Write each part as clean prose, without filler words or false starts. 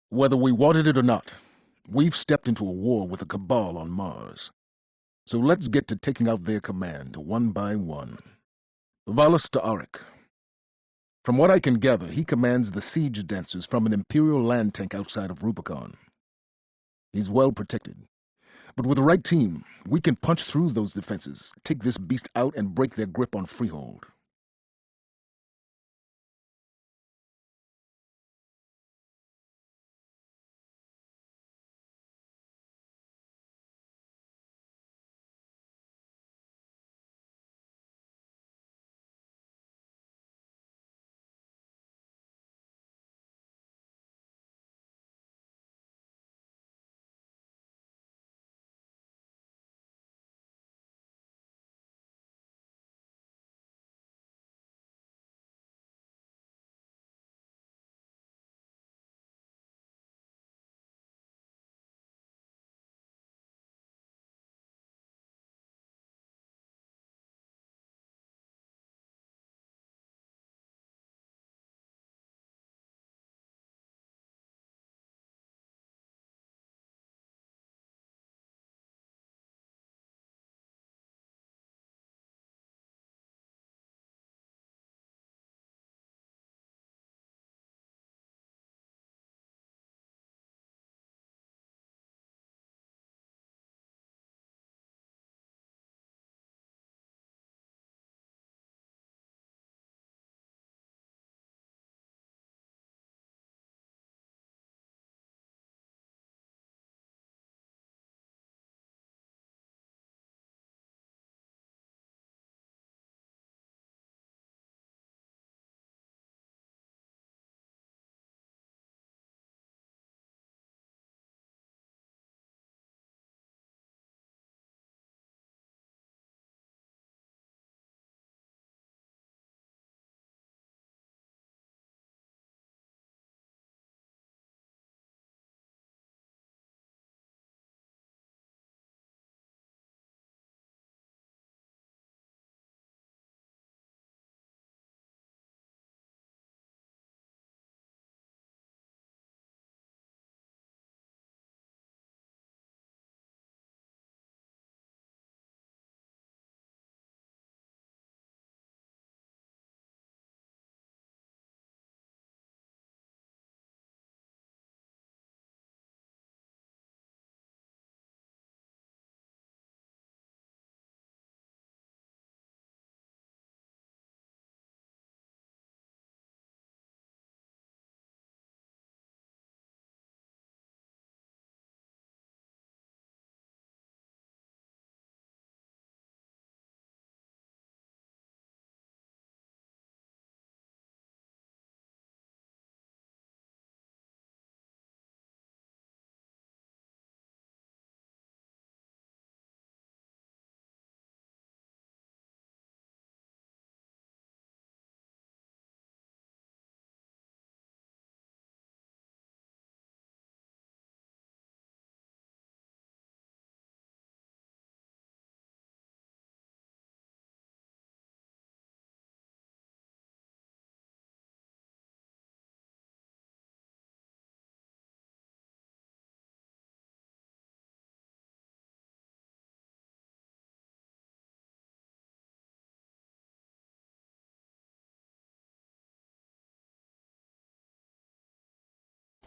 Whether we wanted it or not, we've stepped into a war with a cabal on Mars. So let's get to taking out their command, one by one. Valus Ta'arik. From what I can gather, he commands the siege dancers from an Imperial land tank outside of Rubicon. He's well protected. But with the right team, we can punch through those defenses, take this beast out, and break their grip on Freehold.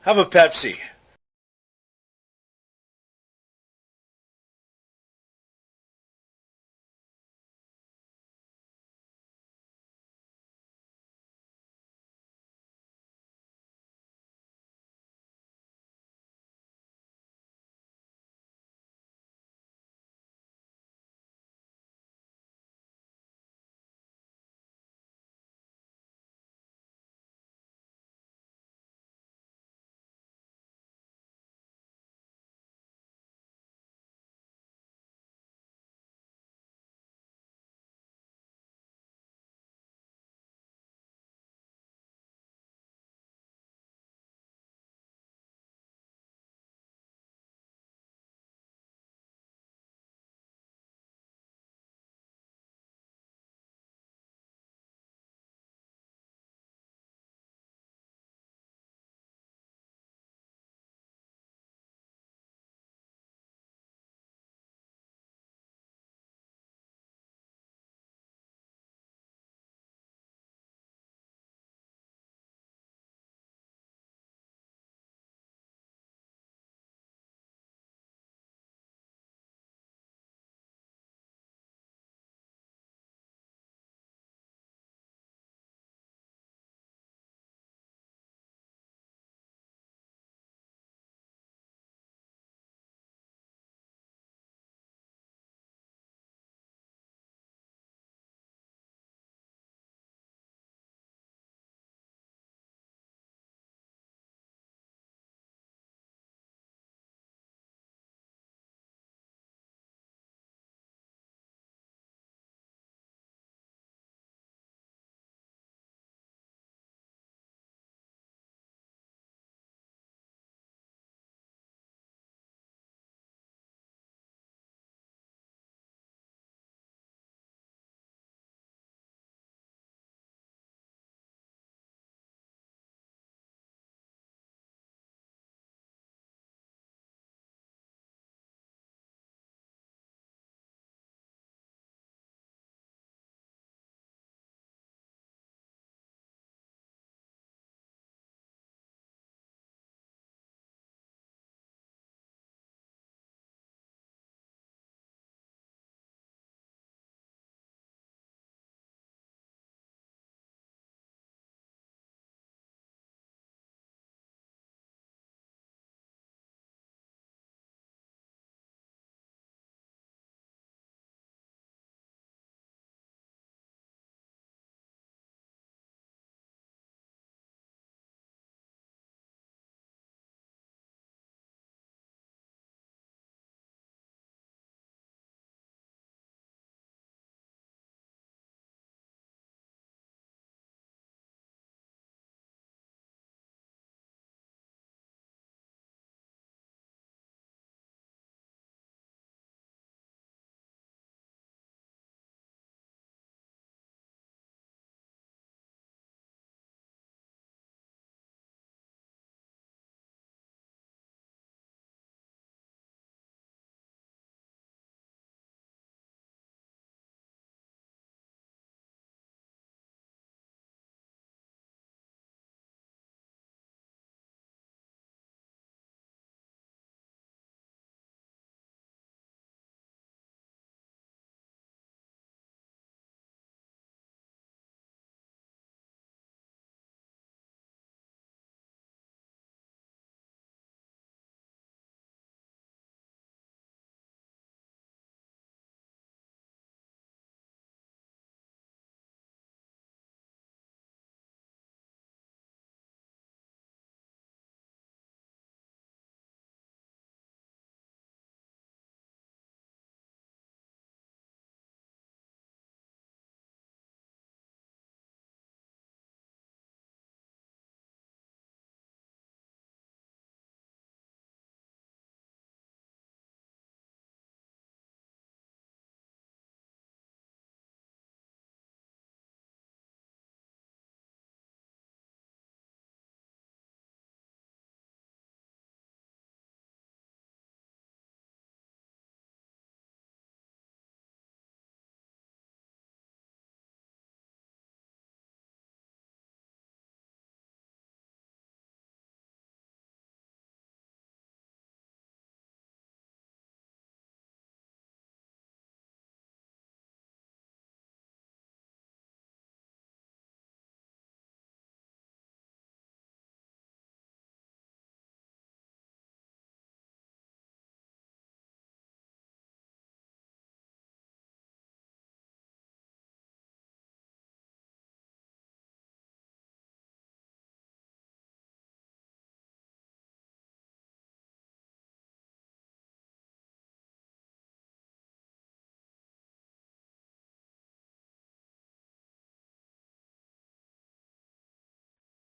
Have a Pepsi.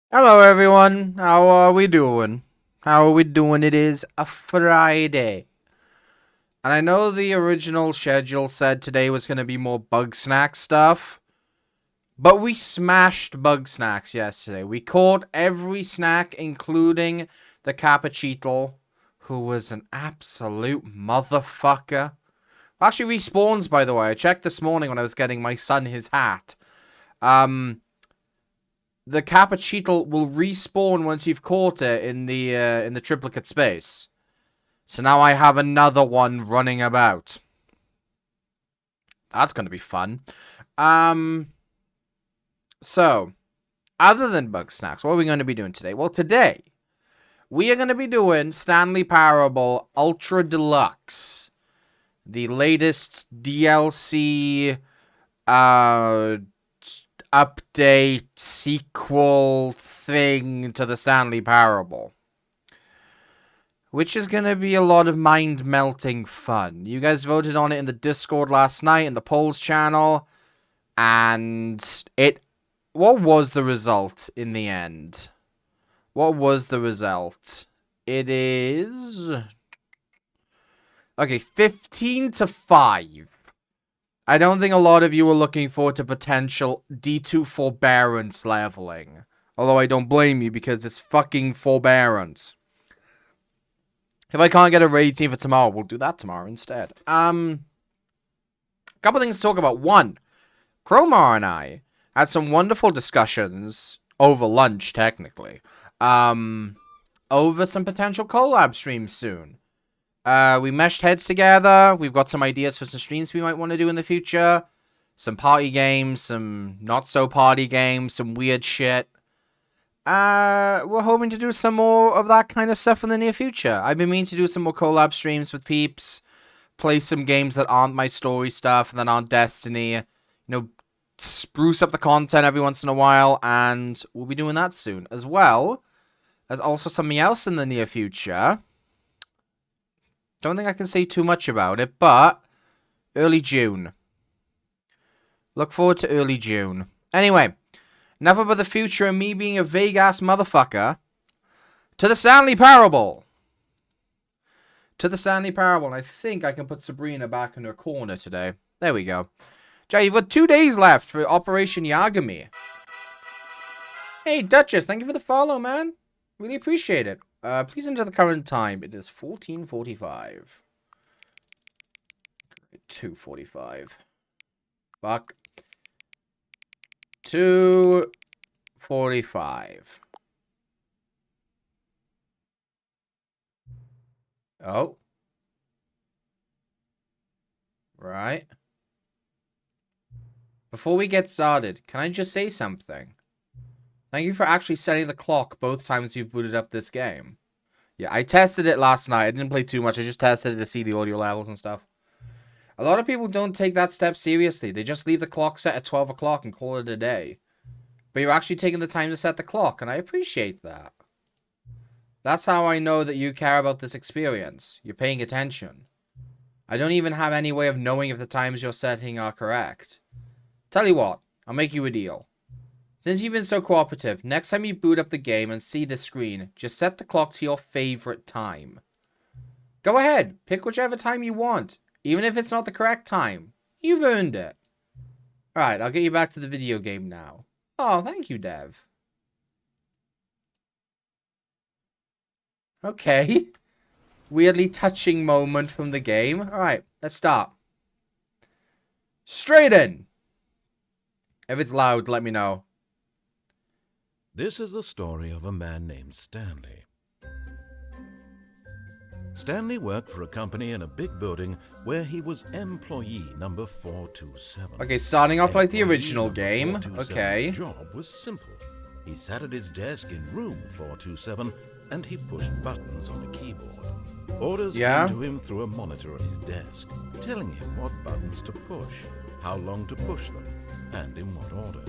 Hello everyone, how are we doing? How are we doing? It is a Friday. And I know the original schedule said today was going to be more bug snack stuff. But we smashed bug snacks yesterday. We caught every snack, including the Cappuccino, who was an absolute motherfucker. Actually respawns, by the way. I checked this morning when I was getting my son his hat. The Cappuccino will respawn once you've caught it in the triplicate space. So now I have another one running about. That's gonna be fun. So, other than bug snacks, what are we going to be doing today? Well, today, we are going to be doing Stanley Parable Ultra Deluxe. The latest DLC, update, sequel thing to the Stanley Parable. Which is going to be a lot of mind-melting fun. You guys voted on it in the Discord last night, in the polls channel. And what was the result in the end? What was the result? It is... Okay, 15-5. I don't think a lot of you were looking forward to potential D2 forbearance leveling. Although I don't blame you because it's fucking forbearance. If I can't get a raid team for tomorrow, we'll do that tomorrow instead. A couple things to talk about. One, Crowmar and I had some wonderful discussions over lunch, technically. Over some potential collab streams soon. We meshed heads together. We've got some ideas for some streams we might want to do in the future. Some party games, some not-so-party games, some weird shit. We're hoping to do some more of that kind of stuff in the near future. I've been meaning to do some more collab streams with peeps. Play some games that aren't my story stuff, that aren't Destiny. You know, spruce up the content every once in a while, and we'll be doing that soon. As well, there's also something else in the near future. Don't think I can say too much about it, but early June. Look forward to early June. Anyway, enough about the future and me being a vague-ass motherfucker. To the Stanley Parable! To the Stanley Parable, and I think I can put Sabrina back in her corner today. There we go. Jay, you've got 2 days left for Operation Yagami. Hey, Duchess, thank you for the follow, man. Really appreciate it. Please enter the current time. It is 14:45. 2:45. Fuck. 2:45. Oh. Right. Before we get started, can I just say something? Thank you for actually setting the clock both times you've booted up this game. Yeah, I tested it last night. I didn't play too much. I just tested it to see the audio levels and stuff. A lot of people don't take that step seriously. They just leave the clock set at 12 o'clock and call it a day. But you're actually taking the time to set the clock, and I appreciate that. That's how I know that you care about this experience. You're paying attention. I don't even have any way of knowing if the times you're setting are correct. Tell you what, I'll make you a deal. Since you've been so cooperative, next time you boot up the game and see the screen, just set the clock to your favorite time. Go ahead, pick whichever time you want, even if it's not the correct time. You've earned it. Alright, I'll get you back to the video game now. Oh, thank you, Dev. Okay. Weirdly touching moment from the game. Alright, let's start. Straight in. If it's loud, let me know. This is the story of a man named Stanley. Stanley worked for a company in a big building where he was employee number 427. Okay, starting off like the Employee original number game. 427's Okay. job was simple. He sat at his desk in room 427 and he pushed buttons on a keyboard. Orders came to him through a monitor at his desk, telling him what buttons to push, how long to push them, and in what order.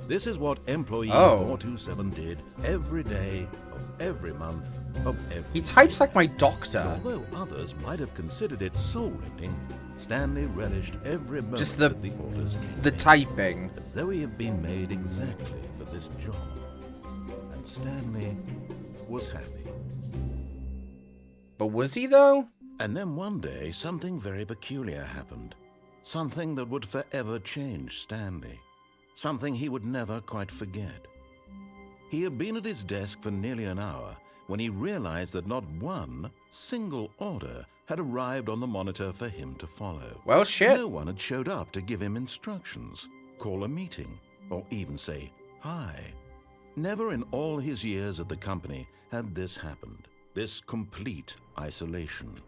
This is what employee 427 did every day of every month of every He types like my doctor. And although others might have considered it soul-rending, Stanley relished every moment Just that the orders came the in, typing. as though he had been made exactly for this job. Stanley was happy. But was he, though? And then one day, something very peculiar happened. Something that would forever change Stanley. Something he would never quite forget. He had been at his desk for nearly an hour when he realized that not one single order had arrived on the monitor for him to follow. Well, shit. No one had showed up to give him instructions, call a meeting, or even say hi. Never in all his years at the company had this happened. This complete isolation.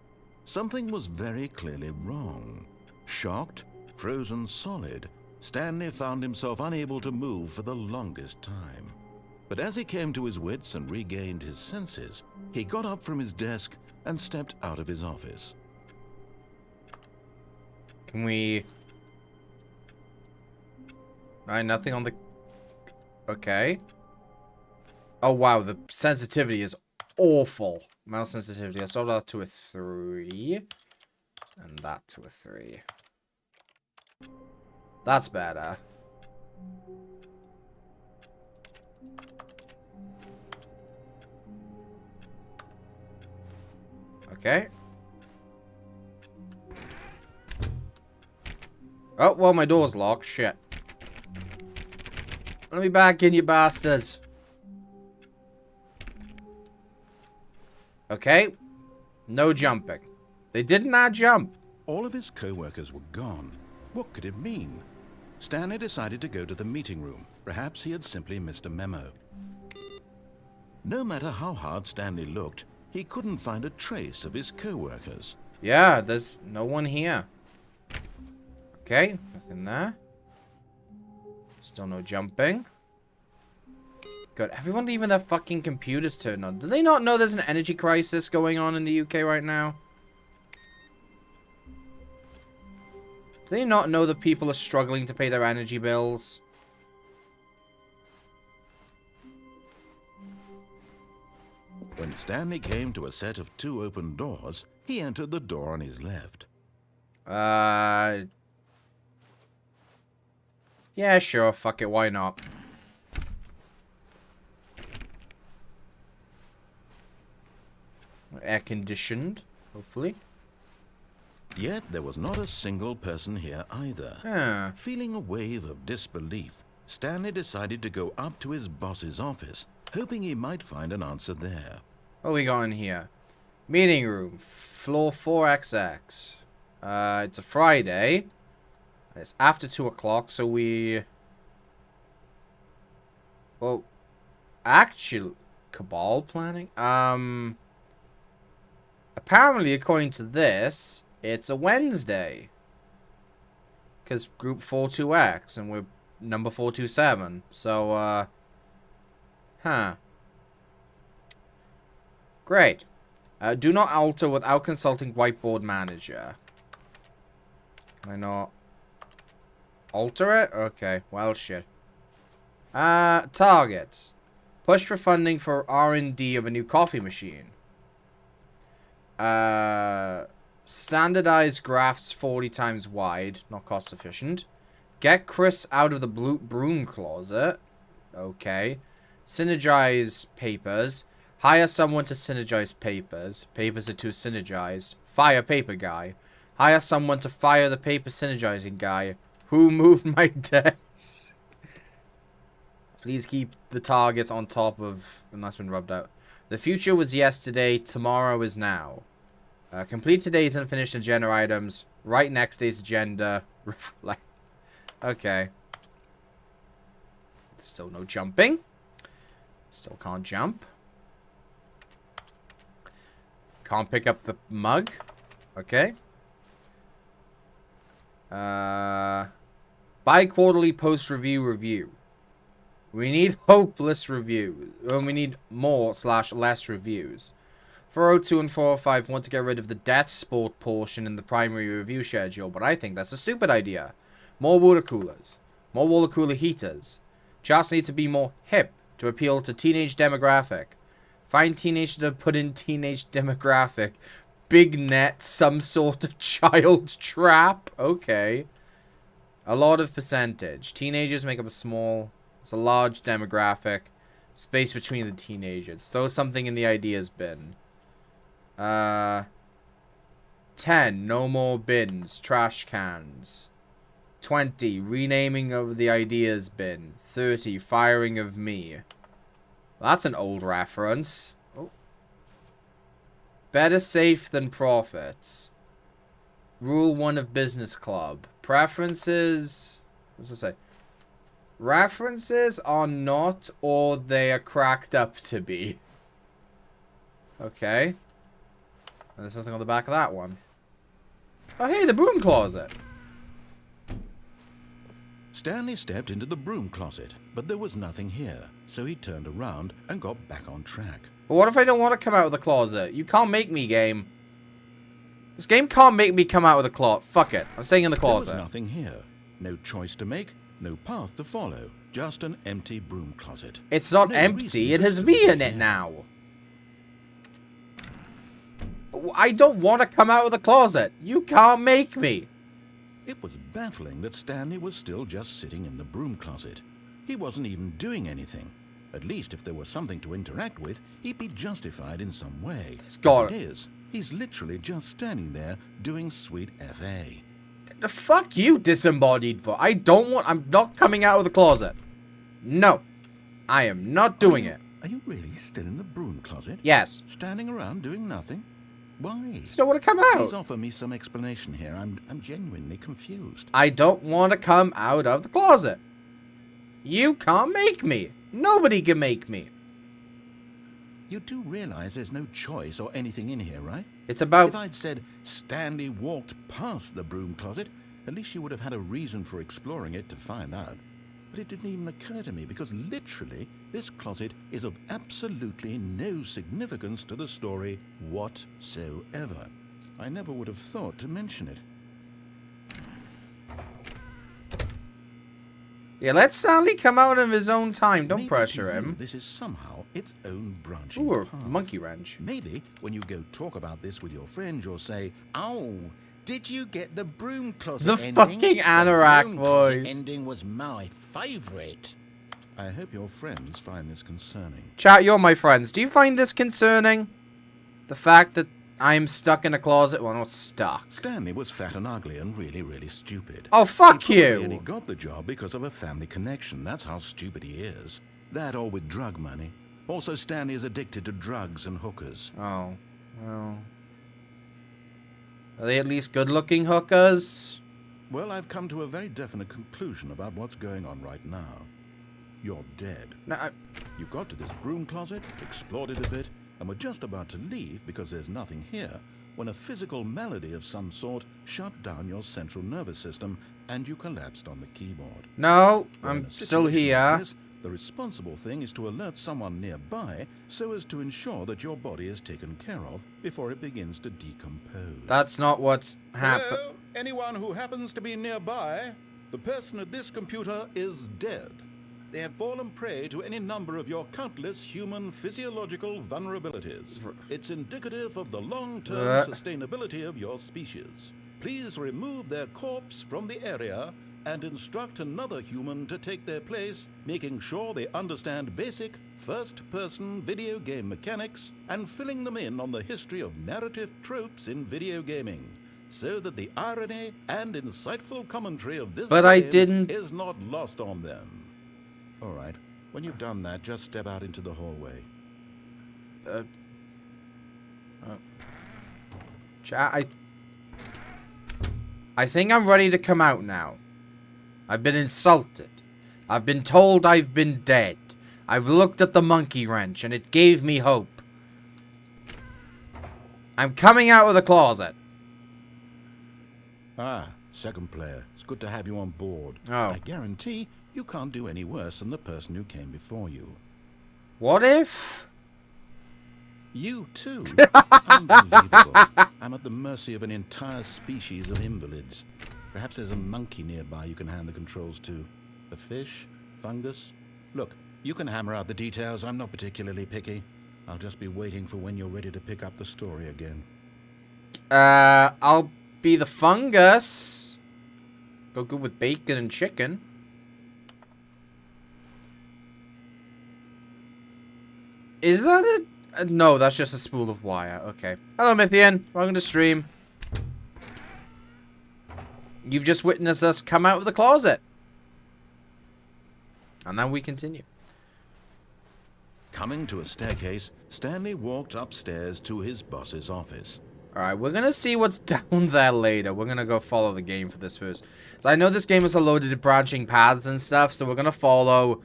Something was very clearly wrong. Shocked, frozen solid, Stanley found himself unable to move for the longest time. But as he came to his wits and regained his senses, he got up from his desk and stepped out of his office. Can we... nothing on the... Okay. Oh, wow. The sensitivity is awful. Mouse sensitivity. I saw that to a 3. And that to a 3. That's better. Okay. Oh, well, my door's locked. Shit. Let me back in, you bastards. Okay. No jumping. They did not jump. All of his co-workers were gone. What could it mean? Stanley decided to go to the meeting room. Perhaps he had simply missed a memo. No matter how hard Stanley looked, he couldn't find a trace of his co-workers. Yeah, there's no one here. Okay, nothing there. Still no jumping. Good. Everyone leaving their fucking computers turned on. Do they not know there's an energy crisis going on in the UK right now? Do they not know that people are struggling to pay their energy bills? When Stanley came to a set of 2 open doors, he entered the door on his left. Yeah, sure. Fuck it. Why not? Air conditioned, hopefully. Yet there was not a single person here either. Huh. Feeling a wave of disbelief, Stanley decided to go up to his boss's office, hoping he might find an answer there. What we got in here? Meeting room, floor 4XX. It's a Friday. It's after 2 o'clock, so we... Well, actually... Cabal planning? Apparently, according to this, it's a Wednesday. Because group 42X, and we're number 427. So, huh. Great. Do not alter without consulting whiteboard manager. Can I not alter it? Okay, well, shit. Targets. Push for funding for R&D of a new coffee machine. Standardized graphs 40 times wide. Not cost efficient. Get Chris out of the broom closet. Okay. Synergize papers. Hire someone to synergize papers. Papers are too synergized. Fire paper guy. Hire someone to fire the paper synergizing guy. Who moved my desk? Please keep the targets on top of... And that's been rubbed out. The future was yesterday. Tomorrow is now. Complete today's unfinished agenda items. Write next day's agenda. Reflect. Okay. Still no jumping. Still can't jump. Can't pick up the mug. Okay. Bi-quarterly post-review. We need hopeless reviews. We need more/less reviews. 402 and 405 want to get rid of the death sport portion in the primary review schedule, but I think that's a stupid idea. More water coolers. More water cooler heaters. Charts need to be more hip to appeal to teenage demographic. Find teenager to put in teenage demographic. Big net, some sort of child trap. Okay. A lot of percentage. Teenagers make up a large demographic. Space between the teenagers. Throw something in the ideas bin. 10. No more bins. Trash cans. 20. Renaming of the ideas bin. 30. Firing of me. That's an old reference. Oh. Better safe than profits. Rule 1 of business club. Preferences. What's it say? References are not or they are cracked up to be. Okay. And there's something on the back of that one. Oh, hey, the broom closet. Stanley stepped into the broom closet, but there was nothing here, so he turned around and got back on track. But what if I don't want to come out of the closet? You can't make me, game. This game can't make me come out of the closet. Fuck it. I'm staying in the closet. There was nothing here. No choice to make, no path to follow. Just an empty broom closet. It's not empty. It has me in it now. I don't want to come out of the closet. You can't make me. It was baffling that Stanley was still just sitting in the broom closet. He wasn't even doing anything. At least if there was something to interact with, he'd be justified in some way. Got it is. He's literally just standing there doing sweet FA. The fuck you, disembodied for? I'm not coming out of the closet. No. I am not doing it. Are you really still in the broom closet? Yes. Standing around doing nothing? Why? I don't want to come out. Please offer me some explanation here. I'm genuinely confused. I don't want to come out of the closet. You can't make me. Nobody can make me. You do realize there's no choice or anything in here, right? It's about... If I'd said Stanley walked past the broom closet, at least you would have had a reason for exploring it to find out. But it didn't even occur to me because literally this closet is of absolutely no significance to the story whatsoever. I never would have thought to mention it. Yeah, let Stanley come out of his own time. Don't Maybe pressure to you, him. This is somehow its own branch. Ooh, a monkey wrench. Maybe when you go talk about this with your friend, you'll say, "Oh, did you get the broom closet The ending? fucking anorak The broom closet voice. ending was my favorite." I hope your friends find this concerning. Chat, you're my friends. Do you find this concerning? The fact that I'm stuck in a closet? Well, not stuck. Stanley was fat and ugly and really, really stupid. Oh, fuck He probably only you. got the job because of a family connection. That's how stupid he is. That or with drug money. Also, Stanley is addicted to drugs and hookers. Oh, well. Are they at least good-looking hookers? Well, I've come to a very definite conclusion about what's going on right now. You're dead. No, You got to this broom closet, explored it a bit, and were just about to leave because there's nothing here, when a physical malady of some sort shut down your central nervous system and you collapsed on the keyboard. no, Well, in I'm a still situation like here. this, the responsible thing is to alert someone nearby so as to ensure that your body is taken care of before it begins to decompose. That's not what's happened. Hello? Anyone who happens to be nearby, the person at this computer is dead. They have fallen prey to any number of your countless human physiological vulnerabilities. It's indicative of the long-term sustainability of your species. Please remove their corpse from the area and instruct another human to take their place, making sure they understand basic first-person video game mechanics and filling them in on the history of narrative tropes in video gaming, so that the irony and insightful commentary of this game is not lost on them. All right. When you've done that, just step out into the hallway. I think I'm ready to come out now. I've been insulted. I've been told I've been dead. I've looked at the monkey wrench and it gave me hope. I'm coming out of the closet. Ah, second player. It's good to have you on board. Oh. I guarantee you can't do any worse than the person who came before you. What if? You too? Unbelievable. I'm at the mercy of an entire species of invalids. Perhaps there's a monkey nearby you can hand the controls to. A fish? Fungus? Look, you can hammer out the details. I'm not particularly picky. I'll just be waiting for when you're ready to pick up the story again. I'll be the fungus. Go good with bacon and chicken. Is that it? No, that's just a spool of wire. Okay. Hello, Mythian. Welcome to stream. You've just witnessed us come out of the closet. And now we continue. Coming to a staircase, Stanley walked upstairs to his boss's office. Alright, we're gonna see what's down there later. We're gonna go follow the game for this first. So I know this game is a loaded of branching paths and stuff, so we're gonna follow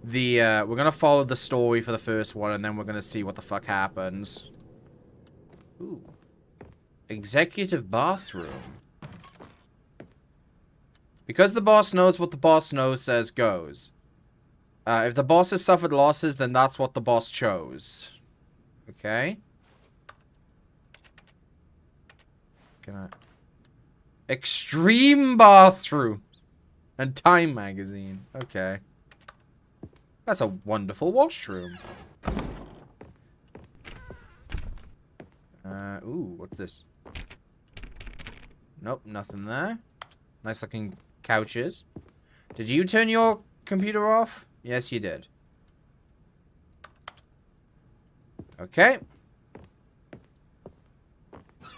the story for the first one, and then we're gonna see what the fuck happens. Ooh. Executive bathroom. Because the boss knows what the boss knows says goes. If the boss has suffered losses, then that's what the boss chose. Okay. Extreme bathroom. And Time magazine. Okay. That's a wonderful washroom. Ooh, what's this? Nope, nothing there. Nice looking couches. Did you turn your computer off? Yes, you did. Okay.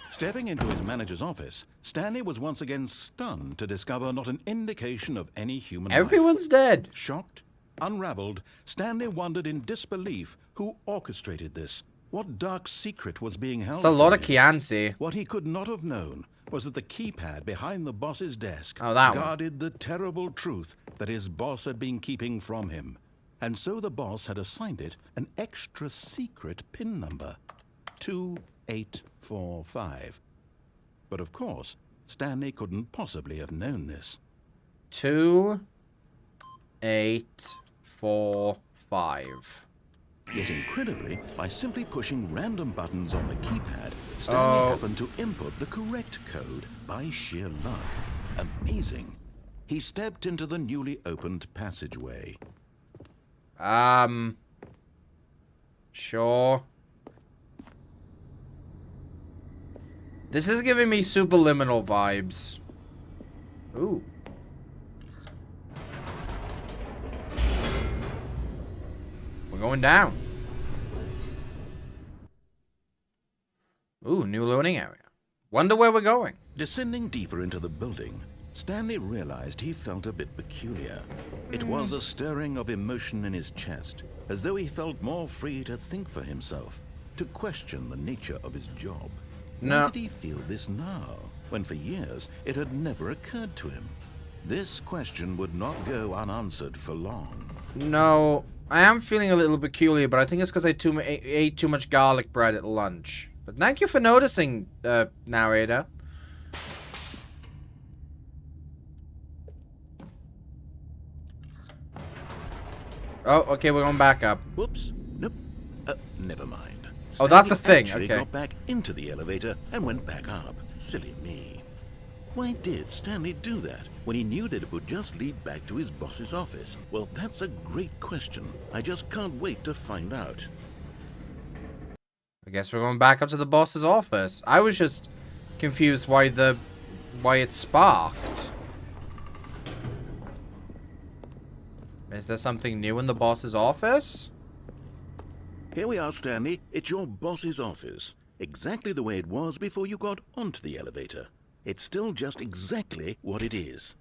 Stepping into his manager's office, Stanley was once again stunned to discover not an indication of any human life. Everyone's dead. Shocked, unraveled, Stanley wondered in disbelief who orchestrated this. What dark secret was being held? It's a lot of him? Chianti. What he could not have known was that the keypad behind the boss's desk guarded the terrible truth that his boss had been keeping from him. And so the boss had assigned it an extra secret PIN number. 2845. But of course, Stanley couldn't possibly have known this. 2845. Yet incredibly, by simply pushing random buttons on the keypad, Stanley happened to input the correct code by sheer luck. Amazing. He stepped into the newly opened passageway. Sure. This is giving me superliminal vibes. Ooh. We're going down. Ooh, new loading area. Wonder where we're going. Descending deeper into the building, Stanley realized he felt a bit peculiar. It was a stirring of emotion in his chest, as though he felt more free to think for himself, to question the nature of his job. No. Why did he feel this now, when for years it had never occurred to him? This question would not go unanswered for long. No, I am feeling a little peculiar, but I think it's because I ate too much garlic bread at lunch. But thank you for noticing, narrator. Oh, okay, we're going back up. Whoops. Nope. Never mind. Oh, that's a Stanley thing. actually Okay. got back into the elevator and went back up. Silly me. Why did Stanley do that when he knew that it would just lead back to his boss's office? Well, that's a great question. I just can't wait to find out. I guess we're going back up to the boss's office. I was just confused why it sparked. Is there something new in the boss's office? Here we are, Stanley. It's your boss's office. Exactly the way it was before you got onto the elevator. It's still just exactly what it is.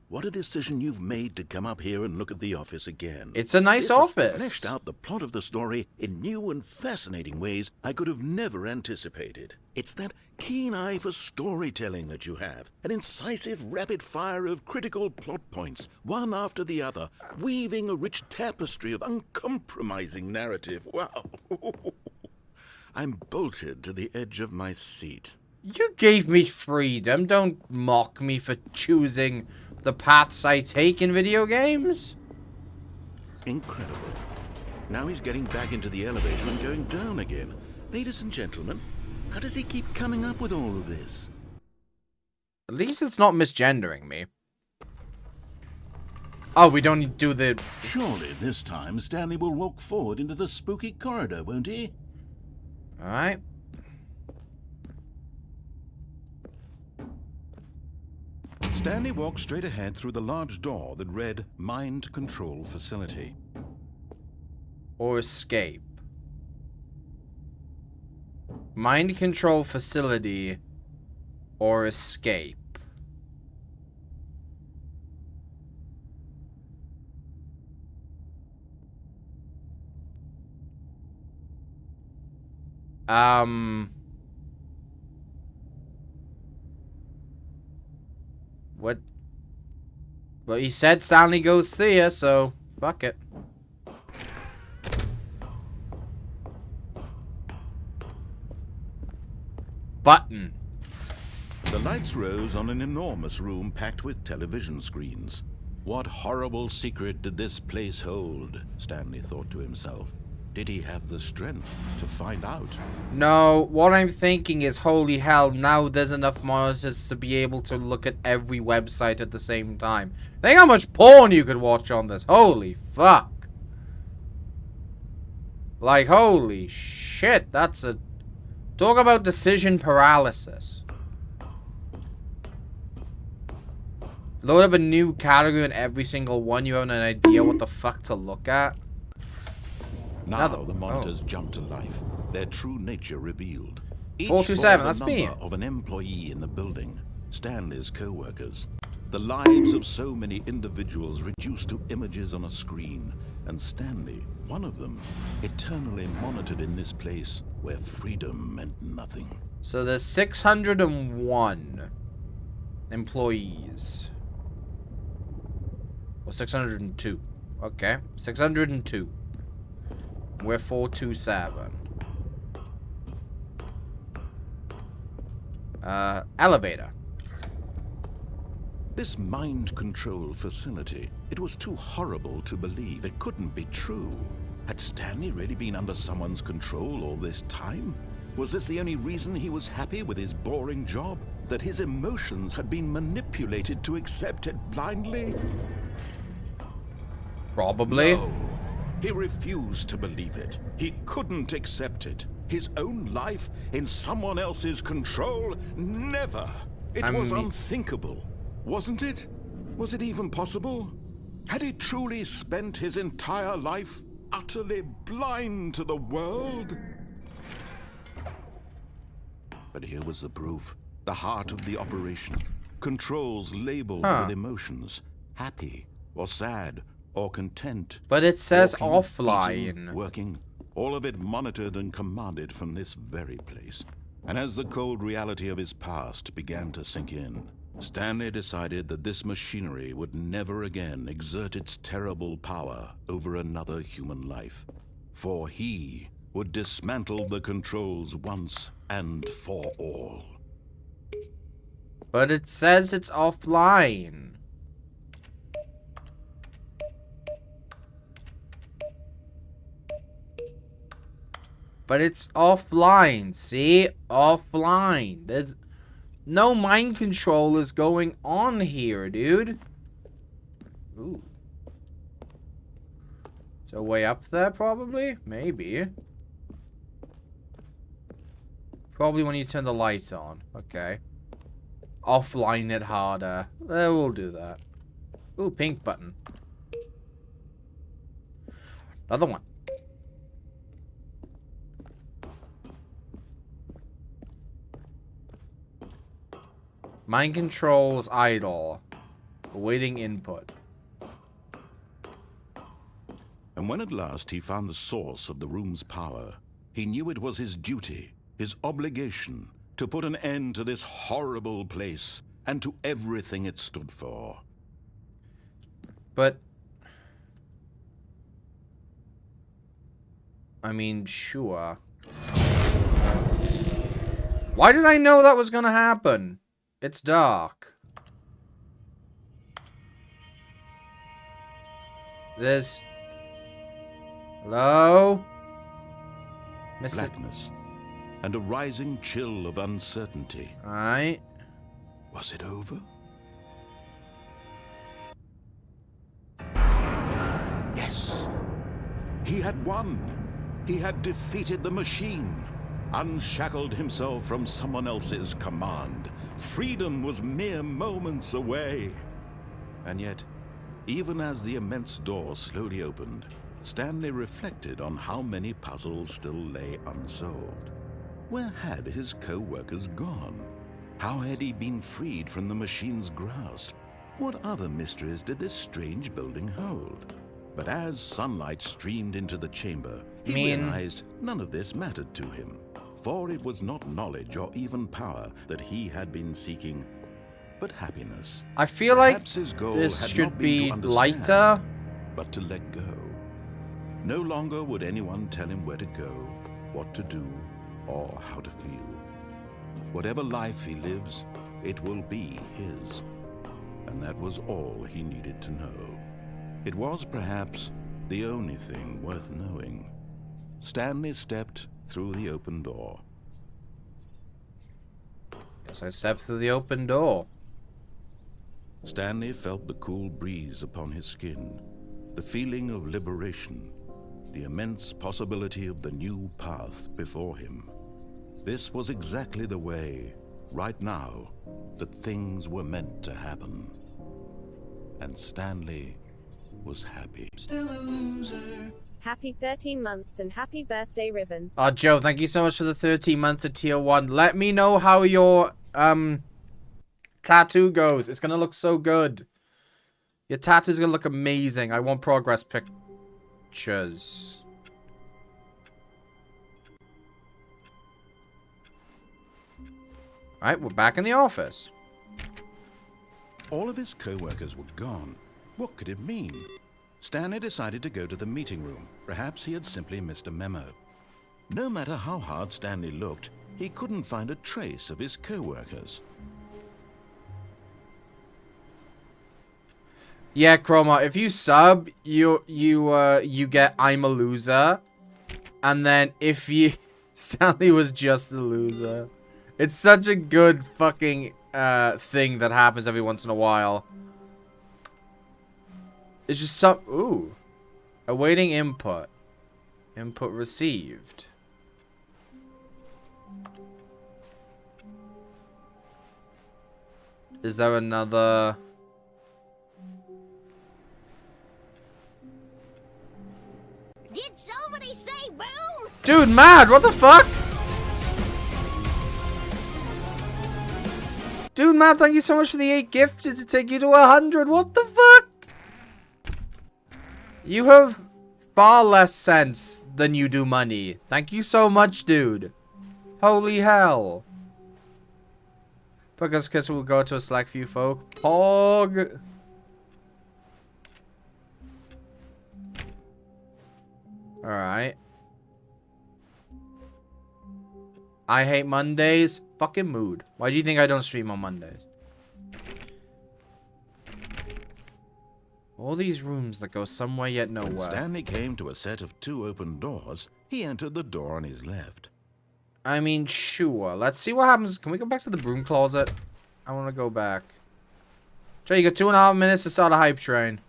What a decision you've made to come up here and look at the office again. It's a nice This office. has fleshed out the plot of the story in new and fascinating ways I could have never anticipated. It's that keen eye for storytelling that you have. An incisive rapid fire of critical plot points, one after the other, weaving a rich tapestry of uncompromising narrative. Wow. I'm bolted to the edge of my seat. You gave me freedom. Don't mock me for choosing the paths I take in video games. Incredible. Now he's getting back into the elevator and going down again. Ladies and gentlemen, how does he keep coming up with all of this? At least it's not misgendering me. Oh, we don't do the... Surely this time Stanley will walk forward into the spooky corridor, won't he? Alright. Stanley walked straight ahead through the large door that read Mind Control Facility. Or escape. Mind control facility or escape. What? Well, he said Stanley goes there, so fuck it. Button. The lights rose on an enormous room packed with television screens. What horrible secret did this place hold? Stanley thought to himself. Did he have the strength to find out? No, what I'm thinking is, holy hell, now there's enough monitors to be able to look at every website at the same time. Think how much porn you could watch on this. Holy fuck. Like, holy shit, that's a... Talk about decision paralysis. Load up a new category in every single one. You have an idea what the fuck to look at. Now the monitors jumped to life, their true nature revealed. Each 427, bore that's the me. number of an employee in the building, Stanley's co-workers. The lives of so many individuals reduced to images on a screen, and Stanley, one of them, eternally monitored in this place where freedom meant nothing. So there's 601 employees. Well, 602. Okay, 602. We're 427. Elevator. This mind control facility, it was too horrible to believe. It couldn't be true. Had Stanley really been under someone's control all this time? Was this the only reason he was happy with his boring job? That his emotions had been manipulated to accept it blindly? Probably. No. He refused to believe it. He couldn't accept it. His own life in someone else's control? Never. It was unthinkable. Wasn't it? Was it even possible? Had he truly spent his entire life utterly blind to the world? But here was the proof. The heart of the operation. Controls labeled with emotions. Happy or sad or content. But it says Walking, offline. eating, working. All of it monitored and commanded from this very place. And as the cold reality of his past began to sink in, Stanley decided that this machinery would never again exert its terrible power over another human life. For he would dismantle the controls once and for all. But it says it's offline. But it's offline, see? Offline. There's no mind control is going on here, dude. Ooh. So way up there, probably? Maybe. Probably when you turn the lights on. Okay. Offline it harder. We'll do that. Ooh, pink button. Another one. Mind controls idle. Awaiting input. And when at last he found the source of the room's power, he knew it was his duty, his obligation, to put an end to this horrible place and to everything it stood for. But I mean, sure. Why did I know that was gonna happen? It's dark. There's... Hello? Blackness and a rising chill of uncertainty. Alright. Was it over? Yes. He had won. He had defeated the machine. Unshackled himself from someone else's command. Freedom was mere moments away. And yet, even as the immense door slowly opened, Stanley reflected on how many puzzles still lay unsolved. Where had his co-workers gone? How had he been freed from the machine's grasp? What other mysteries did this strange building hold? But as sunlight streamed into the chamber, he realized none of this mattered to him. For it was not knowledge or even power that he had been seeking, but happiness. I feel like his goal this had should not be been to lighter. But to let go. No longer would anyone tell him where to go, what to do, or how to feel. Whatever life he lives, it will be his. And that was all he needed to know. It was perhaps the only thing worth knowing. Stanley stepped through the open door. Yes, I stepped through the open door. Stanley felt the cool breeze upon his skin, the feeling of liberation, the immense possibility of the new path before him. This was exactly the way, right now, that things were meant to happen. And Stanley was happy. Still a loser. Happy 13 months and happy birthday, Ribbon. Oh, Joe, thank you so much for the 13 months of tier 1. Let me know how your tattoo goes. It's gonna look so good. Your tattoo's gonna look amazing. I want progress pictures. Alright, we're back in the office. All of his co-workers were gone. What could it mean? Stanley decided to go to the meeting room. Perhaps he had simply missed a memo. No matter how hard Stanley looked, he couldn't find a trace of his co-workers. Yeah, Chroma, if you sub, you get I'm a loser. And then if you Stanley was just a loser. It's such a good fucking thing that happens every once in a while. It's just some... Ooh. Awaiting input. Input received. Is there another... Did somebody say boom? Dude, mad! What the fuck? Dude, man, thank you so much for the 8 gifted to take you to 100. What the fuck? You have far less sense than you do money. Thank you so much, dude. Holy hell. Because we'll go to a select few folk. Pog. Alright. I hate Mondays. Fucking mood. Why do you think I don't stream on Mondays? All these rooms that go somewhere yet nowhere. When Stanley came to a set of 2 open doors, he entered the door on his left. I mean, sure. Let's see what happens. Can we go back to the broom closet? I want to go back. Jay, you got 2.5 minutes to start a hype train.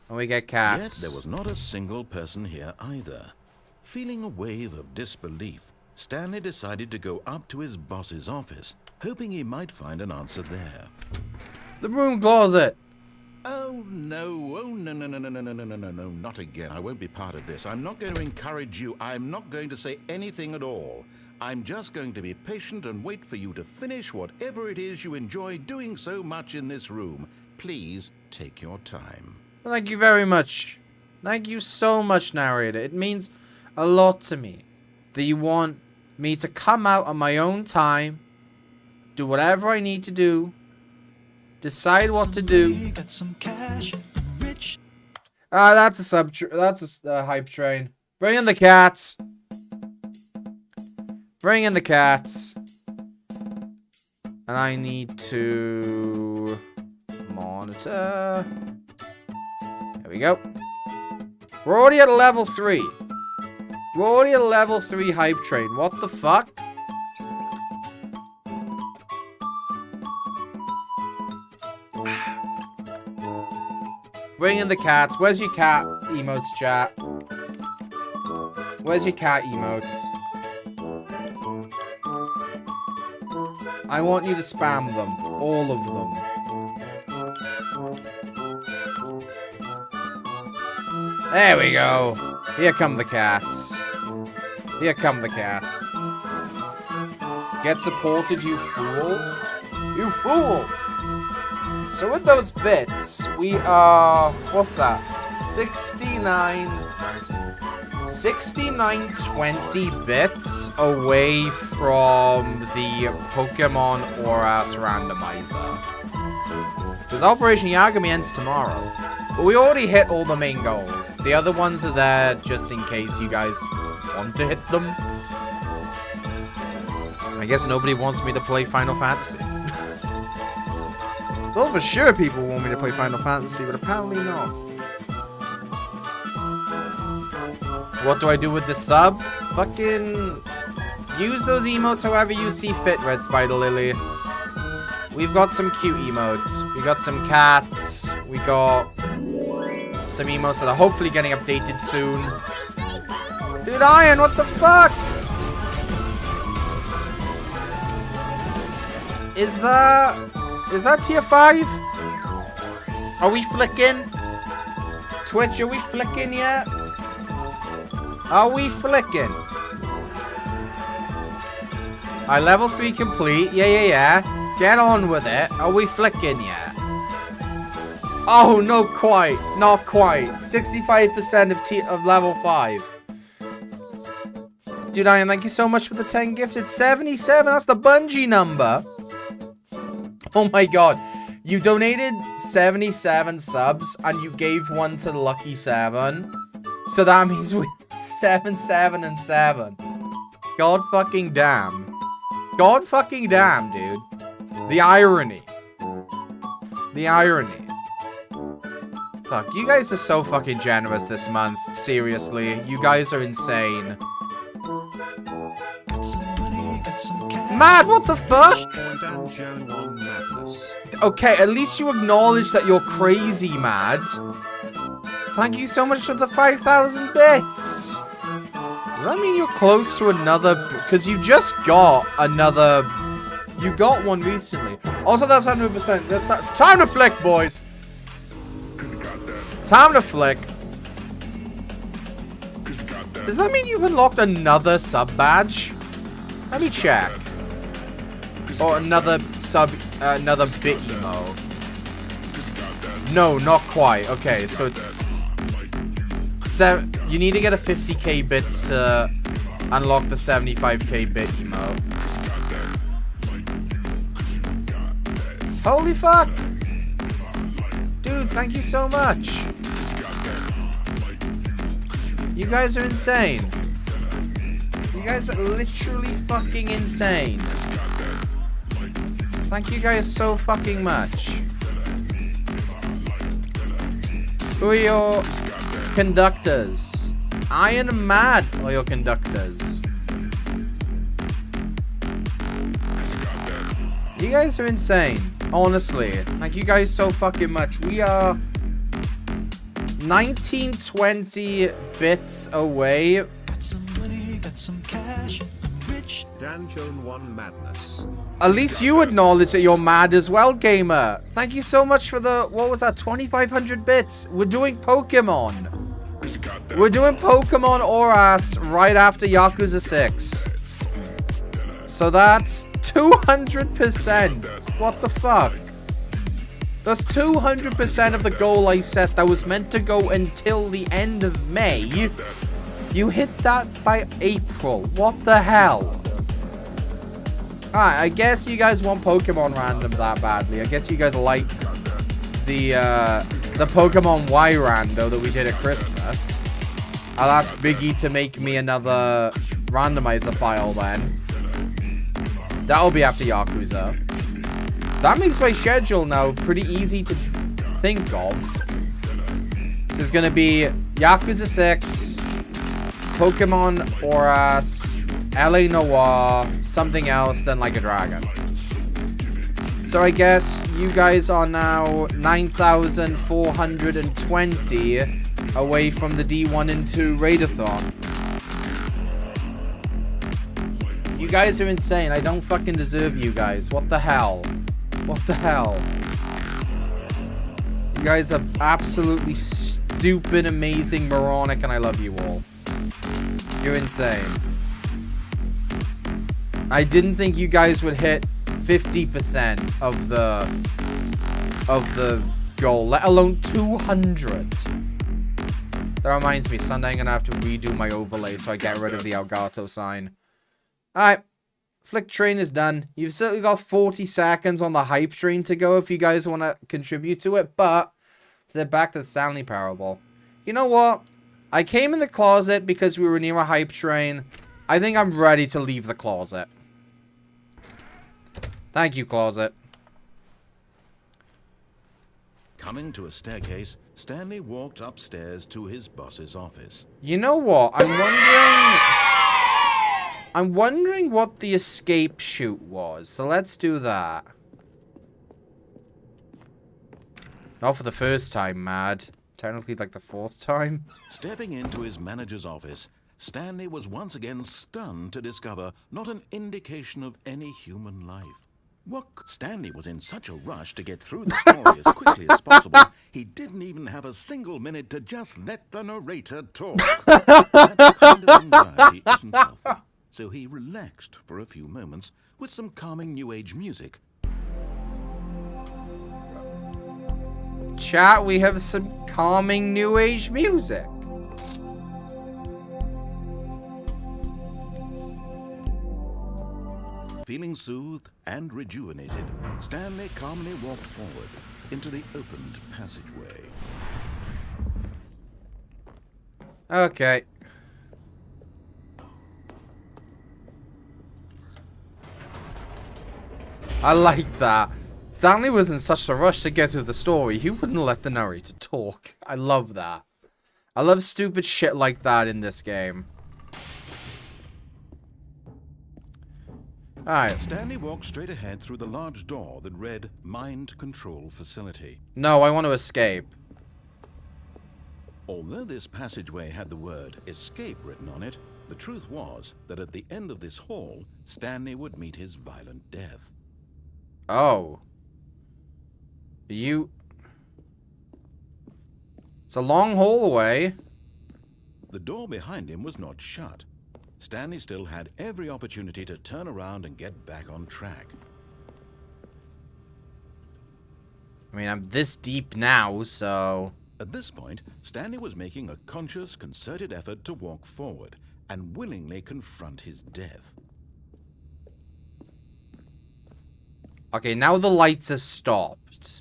And we get cats. Yet there was not a single person here either. Feeling a wave of disbelief, Stanley decided to go up to his boss's office, hoping he might find an answer there. The broom closet. Oh, no. Oh, no, no, no, no, no, no, no, no, no, no, not again. I won't be part of this. I'm not going to encourage you. I'm not going to say anything at all. I'm just going to be patient and wait for you to finish whatever it is you enjoy doing so much in this room. Please take your time. Well, thank you very much. Thank you so much, narrator. It means a lot to me that you want me to come out on my own time, do whatever I need to do, decide what to do. Got some cash, I'm rich. That's a hype train. Bring in the cats. Bring in the cats. And I need to monitor. There we go. We're already at level 3. We're already at level 3 hype train. What the fuck? Bring in the cats. Where's your cat emotes, chat? Where's your cat emotes? I want you to spam them. All of them. There we go. Here come the cats. Here come the cats. Get supported, you fool. You fool! So with those bits, we are... What's that? 6920 bits away from the Pokemon Auras randomizer. Because Operation Yagami ends tomorrow. But we already hit all the main goals. The other ones are there just in case you guys want to hit them. I guess nobody wants me to play Final Fantasy. Well, for sure people want me to play Final Fantasy, but apparently not. What do I do with the sub? Fucking use those emotes however you see fit, Red Spider Lily. We've got some cute emotes. We got some cats. We got some emotes that are hopefully getting updated soon. Dude, Iron, what the fuck? Is that tier 5? Are we flicking? Twitch, are we flicking yet? Are we flicking? Alright, level 3 complete. Yeah. Get on with it. Are we flicking yet? Oh, no, quite. Not quite. 65% of level 5. Dude, Ian, thank you so much for the 10 gifted. 77, that's the Bungie number. Oh my god. You donated 77 subs and you gave one to the Lucky 7. So that means we 7, 7, and 7. God fucking damn. God fucking damn, dude. The irony. The irony. Fuck, you guys are so fucking generous this month. Seriously, you guys are insane. Mad, what the fuck? Okay, at least you acknowledge that you're crazy, Mad. Thank you so much for the 5,000 bits. Does that mean you're close to another? Because you just got another. You got one recently. Also, that's 100%. That's time to flick, boys. Time to flick. Does that mean you've unlocked another sub badge? Let me check. Or another another bit emo. No, not quite. Okay, so it's you need to get a 50k bits to unlock the 75k bit emo. Holy fuck! Dude, thank you so much. You guys are insane. You guys are literally fucking insane. Thank you guys so fucking much. Who are your conductors? Iron and Mad are your conductors. You guys are insane. Honestly. Thank you guys so fucking much. We are 1920 bits away. Got some money, got some cash. I'm rich. Danjone 1 Madness. At least you acknowledge that you're mad as well, gamer. Thank you so much for the, what was that, 2,500 bits. We're doing Pokemon. We're doing Pokemon Auras right after Yakuza 6. So that's 200%. What the fuck? That's 200% of the goal I set that was meant to go until the end of May. You hit that by April. What the hell? Alright, I guess you guys want Pokemon random that badly. I guess you guys liked the Pokemon Y rando that we did at Christmas. I'll ask Biggie to make me another randomizer file then. That'll be after Yakuza. That makes my schedule now pretty easy to think of. This is gonna be Yakuza 6, Pokemon Auras, LA Noir, something else, then Like a Dragon. So I guess you guys are now 9,420 away from the D1 and 2 Raidathon. You guys are insane. I don't fucking deserve you guys. What the hell? What the hell? You guys are absolutely stupid, amazing, moronic, and I love you all. You're insane. I didn't think you guys would hit 50% of the goal, let alone 200. That reminds me, Sunday I'm gonna have to redo my overlay so I get rid of the Elgato sign. Alright. Flick train is done. You've certainly got 40 seconds on the hype train to go if you guys want to contribute to it, but let's back to the Stanley parable. You know what? I came in the closet because we were near a hype train. I think I'm ready to leave the closet. Thank you, closet. Coming to a staircase, Stanley walked upstairs to his boss's office. You know what? I'm wondering what the escape chute was. So let's do that. Not for the first time, Mad. Technically, like the 4th time. Stepping into his manager's office, Stanley was once again stunned to discover not an indication of any human life. Stanley was in such a rush to get through the story as quickly as possible, he didn't even have a single minute to just let the narrator talk. That kind of anxiety isn't healthy, so he relaxed for a few moments with some calming New Age music. Chat, we have some calming New Age music. Feeling soothed and rejuvenated, Stanley calmly walked forward into the opened passageway. Okay. I like that. Stanley was in such a rush to get through the story, he wouldn't let the narrator talk. I love that. I love stupid shit like that in this game. Alright. Stanley walked straight ahead through the large door that read Mind Control Facility. No, I want to escape. Although this passageway had the word escape written on it, the truth was that at the end of this hall, Stanley would meet his violent death. Oh. It's a long hallway. The door behind him was not shut. Stanley still had every opportunity to turn around and get back on track. I mean, I'm this deep now, so... At this point, Stanley was making a conscious, concerted effort to walk forward and willingly confront his death. Okay, now the lights have stopped.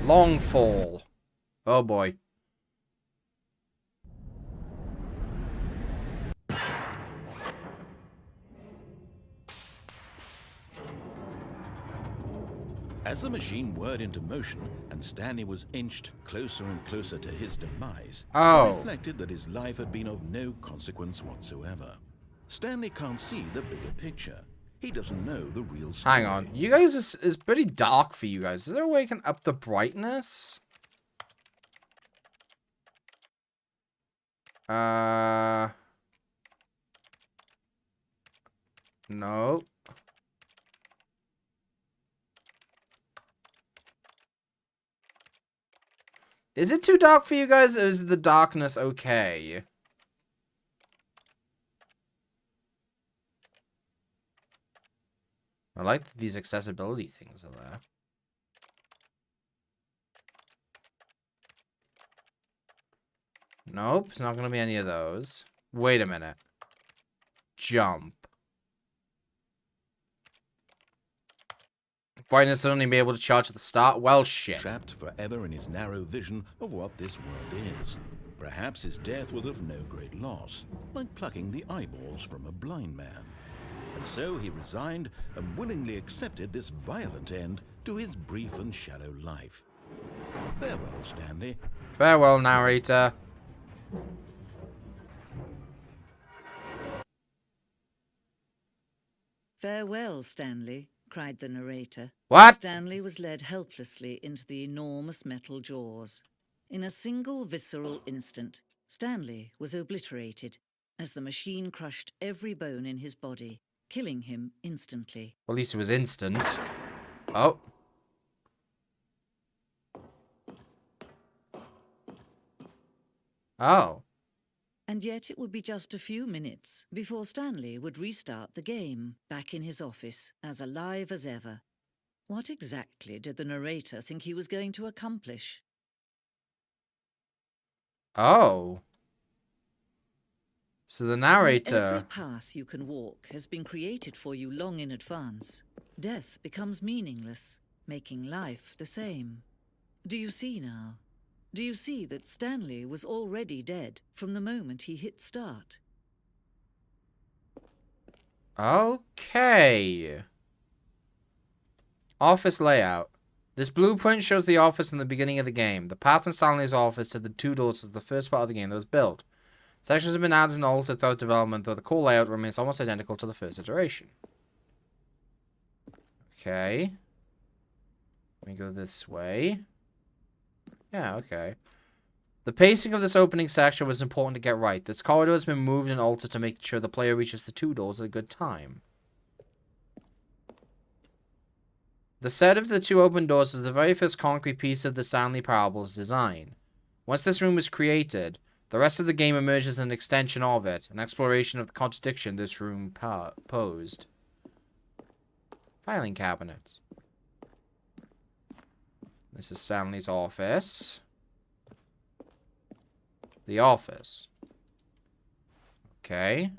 Long fall. Oh boy. As the machine whirred into motion and Stanley was inched closer and closer to his demise, he reflected that his life had been of no consequence whatsoever. Stanley can't see the bigger picture. He doesn't know the real story. Hang on. You guys is pretty dark for you guys. Is there a way I can up the brightness? No. Is it too dark for you guys, or is the darkness okay? I like that these accessibility things are there. Nope, it's not going to be any of those. Wait a minute. Jump. Brightness will only be able to charge at the start? Well, shit. Trapped forever in his narrow vision of what this world is. Perhaps his death was of no great loss, like plucking the eyeballs from a blind man. And so he resigned and willingly accepted this violent end to his brief and shallow life. Farewell, Stanley. Farewell, narrator. Farewell, Stanley, cried the narrator. What? Stanley was led helplessly into the enormous metal jaws. In a single visceral instant, Stanley was obliterated as the machine crushed every bone in his body, killing him instantly. Well, at least it was instant. Oh. Oh. And yet it would be just a few minutes before Stanley would restart the game, back in his office, as alive as ever. What exactly did the narrator think he was going to accomplish? Oh. So the narrator... When every path you can walk has been created for you long in advance, death becomes meaningless, making life the same. Do you see now? Do you see that Stanley was already dead from the moment he hit start? Okay. Office layout. This blueprint shows the office in the beginning of the game. The path from Stanley's office to the two doors is the first part of the game that was built. Sections have been added and altered throughout development, though the core layout remains almost identical to the first iteration. Okay. Let me go this way. Yeah, okay. The pacing of this opening section was important to get right. This corridor has been moved and altered to make sure the player reaches the two doors at a good time. The set of the two open doors is the very first concrete piece of the Stanley Parable's design. Once this room was created, the rest of the game emerges as an extension of it, an exploration of the contradiction this room posed. Filing cabinets. This is Stanley's office. The office. Okay.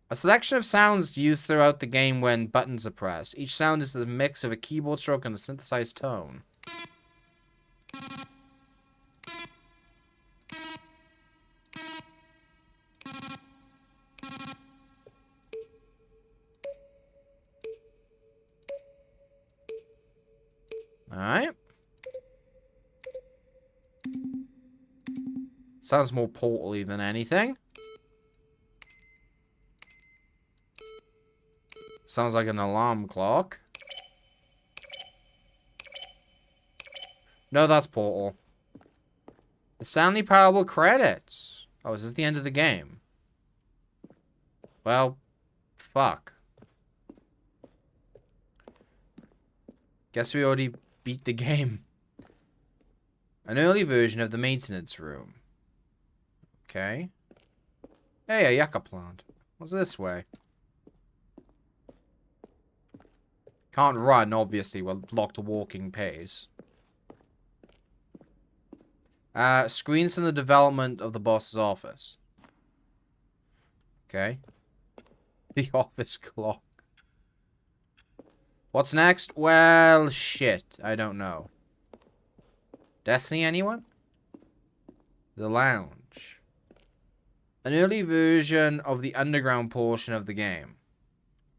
A selection of sounds used throughout the game when buttons are pressed. Each sound is the mix of a keyboard stroke and a synthesized tone. Alright. Sounds more portal-y than anything. Sounds like an alarm clock. No, that's portal. The Stanley Parable credits. Oh, is this the end of the game? Well, fuck. Guess we already beat the game. An early version of the maintenance room. Okay. Hey, a yucca plant. What's this way? Can't run, obviously. We're locked to walking pace. Screens from the development of the boss's office. Okay. The office clock. What's next? Well, shit. I don't know. Destiny, anyone? The lounge. An early version of the underground portion of the game.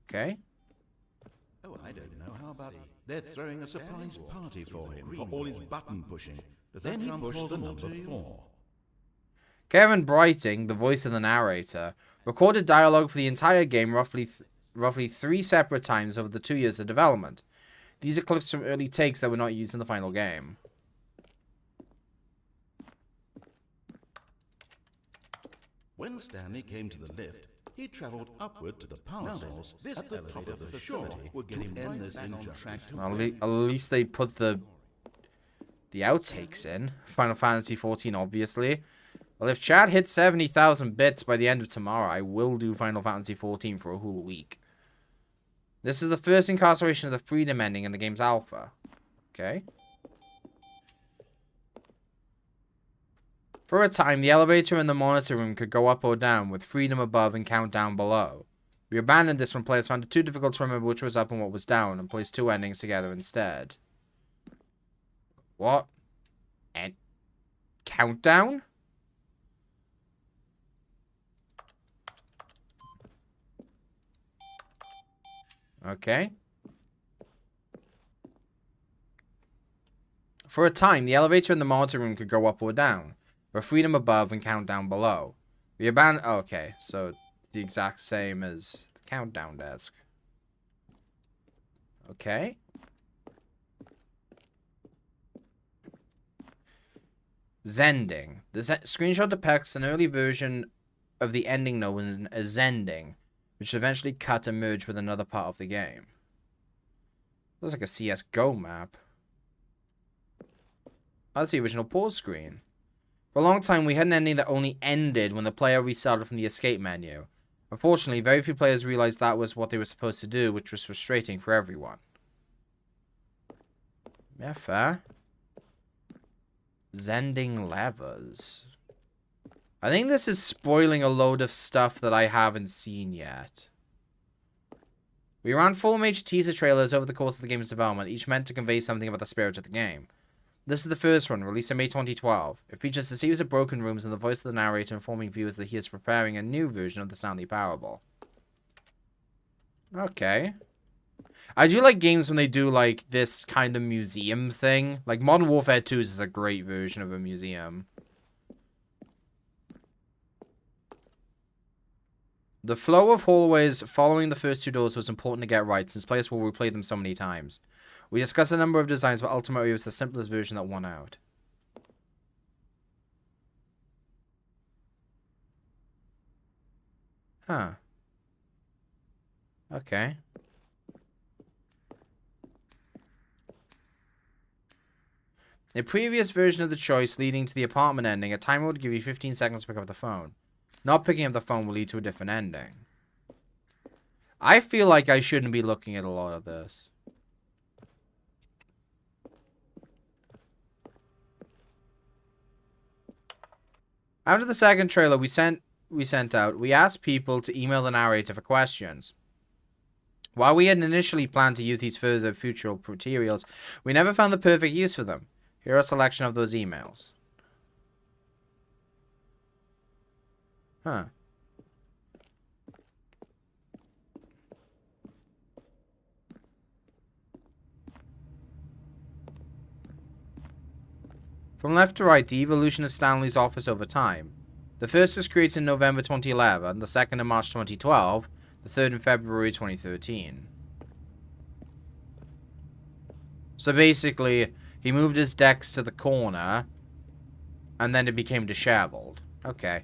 Okay. Oh, I don't know. How about they're throwing a surprise party for him for all his button pushing. Then he pushed the number 4. Kevin Brighting, the voice of the narrator, recorded dialogue for the entire game roughly 3 separate times over the 2 years of development. These are clips from early takes that were not used in the final game. When Stanley came to the lift, he travelled upward to the power source this at the top of the facility would get him right this back on track to Well, at least they put the outtakes in. Final Fantasy XIV, obviously. Well, if Chad hits 70,000 bits by the end of tomorrow, I will do Final Fantasy XIV for a whole week. This is the first incarceration of the Freedom ending in the game's alpha. Okay. For a time, the elevator in the monitor room could go up or down, with Freedom above and Countdown below. We abandoned this when players found it too difficult to remember which was up and what was down, and placed 2 endings together instead. What? And Countdown? Okay. For a time, the elevator in the monitor room could go up or down, with Freedom above and Countdown below. We abandoned... Okay, so the exact same as the Countdown desk. Okay. Zending. The screenshot depicts an early version of the ending known as Zending, which eventually cut and merged with another part of the game. Looks like a CSGO map. Oh, that's the original pause screen. For a long time, we had an ending that only ended when the player restarted from the escape menu. Unfortunately, very few players realized that was what they were supposed to do, which was frustrating for everyone. Yeah, fair. Zending levers. I think this is spoiling a load of stuff that I haven't seen yet. We ran 4 major teaser trailers over the course of the game's development, each meant to convey something about the spirit of the game. This is the first one, released in May 2012. It features a series of broken rooms and the voice of the narrator informing viewers that he is preparing a new version of the Stanley Parable. Okay. I do like games when they do, like, this kind of museum thing. Like, Modern Warfare 2 is a great version of a museum. The flow of hallways following the first 2 doors was important to get right, since players will replay them so many times. We discussed a number of designs, but ultimately it was the simplest version that won out. Huh. Okay. A previous version of the choice leading to the apartment ending, a timer would give you 15 seconds to pick up the phone. Not picking up the phone will lead to a different ending. I feel like I shouldn't be looking at a lot of this. After the second trailer we sent out, we asked people to email the narrator for questions. While we had initially planned to use these further future materials, we never found the perfect use for them. Here are a selection of those emails. Huh. From left to right, the evolution of Stanley's office over time. The first was created in November 2011, the second in March 2012, the third in February 2013. So basically, he moved his decks to the corner, and then it became disheveled. Okay.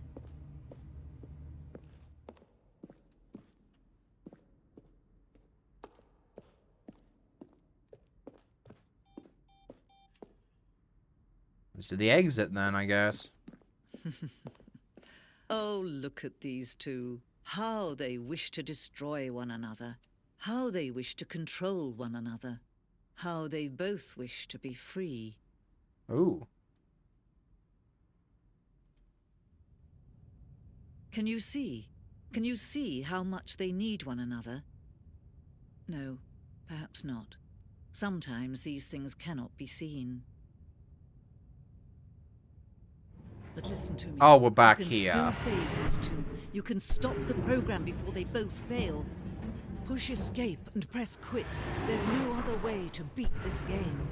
Let's do the exit then, I guess. Oh, look at these two. How they wish to destroy one another. How they wish to control one another. How they both wish to be free. Ooh. Can you see? Can you see how much they need one another? No, perhaps not. Sometimes these things cannot be seen. But listen to me. Oh, we're back here. here. You can still save these two. You can stop the program before they both fail. Push escape and press quit. There's no other way to beat this game.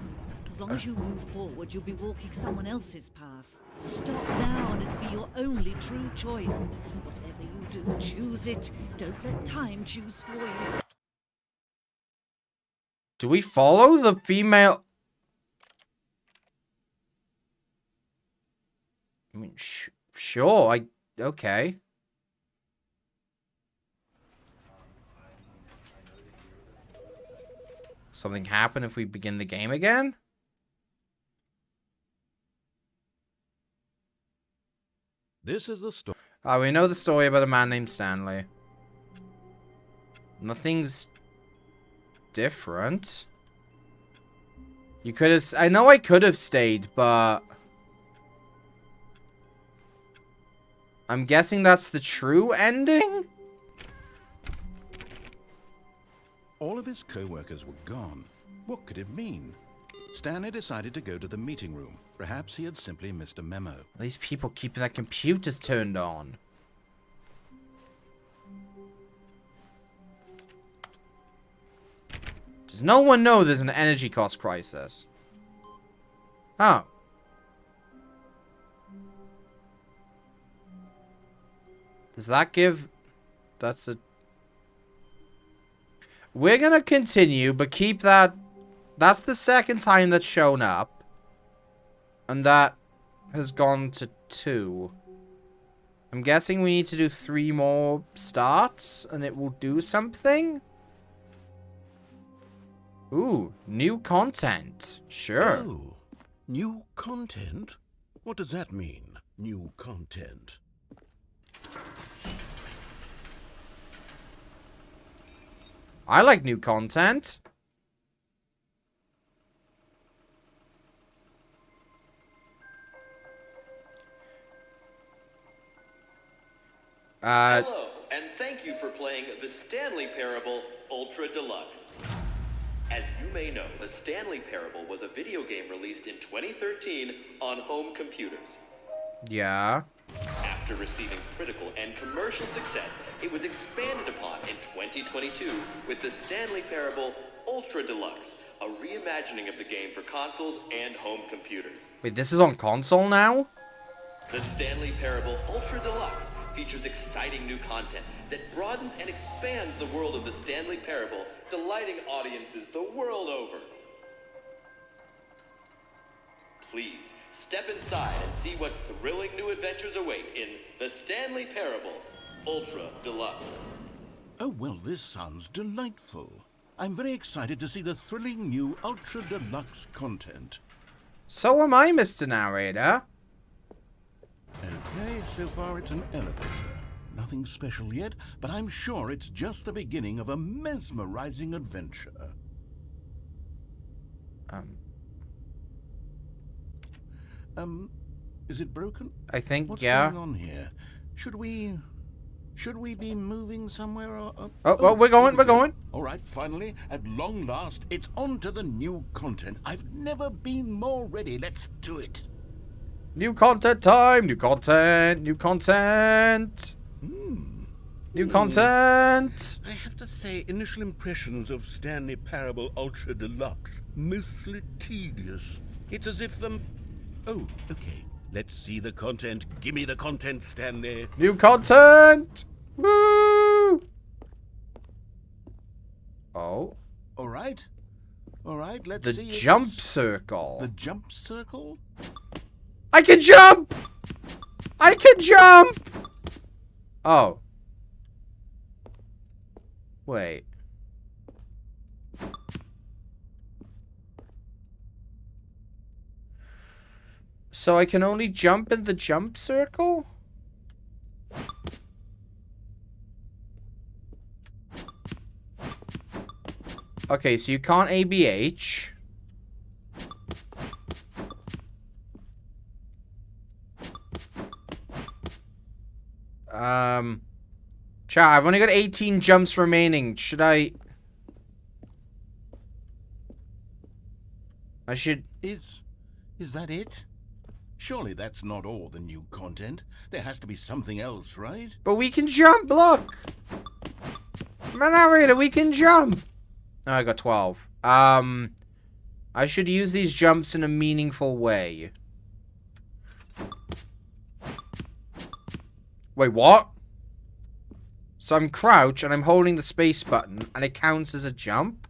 As long as you move forward, you'll be walking someone else's path. Stop now and it'll be your only true choice. Whatever you do, choose it. Don't let time choose for you. Do we follow the female? I mean, sure, okay. Something happen if we begin the game again? This is the story. We know the story about a man named Stanley. Nothing's different. You could have... I know I could have stayed, but... I'm guessing that's the true ending? All of his co-workers were gone. What could it mean? Stanley decided to go to the meeting room. Perhaps he had simply missed a memo. These people keep their computers turned on. Does no one know there's an energy cost crisis? Oh. Does that give... That's a... We're gonna continue, but keep that... That's the second time that's shown up. And that has gone to 2. I'm guessing we need to do 3 more starts, and it will do something? Ooh, new content. Sure. Oh, new content? What does that mean? new content. I like new content. Hello, and thank you for playing the Stanley Parable Ultra Deluxe. As you may know, the Stanley Parable was a video game released in 2013 on home computers. Yeah. After receiving critical and commercial success, it was expanded upon in 2022 with the Stanley Parable Ultra Deluxe, a reimagining of the game for consoles and home computers. Wait, this is on console now? The Stanley Parable Ultra Deluxe features exciting new content that broadens and expands the world of the Stanley Parable, delighting audiences the world over. Please, step inside and see what thrilling new adventures await in the Stanley Parable Ultra Deluxe. Oh, well, this sounds delightful. I'm very excited to see the thrilling new Ultra Deluxe content. So am I, Mr. Narrator. Okay, so far it's an elevator. Nothing special yet, but I'm sure it's just the beginning of a mesmerizing adventure. Is it broken? I think, What's yeah. going on here? Should we be moving somewhere or... we're going. All right, finally, at long last, it's on to the new content. I've never been more ready. Let's do it. New content time! New content! New content! New content! I have to say, initial impressions of Stanley Parable Ultra Deluxe, mostly tedious. It's as if Oh, okay. Let's see the content. Gimme the content, Stanley. New content! Woo! Oh. All right, let's The see. jump circle. The jump circle? I can jump! I can jump! Oh. Wait. So I can only jump in the jump circle? Okay, so you can't ABH. Chat, I've only got 18 jumps remaining. Should I should... Is that it? Surely that's not all the new content. There has to be something else, right? But we can jump, look! Man, narrator, we can jump! Oh, I got 12. I should use these jumps in a meaningful way. Wait, what? So I'm crouched and I'm holding the space button and it counts as a jump?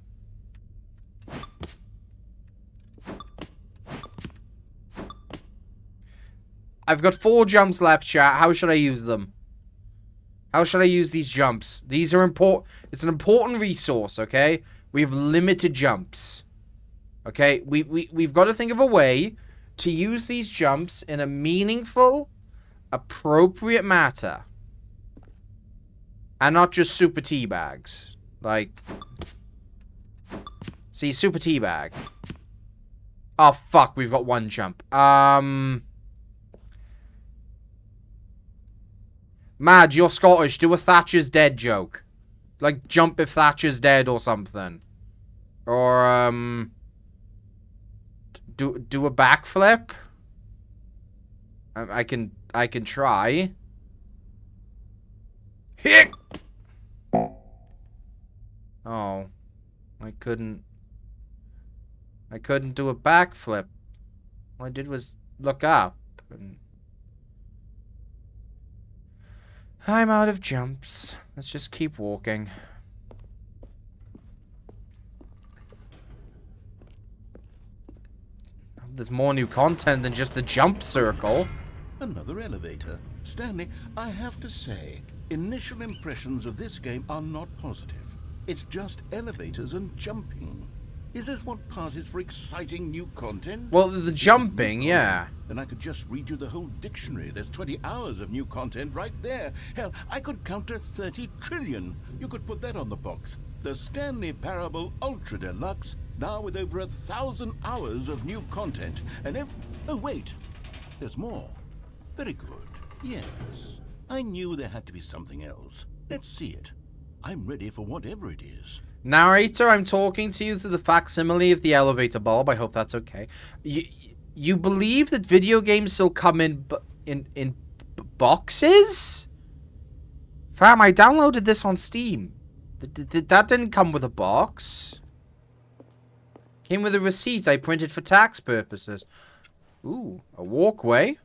I've got 4 jumps left, chat. How should I use them? How should I use these jumps? These are important. It's an important resource, okay? We have limited jumps. Okay? We've got to think of a way to use these jumps in a meaningful, appropriate matter. And not just super teabags. Like... See, super teabag. Oh, fuck. We've got 1 jump. Mad, you're Scottish. Do a Thatcher's dead joke. Like, jump if Thatcher's dead or something. Or, do a backflip. I can try. Hit! Oh. I couldn't do a backflip. All I did was look up and... I'm out of jumps. Let's just keep walking. There's more new content than just the jump circle. Another elevator. Stanley, I have to say, initial impressions of this game are not positive. It's just elevators and jumping. Is this what passes for exciting new content? Well, the jumping, yeah. Then I could just read you the whole dictionary. There's 20 hours of new content right there. Hell, I could counter 30 trillion. You could put that on the box. The Stanley Parable Ultra Deluxe, now with over 1,000 hours of new content. And oh, wait. There's more. Very good. Yes. I knew there had to be something else. Let's see it. I'm ready for whatever it is. Narrator, I'm talking to you through the facsimile of the elevator bulb. I hope that's okay. You believe that video games still come in boxes? Fam, I downloaded this on Steam. That didn't come with a box. Came with a receipt I printed for tax purposes. Ooh, a walkway.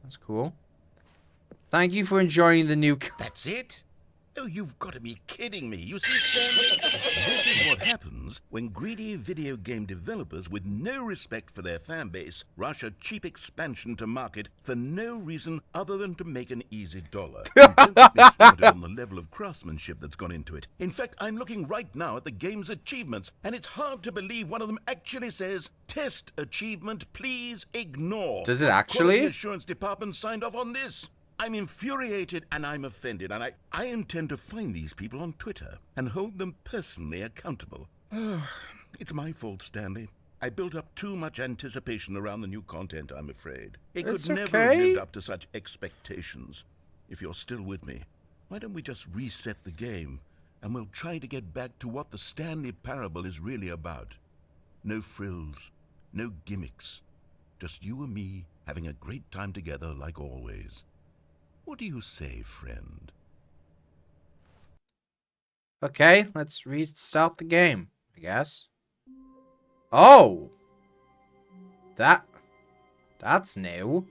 That's cool. Thank you for enjoying the new... That's it? Oh, you've got to be kidding me. You see, Stanley? This is what happens when greedy video game developers with no respect for their fan base rush a cheap expansion to market for no reason other than to make an easy dollar. And don't get me started on the level of craftsmanship that's gone into it. In fact, I'm looking right now at the game's achievements, and it's hard to believe one of them actually says, "Test achievement, please ignore." Does it actually? Quality assurance department signed off on this. I'm infuriated and I'm offended, and I intend to find these people on Twitter and hold them personally accountable. It's my fault, Stanley. I built up too much anticipation around the new content, I'm afraid. It could never have lived up to such expectations. If you're still with me, why don't we just reset the game, and we'll try to get back to what the Stanley Parable is really about. No frills, no gimmicks. Just you and me having a great time together like always. What do you say, friend? Okay, let's restart the game, I guess. Oh! That's new.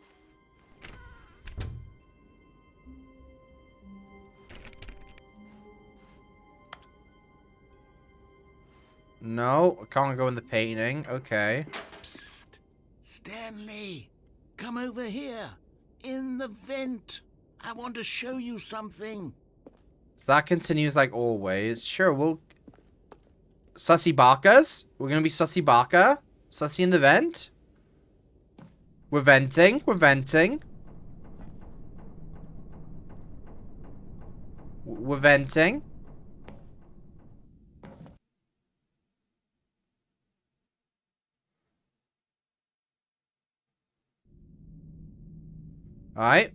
No, I can't go in the painting. Okay. Psst. Stanley, come over here. In the vent. I want to show you something. That continues like always. Sure, we'll... Sussy Barkers? We're gonna be Sussy Barker? Sussy in the vent? We're venting. We're venting. We're venting. Alright.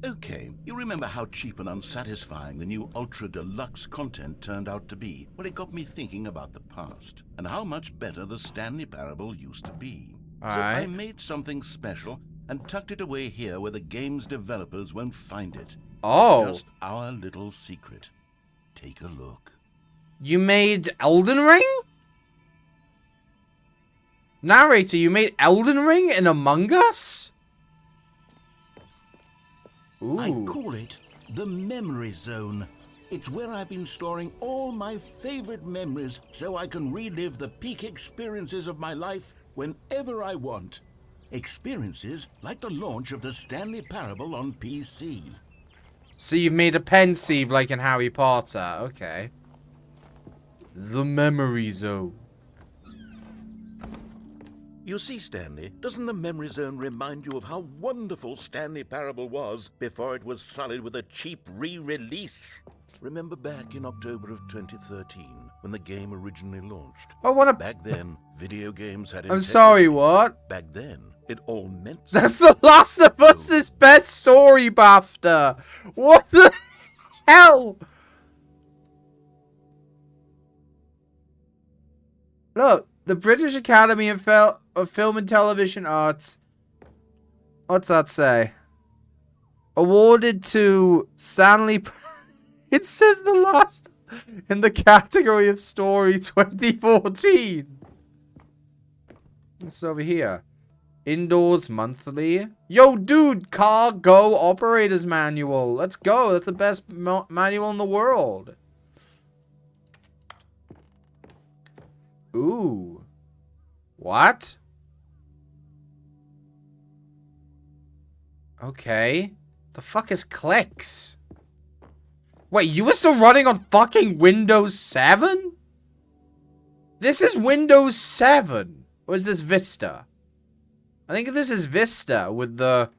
Okay, you remember how cheap and unsatisfying the new Ultra Deluxe content turned out to be? Well, it got me thinking about the past, and how much better the Stanley Parable used to be. So I made something special, and tucked it away here where the game's developers won't find it. Oh. Just our little secret. Take a look. You made Elden Ring? Narrator, you made Elden Ring in Among Us? Ooh. I call it the Memory Zone. It's where I've been storing all my favorite memories so I can relive the peak experiences of my life whenever I want. Experiences like the launch of the Stanley Parable on PC. So you've made a pensieve like in Harry Potter. Okay. The Memory Zone. You see, Stanley, doesn't the Memory Zone remind you of how wonderful Stanley Parable was before it was sullied with a cheap re-release? Remember back in October of 2013, when the game originally launched? Oh, what a... Back then, video games had... I'm sorry, what? Back then, it all meant... That's The Last of Us' best story, BAFTA! What the hell? Look, the British Academy of Film and Television Arts... What's that say? Awarded to Stanley... It says The Last... in the category of Story 2014. What's over here? Indoors Monthly. Yo, dude, Cargo Operator's Manual. Let's go. That's the best manual in the world. Ooh. What? Okay. The fuck is clicks? Wait, you were still running on fucking Windows 7? This is Windows 7. Or is this Vista? I think this is Vista with the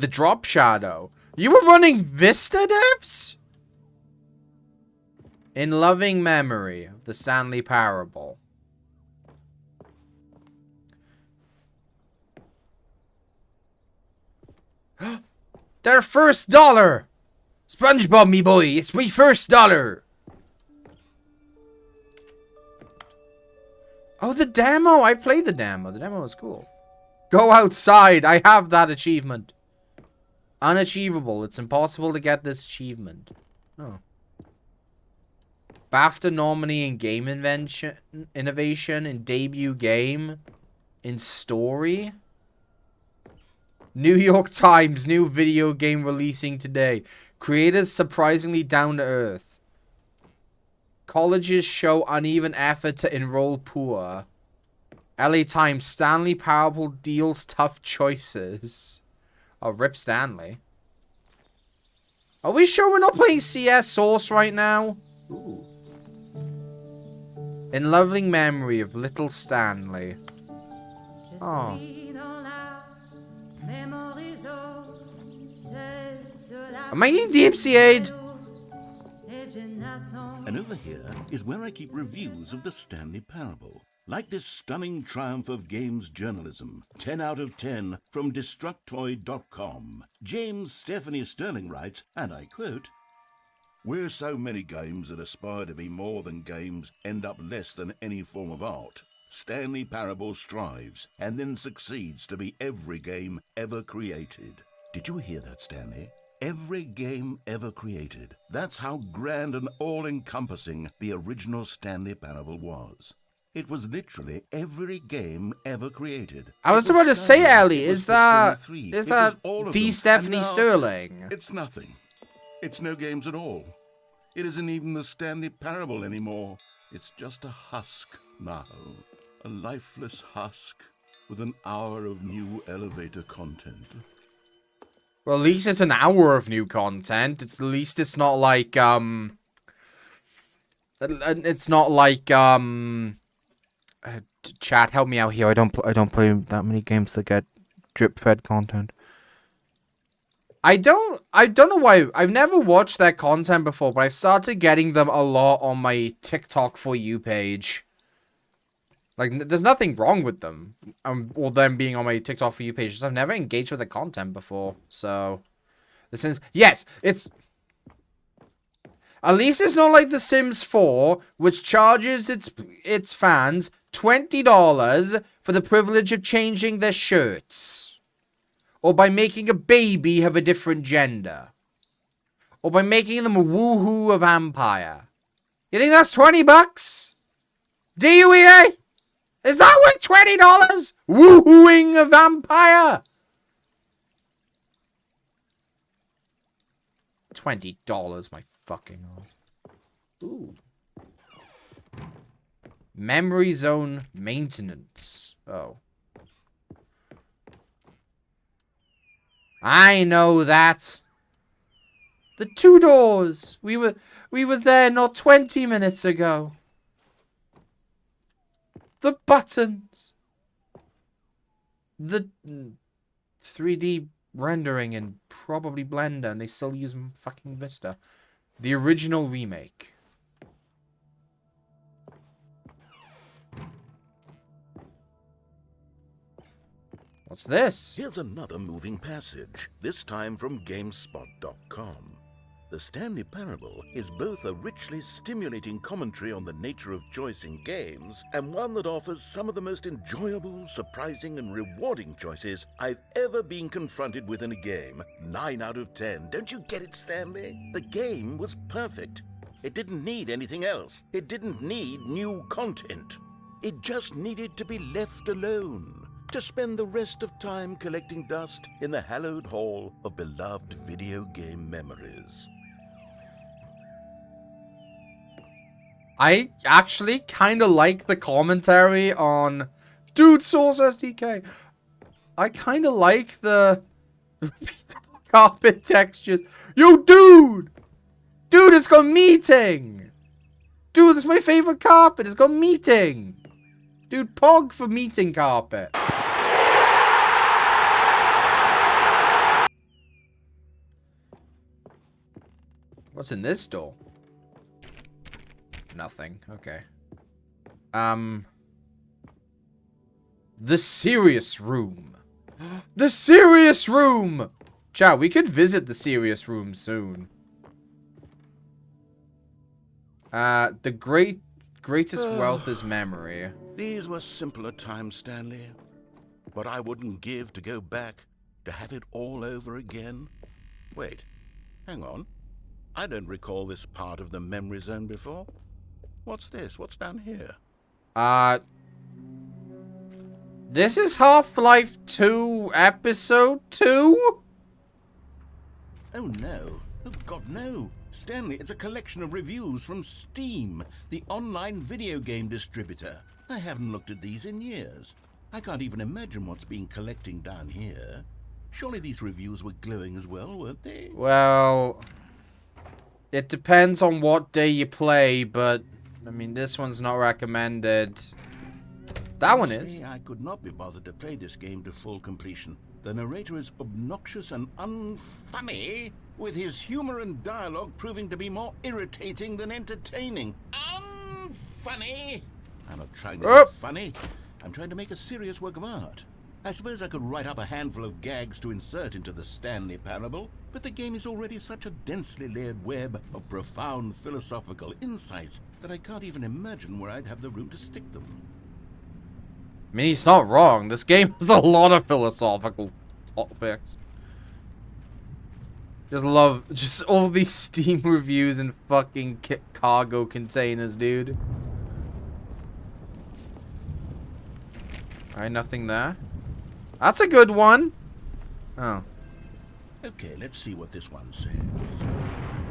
drop shadow. You were running Vista, devs? In loving memory of the Stanley Parable. Their first dollar! SpongeBob, me boy, it's my first dollar! Oh, the demo! I played the demo. The demo was cool. Go outside! I have that achievement. Unachievable. It's impossible to get this achievement. Oh. BAFTA nominee in game innovation in debut game in story. New York Times, new video game releasing today. Creators surprisingly down to earth. Colleges show uneven effort to enroll poor. LA Times, Stanley Parable deals tough choices. Oh, rip Stanley. Are we sure we're not playing CS Source right now? Ooh. In loving memory of little Stanley. Oh. Am I getting DMCA'd? And over here is where I keep reviews of the Stanley Parable. Like this stunning triumph of games journalism. 10 out of 10 from Destructoid.com. James Stephanie Sterling writes, and I quote, "Where so many games that aspire to be more than games end up less than any form of art, Stanley Parable strives and then succeeds to be every game ever created." Did you hear that, Stanley? Every game ever created. That's how grand and all-encompassing the original Stanley Parable was. It was literally every game ever created. I was about to say, Ellie, is that the Stephanie Sterling? It's nothing. It's no games at all. It isn't even the Stanley Parable anymore. It's just a husk now. A lifeless husk with an hour of new elevator content. Well, at least it's an hour of new content. At least it's not like, chat, help me out here. I don't play that many games that get drip-fed content. I don't know why. I've never watched that content before, but I've started getting them a lot on my TikTok For You page. Like, there's nothing wrong with them. Or them being on my TikTok For You page. Just I've never engaged with the content before. So, The Sims... Yes, it's... At least it's not like The Sims 4, which charges its fans $20 for the privilege of changing their shirts. Or by making a baby have a different gender. Or by making them a woohoo a vampire. You think that's $20? Do you, EA? Is that worth $20? Woohooing a vampire? $20, my fucking ass. Ooh. Memory zone maintenance. Oh. I know that. The 2 doors. We were there not 20 minutes ago. The buttons. The 3D rendering and probably Blender, and they still use fucking Vista. The original remake. What's this? Here's another moving passage, this time from GameSpot.com. The Stanley Parable is both a richly stimulating commentary on the nature of choice in games, and one that offers some of the most enjoyable, surprising, and rewarding choices I've ever been confronted with in a game. 9 out of 10. Don't you get it, Stanley? The game was perfect. It didn't need anything else. It didn't need new content. It just needed to be left alone, to spend the rest of time collecting dust in the hallowed hall of beloved video game memories. I actually kind of like the commentary on... Dude, Source SDK! I kind of like the... repeatable Carpet textures. Yo, dude! Dude, it's got meeting! Dude, that's my favorite carpet. It's got meeting. Dude, pog for meeting carpet. What's in this door? Nothing. Okay. The serious room. The serious room! Chat, we could visit the serious room soon. The greatest wealth is memory. These were simpler times, Stanley. What I wouldn't give to go back, to have it all over again. Wait, hang on. I don't recall this part of the memory zone before. What's this? What's down here? This is Half-Life 2 Episode 2? Oh no. Oh God, no. Stanley, it's a collection of reviews from Steam, the online video game distributor. I haven't looked at these in years. I can't even imagine what's been collecting down here. Surely these reviews were glowing as well, weren't they? Well, it depends on what day you play, but, I mean, this one's not recommended. That one is. I could not be bothered to play this game to full completion. The narrator is obnoxious and unfunny, with his humor and dialogue proving to be more irritating than entertaining. Unfunny! I'm not trying to be funny. I'm trying to make a serious work of art. I suppose I could write up a handful of gags to insert into the Stanley Parable, but the game is already such a densely layered web of profound philosophical insights that I can't even imagine where I'd have the room to stick them. I mean, he's not wrong. This game has a lot of philosophical topics. Just all these Steam reviews and fucking cargo containers, dude. Alright, nothing there. That's a good one. Oh. Okay, let's see what this one says.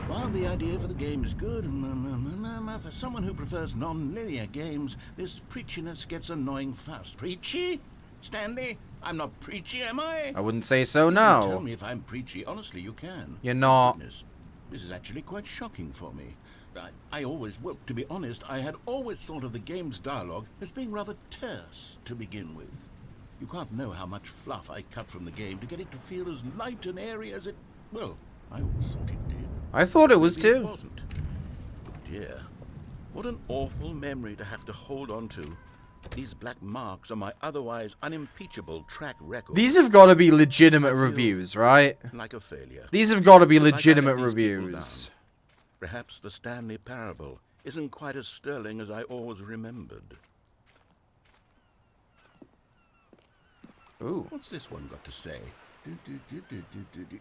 While the idea for the game is good, for someone who prefers non-linear games, this preachiness gets annoying fast. Preachy? Stanley? I'm not preachy, am I? I wouldn't say so, You no. can tell me if I'm preachy. Honestly, you can. You're not. Goodness, this is actually quite shocking for me. Well, to be honest, I had always thought of the game's dialogue as being rather terse to begin with. You can't know how much fluff I cut from the game to get it to feel as light and airy as it... Well, I always thought it did. I thought it was Maybe too. It wasn't. But dear, what an awful memory to have to hold on to. These black marks are my otherwise unimpeachable track record. These have got to be legitimate reviews, right? Like a failure. These have got to be But legitimate like I let these people reviews. down. Perhaps the Stanley Parable isn't quite as sterling as I always remembered. Ooh. What's this one got to say?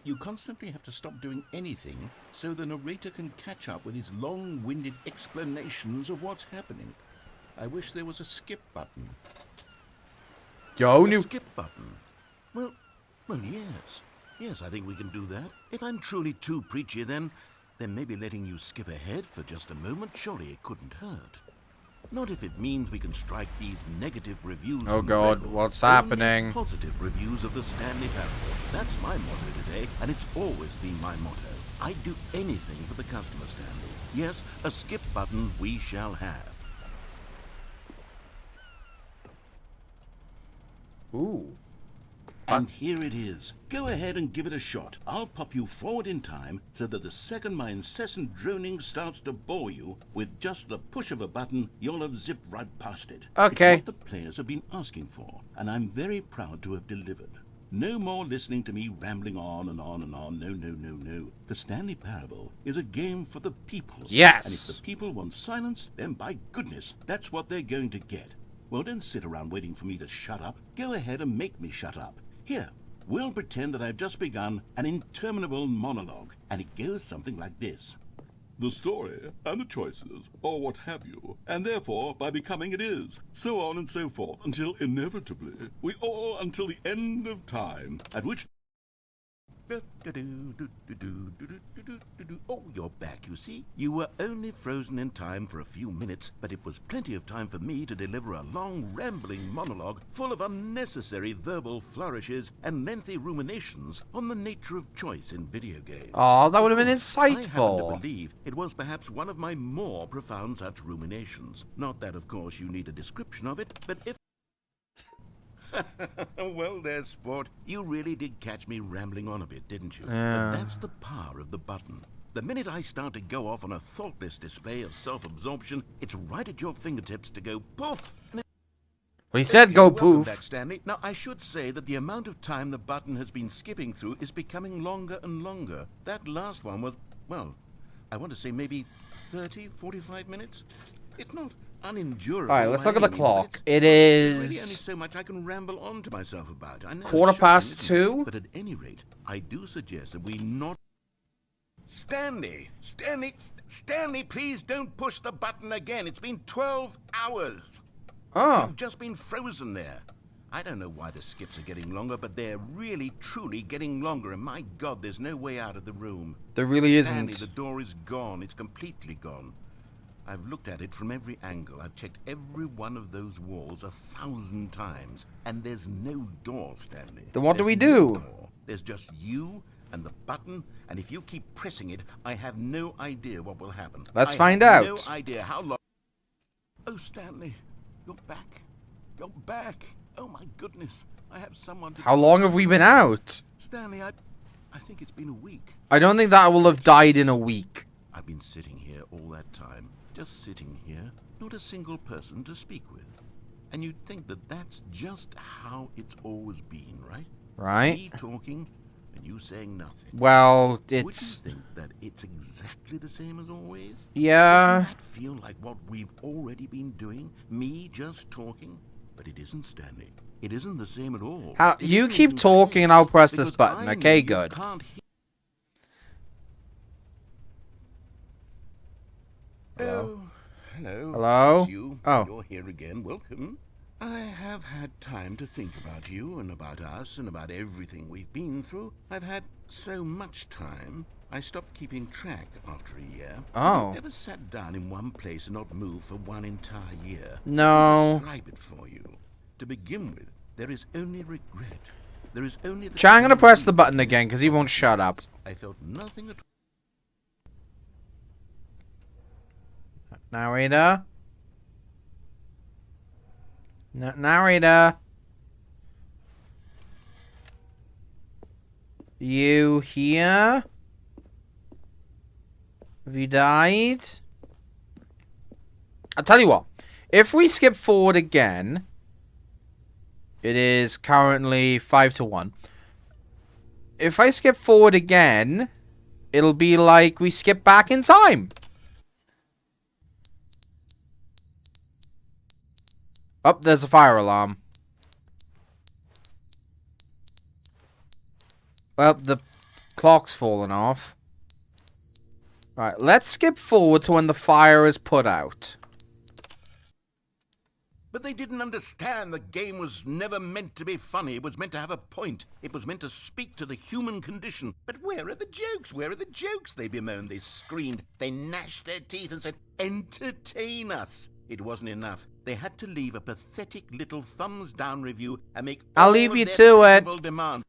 You constantly have to stop doing anything so the narrator can catch up with his long-winded explanations of what's happening. I wish there was a skip button. A skip button? Well, yes. Yes, I think we can do that. If I'm truly too preachy, then maybe letting you skip ahead for just a moment, surely it couldn't hurt. Not if it means we can strike these negative reviews. Oh from God, the record. what's Only happening? Positive reviews of the Stanley Parable. That's my motto today, and it's always been my motto. I'd do anything for the customer, Stanley. Yes, a skip button we shall have. Ooh. And here it is. Go ahead and give it a shot. I'll pop you forward in time so that the second my incessant droning starts to bore you, with just the push of a button, you'll have zipped right past it. Okay. It's what the players have been asking for, and I'm very proud to have delivered. No more listening to me rambling on and on and on. No, no, no, no. The Stanley Parable is a game for the people. Yes. And if the people want silence, then by goodness, that's what they're going to get. Well, don't sit around waiting for me to shut up. Go ahead and make me shut up. Here, we'll pretend that I've just begun an interminable monologue, and it goes something like this. The story, and the choices, or what have you, and therefore, by becoming it is, so on and so forth, until inevitably, we all until the end of time, at which... Oh, you're back, you see. You were only frozen in time for a few minutes, but it was plenty of time for me to deliver a long, rambling monologue full of unnecessary verbal flourishes and lengthy ruminations on the nature of choice in video games. Oh, that would have been I happen to insightful. believe it was perhaps one of my more profound such ruminations. Not that, of course, you need a description of it, but if... Well, there's sport. You really did catch me rambling on a bit, didn't you? Yeah. But that's the power of the button. The minute I start to go off on a thoughtless display of self-absorption, it's right at your fingertips to go poof. Well, he said go Welcome poof. back, Stanley. Now, I should say that the amount of time the button has been skipping through is becoming longer and longer. That last one was, well, I want to say maybe 30, 45 minutes. It's not unendurable. Alright, let's look at the by any means, clock. but It it's really only is so much I can ramble on to myself about. I know it's 2:15. shocking, but at any rate, I do suggest that we not... Stanley, please don't push the button again. It's been 12 hours. Oh, You've just been frozen there. I don't know why the skips are getting longer, but they're really, truly getting longer. And my God, there's no way out of the room. there really Stanley, isn't. the door is gone. It's completely gone. I've looked at it from every angle. I've checked every one of those walls 1,000 times. And there's no door, Stanley. Then what do we There's no do? door. There's just you and the button. And if you keep pressing it, I have no idea what will happen. Let's I find have out. no idea how long... Oh, Stanley, you're back. You're back. Oh, my goodness. I have someone to... How long have we been out? Stanley, I think it's been a week. I don't think that will have died in a week. I've been sitting here all that time. Just sitting here. Not a single person to speak with. And you'd think that that's just how it's always been, right? Right? Me talking and you saying nothing. Well, Would you it's... think that it's exactly the same as always? Yeah. Doesn't that feel like what we've already been doing? Me just talking? But it isn't, Stanley. It isn't the same at all. How, It you isn't keep even talking close, and I'll press this because button. I Okay, know you good. can't hear. Hello? Oh, hello. Hello? It's you. Oh. You're here again. Welcome. I have had time to think about you and about us and about everything we've been through. I've had so much time. I stopped keeping track after a year. Oh. I've never sat down in one place and not moved for one entire year. No. I'll describe it for you. To begin with, there is only regret. There is only the... I'm gonna press the button again because he won't shut up. I felt nothing at all. Narrator. Narrator. You here? Have you died? I'll tell you what. If we skip forward again, it is currently 5-1. If I skip forward again, it'll be like we skip back in time. Oh, there's a fire alarm. Well, the clock's fallen off. Right, let's skip forward to when the fire is put out. But they didn't understand the game was never meant to be funny. It was meant to have a point. It was meant to speak to the human condition. But where are the jokes? Where are the jokes? They bemoaned, they screamed, they gnashed their teeth and said, entertain us. It wasn't enough. They had to leave a pathetic little thumbs down review and make I'll all leave of you their to it. pitiful demands.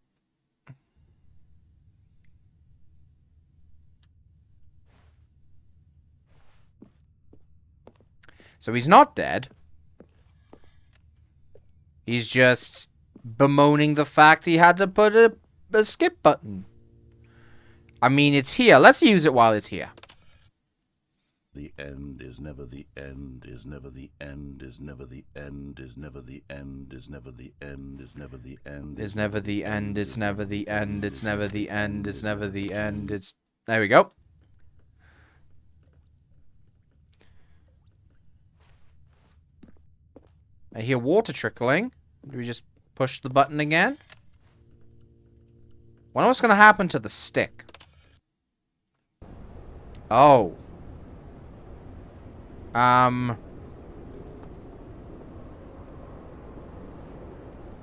So he's not dead. He's just bemoaning the fact he had to put a skip button. I mean, it's here. Let's use it while it's here. The end is never the end, is never the end, is never the end, is never the end, is never the end, is never the end. It's never the end, it's never the end, it's never the end, it's never the end, it's... There we go. I hear water trickling. Do we just push the button again? Wonder what's gonna happen to the stick. Oh.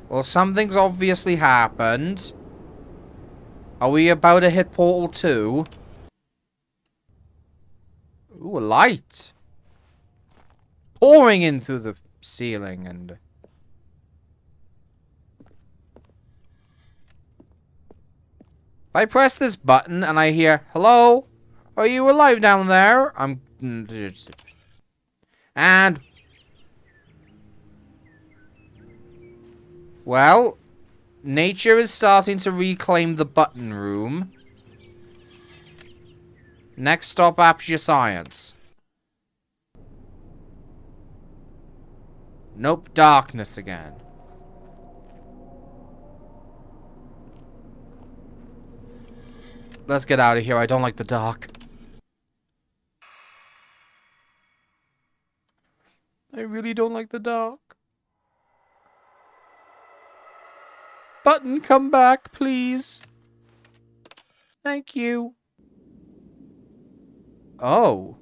Well, something's obviously happened. Are we about to hit Portal 2? Ooh, a light. Pouring in through the ceiling and... If I press this button and I hear, hello? Are you alive down there? I'm... And... Well, nature is starting to reclaim the button room. Next stop, Aperture Science. Nope, darkness again. Let's get out of here. I don't like the dark. I really don't like the dark. Button, come back, please. Thank you. Oh.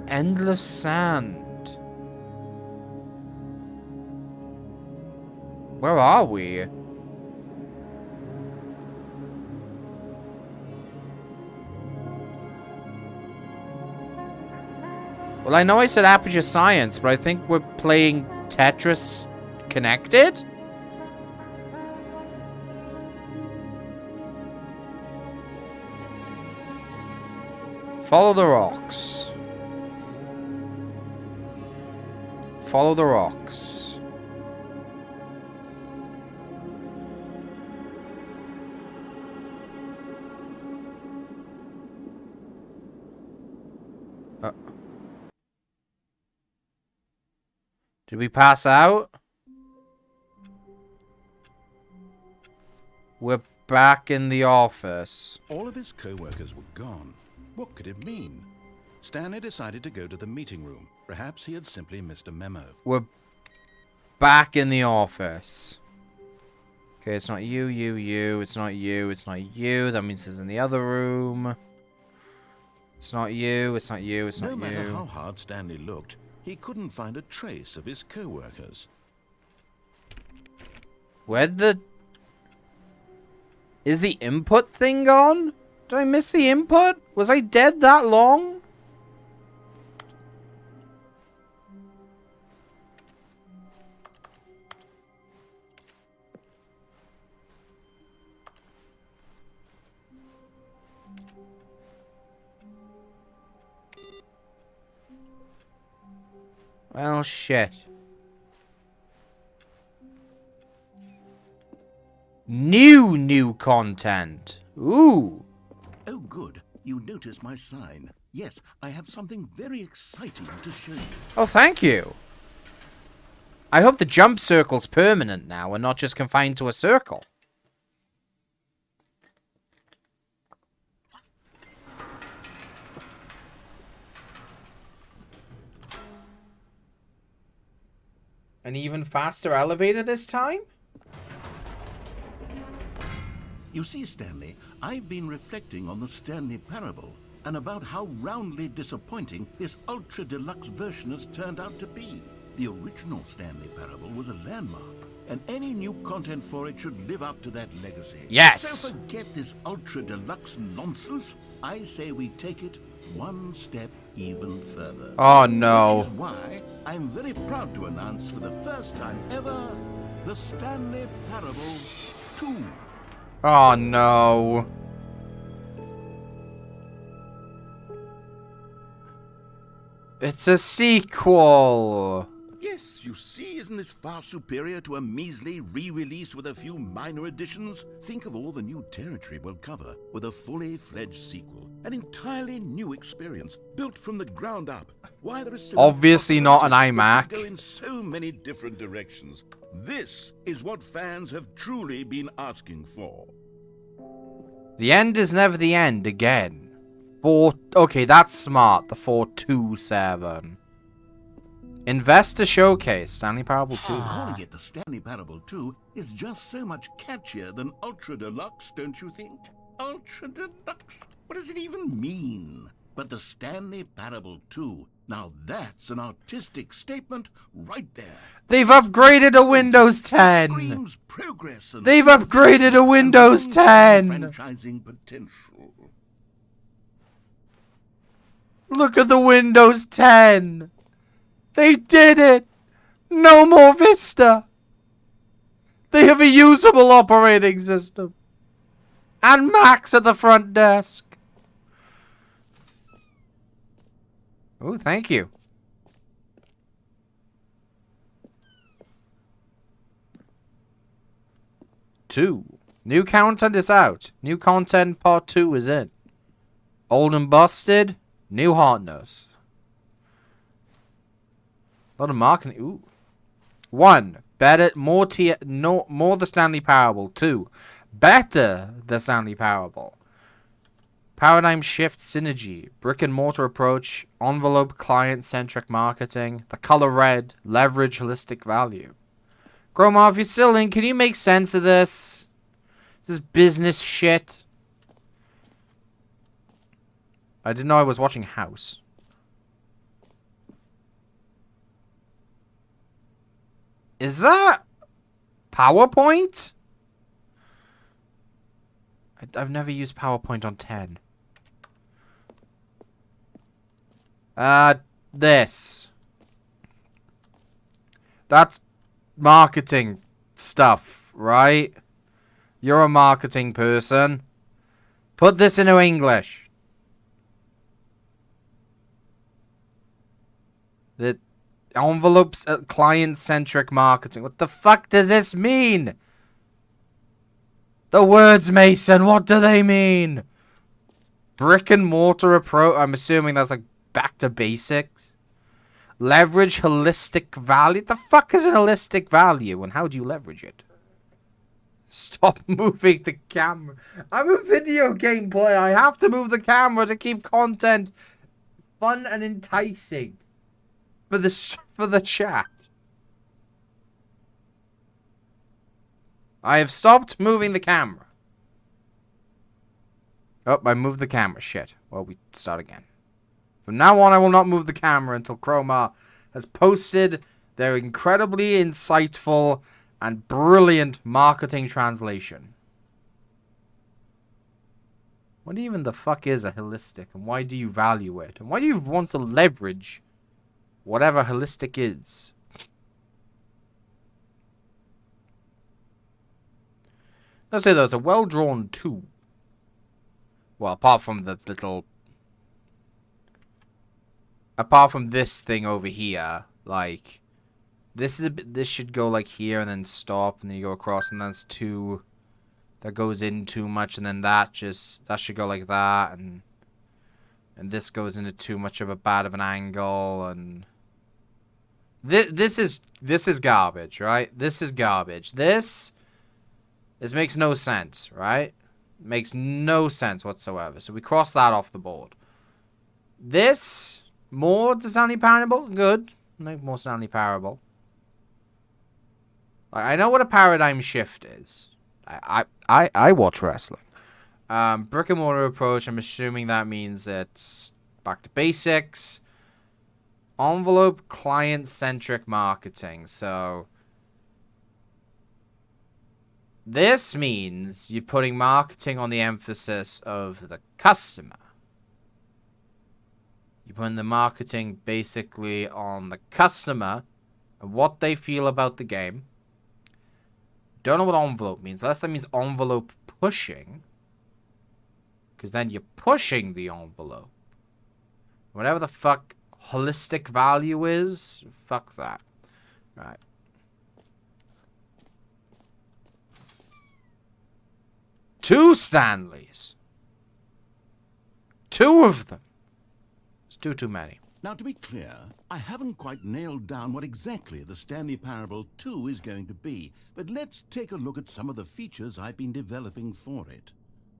Endless sand. Where are we? Well, I know I said Aperture Science, but I think we're playing Tetris Connected? Follow the rocks. Follow the rocks. Did we pass out? We're back in the office. All of his co-workers were gone. What could it mean? Stanley decided to go to the meeting room. Perhaps he had simply missed a memo. We're back in the office. Okay, it's not you, you. It's not you, it's not you. That means it's in the other room. It's not you, it's not you, it's not you. No matter how hard Stanley looked, he couldn't find a trace of his co-workers. Where'd the... Is the input thing gone? Did I miss the input? Was I dead that long? Well, shit. New content. Ooh. Oh, good. You noticed my sign. Yes, I have something very exciting to show you. Oh, thank you. I hope the jump circle's permanent now and not just confined to a circle. An even faster elevator this time? You see, Stanley, I've been reflecting on the Stanley Parable and about how roundly disappointing this Ultra Deluxe version has turned out to be. The original Stanley Parable was a landmark, and any new content for it should live up to that legacy. Yes! So forget this Ultra Deluxe nonsense. I say we take it one step even further. Oh, no. Which is why I'm very proud to announce for the first time ever, the Stanley Parable 2. Oh, no. It's a sequel. Yes, you see, isn't this far superior to a measly re-release with a few minor additions? Think of all the new territory we'll cover with a fully fledged sequel. An entirely new experience, built from the ground up. Why there is so obviously not an iMac. Go in so many different directions. This is what fans have truly been asking for. The end is never the end again. Okay, that's smart. The 427. Investor Showcase, Stanley Parable 2. Calling it the Stanley Parable 2 is just so much catchier than Ultra Deluxe, don't you think? Ultra Deluxe? What does it even mean? But the Stanley Parable 2 Now that's an artistic statement right there. They've upgraded to Windows 10. Screams progress and They've upgraded to Windows 10. Franchising potential. Look at the Windows 10. They did it. No more Vista. They have a usable operating system. And Max at the front desk. Oh, thank you. Two. New content is out. New content part 2 is in. Old and busted. New hotness. A lot of marketing. Ooh. 1. Better, more the Stanley Parable. 2. Better the Stanley Parable. Paradigm shift synergy. Brick and mortar approach. Envelope client-centric marketing. The color red. Leverage holistic value. Gromar, if you're still in, can you make sense of this? This business shit. I didn't know I was watching House. Is that PowerPoint? I've never used PowerPoint on 10. This. That's marketing stuff, right? You're a marketing person. Put this into English. The envelopes client-centric marketing. What the fuck does this mean? The words, Mason, what do they mean? Brick and mortar approach. I'm assuming that's like back to basics. Leverage holistic value. The fuck is an holistic value and how do you leverage it? Stop moving the camera. I'm a video game player. I have to move the camera to keep content fun and enticing for the chat. I have stopped moving the camera. Oh, I moved the camera. Shit. Well, we start again. From now on, I will not move the camera until Chroma has posted their incredibly insightful and brilliant marketing translation. What even the fuck is a holistic, and why do you value it? And why do you want to leverage whatever holistic is? Let's say there's a well-drawn 2. Well, apart from the little... Apart from this thing over here, like... This should go like here and then stop, and then you go across, and that's 2 that goes in too much, and then that should go like that, and this goes into too much of a bad of an angle, and this is garbage, right? This is garbage. This makes no sense, right? Makes no sense whatsoever. So we cross that off the board. This more the Stanley Parable, good. Make more Stanley Parable. I know what a paradigm shift is. I watch wrestling. Brick and mortar approach, I'm assuming that means it's back to basics. Envelope client-centric marketing. So this means you're putting marketing on the emphasis of the customer. You're putting the marketing basically on the customer and what they feel about the game. Don't know what envelope means. Unless that means envelope pushing. Because then you're pushing the envelope. Whatever the fuck holistic value is, fuck that. Right. Two Stanleys. 2 of them. It's too many. Now, to be clear, I haven't quite nailed down what exactly the Stanley Parable 2 is going to be, but let's take a look at some of the features I've been developing for it.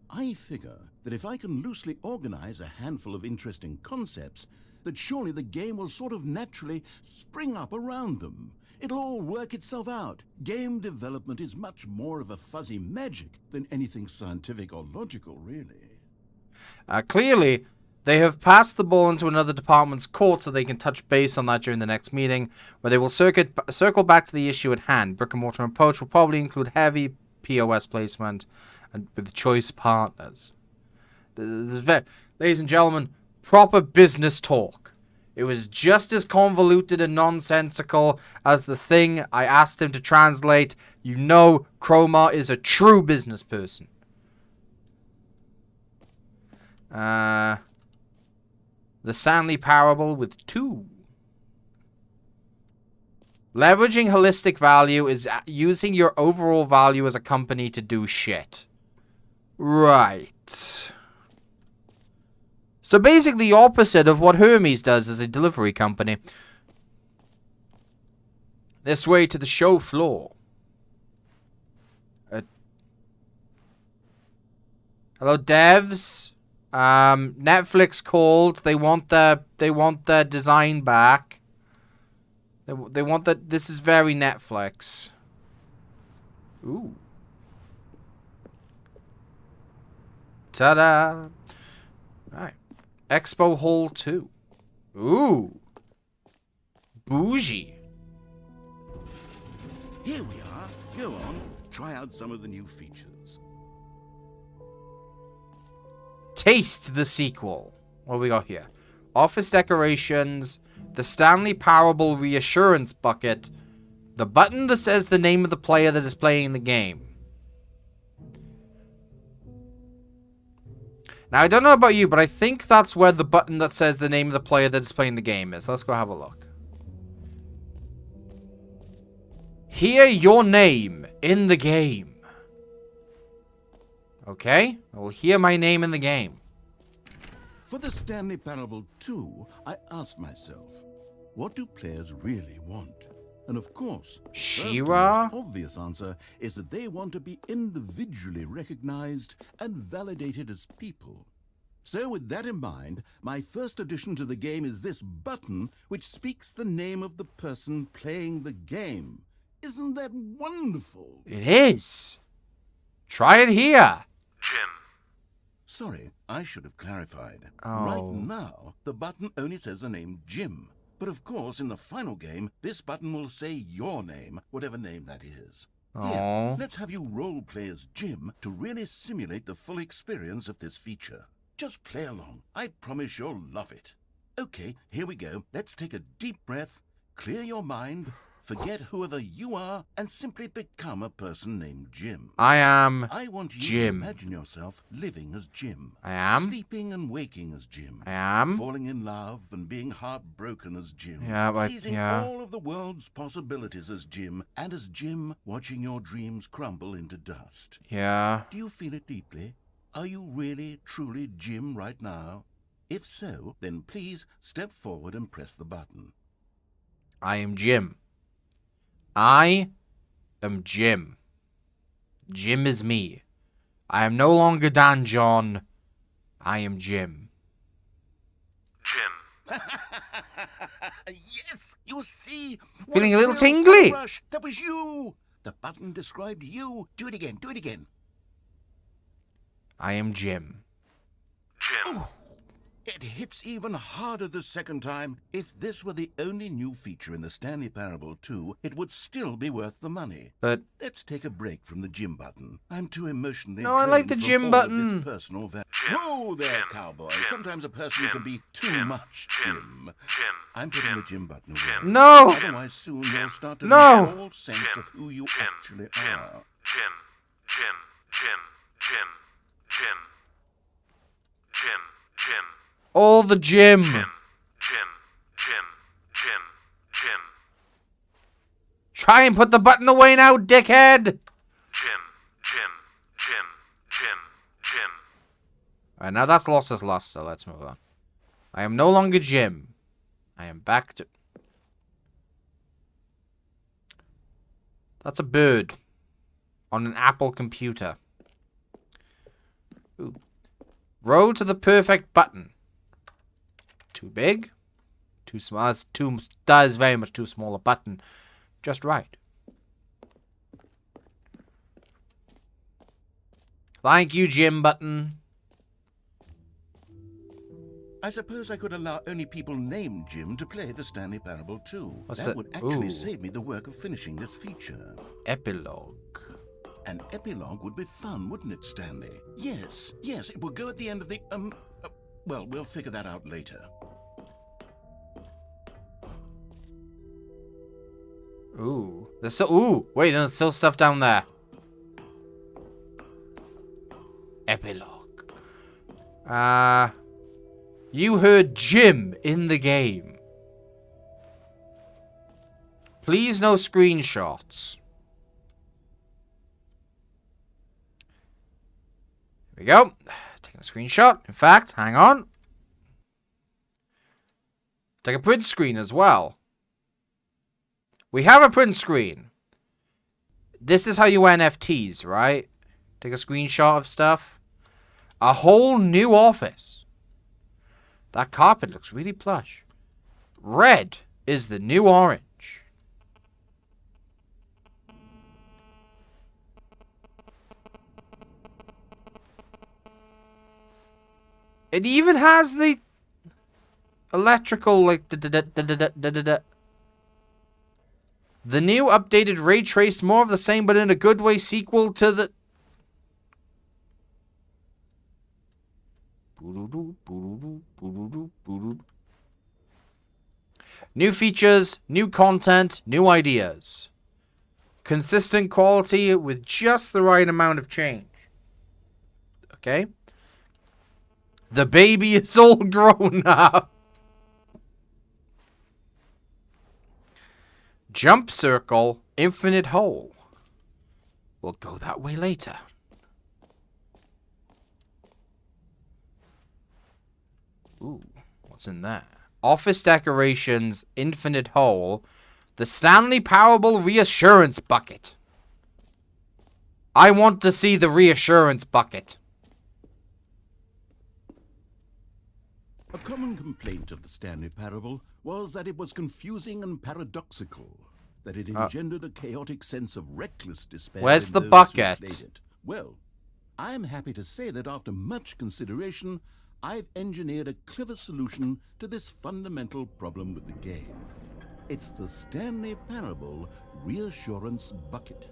I figure that if I can loosely organize a handful of interesting concepts, that surely the game will sort of naturally spring up around them. It'll all work itself out. Game development is much more of a fuzzy magic than anything scientific or logical, really. Clearly, They have passed the ball into another department's court so they can touch base on that during the next meeting, where they will circle back to the issue at hand. Brick-and-mortar approach will probably include heavy POS placement and with choice partners. Ladies and gentlemen, proper business talk. It was just as convoluted and nonsensical as the thing I asked him to translate. You know, Chroma is a true business person. The Stanley Parable with 2. Leveraging holistic value is using your overall value as a company to do shit. Right. So basically the opposite of what Hermes does as a delivery company. This way to the show floor. Hello, devs. Netflix called. They want their design back. They want that. This is very Netflix. Ooh. Ta-da. Alright. Expo Hall 2. Ooh. Bougie. Here we are. Go on. Try out some of the new features. Taste the sequel. What do we got here? Office decorations. The Stanley Parable Reassurance Bucket. The button that says the name of the player that is playing the game. Now, I don't know about you, but I think that's where the button that says the name of the player that is playing the game is. Let's go have a look. Hear your name in the game. Okay? I will hear my name in the game. For the Stanley Parable 2, I asked myself, what do players really want? And of course, Shira? the most obvious answer is that they want to be individually recognized and validated as people. So with that in mind, my first addition to the game is this button which speaks the name of the person playing the game. Isn't that wonderful? It is. Try it here. Jim. Sorry, I should have clarified. Oh. Right now, the button only says the name Jim. But of course, in the final game, this button will say your name, whatever name that is. Here, let's have you role-play as Jim to really simulate the full experience of this feature. Just play along. I promise you'll love it. Okay, here we go. Let's take a deep breath, clear your mind, forget whoever you are, and simply become a person named Jim. I want you Jim. to imagine yourself living as Jim. I am. Sleeping and waking as Jim. I am. Falling in love and being heartbroken as Jim. Yeah, but, Seizing all of the world's possibilities as Jim, and as Jim, watching your dreams crumble into dust. Yeah. Do you feel it deeply? Are you really, truly Jim right now? If so, then please step forward and press the button. I am Jim. I am Jim. Jim is me. I am no longer Dan John. I am Jim. Jim. Yes, you see. Feeling a little tingly. Rush. That was you. The button described you. Do it again. Do it again. I am Jim. Jim. Ooh, it hits even harder the second time. If this were the only new feature in the Stanley Parable 2, it would still be worth the money. But let's take a break from the Jim button. I'm too emotionally No, I like the Jim button. Personal Whoa there, cowboy. Sometimes a person can be too much Jim. I'm putting the Jim button away. No! Otherwise soon you'll start to lose all sense of who you actually are. Jim. All the Jim. Try and put the button away now, dickhead. Alright, now that's lost as lost, so let's move on. I am no longer Jim. I am back to... That's a bird. On an Apple computer. Ooh. Road to the perfect button. Too big? Too small? That is very much too small a button. Just right. Thank you, Jim button. I suppose I could allow only people named Jim to play the Stanley Parable too. What's that that? would actually Ooh. save me the work of finishing this feature. Epilogue. An epilogue would be fun, wouldn't it, Stanley? Yes, it will go at the end of the, well, we'll figure that out later. Ooh. There's still, ooh, wait, there's still stuff down there. Epilogue. You heard Jim in the game. Please no screenshots. Here we go. Taking a screenshot. In fact, hang on. Take a print screen as well. We have a print screen. This is how you NFTs, right? Take a screenshot of stuff. A whole new office. That carpet looks really plush. Red is the new orange. It even has the electrical, like, the new updated ray trace, more of the same, but in a good way, sequel to the... New features, new content, new ideas. Consistent quality with just the right amount of change. Okay? The baby is all grown up. Jump circle, infinite hole. We'll go that way later. Ooh, what's in there? Office decorations, infinite hole. The Stanley Parable reassurance bucket. I want to see the reassurance bucket. A common complaint of the Stanley Parable was that it was confusing and paradoxical, that it engendered a chaotic sense of reckless despair. Where's the in those who bucket? played it. Well, I'm happy to say that after much consideration, I've engineered a clever solution to this fundamental problem with the game. It's the Stanley Parable Reassurance Bucket.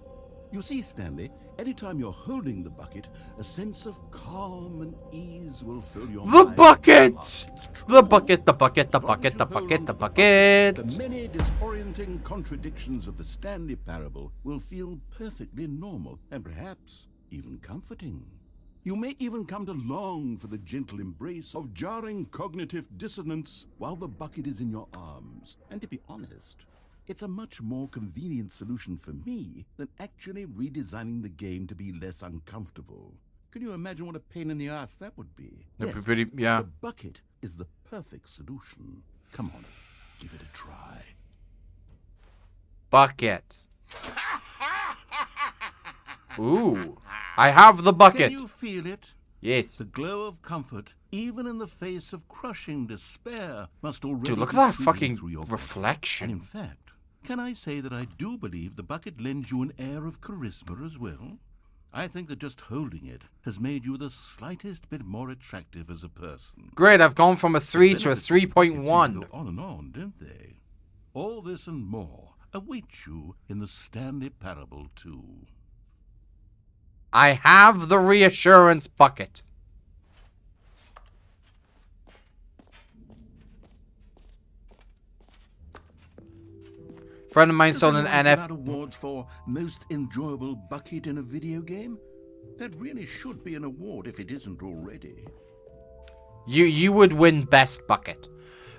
You see, Stanley, anytime you're holding the bucket, a sense of calm and ease will fill your mind. The bucket! The bucket, the bucket, the bucket, the bucket, the bucket. The many disorienting contradictions of the Stanley Parable will feel perfectly normal and perhaps even comforting. You may even come to long for the gentle embrace of jarring cognitive dissonance while the bucket is in your arms. And to be honest, it's a much more convenient solution for me than actually redesigning the game to be less uncomfortable. Can you imagine what a pain in the ass that would be? Yes, yeah. the bucket is the perfect solution. Come on, give it a try. Bucket. Ooh. I have the bucket. Can you feel it? Yes. The glow of comfort, even in the face of crushing despair, must already Dude, look be at that soothing fucking through your body. reflection. And in fact, can I say that I do believe the bucket lends you an air of charisma as well? I think that just holding it has made you the slightest bit more attractive as a person. Great, I've gone from a 3 to a 3.1. Go on and on, don't they? All this and more await you in the Stanley Parable 2. I have the reassurance bucket. Friend of mine sold an NF. Awards for most enjoyable bucket in a video game? That really should be an award if it isn't already. You would win best bucket.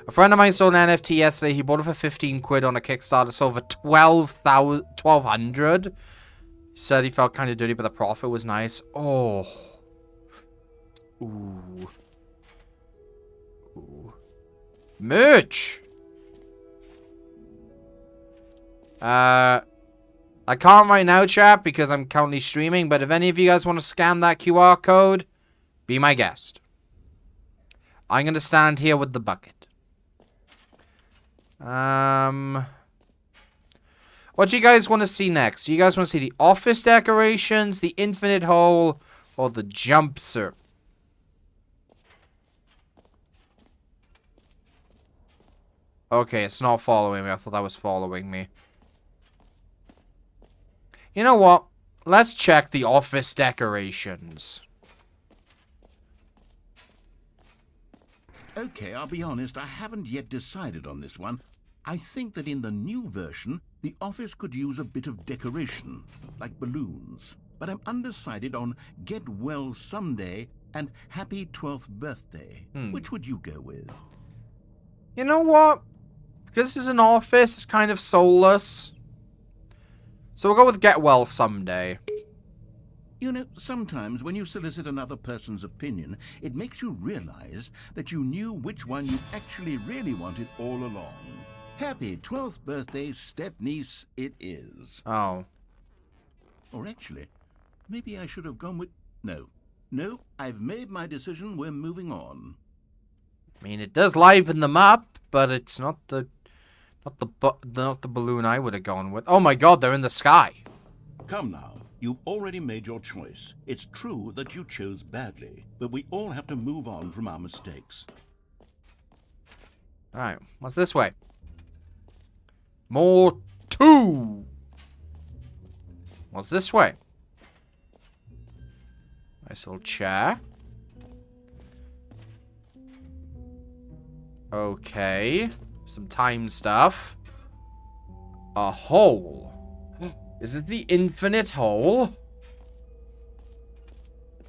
A friend of mine sold an NFT yesterday. He bought it for 15 quid on a Kickstarter, sold for 1,200. Said he felt kind of dirty, but the profit was nice. Oh. Ooh. Ooh. Merch! I can't right now, chat, because I'm currently streaming, but if any of you guys want to scan that QR code, be my guest. I'm going to stand here with the bucket. What do you guys want to see next? Do you guys want to see the office decorations, the infinite hole, or the jump circle? Okay, it's not following me. I thought that was following me. You know what? Let's check the office decorations. Okay, I'll be honest, I haven't yet decided on this one. I think that in the new version, the office could use a bit of decoration, like balloons. But I'm undecided on Get Well Someday and Happy 12th Birthday. Which would you go with? You know what? Because this is an office, it's kind of soulless. So we'll go with Get Well Someday. You know, sometimes when you solicit another person's opinion, it makes you realize that you knew which one you actually really wanted all along. Happy 12th birthday, step-niece, it is. Oh. Or actually, maybe I should have gone with... No, I've made my decision, we're moving on. I mean, it does liven them up, but it's not the balloon I would have gone with. Oh my god, they're in the sky. Come now. You've already made your choice. It's true that you chose badly, but we all have to move on from our mistakes. Alright, what's this way? More 2! What's this way? Nice little chair. Okay. Some time stuff. A hole. Is this the infinite hole?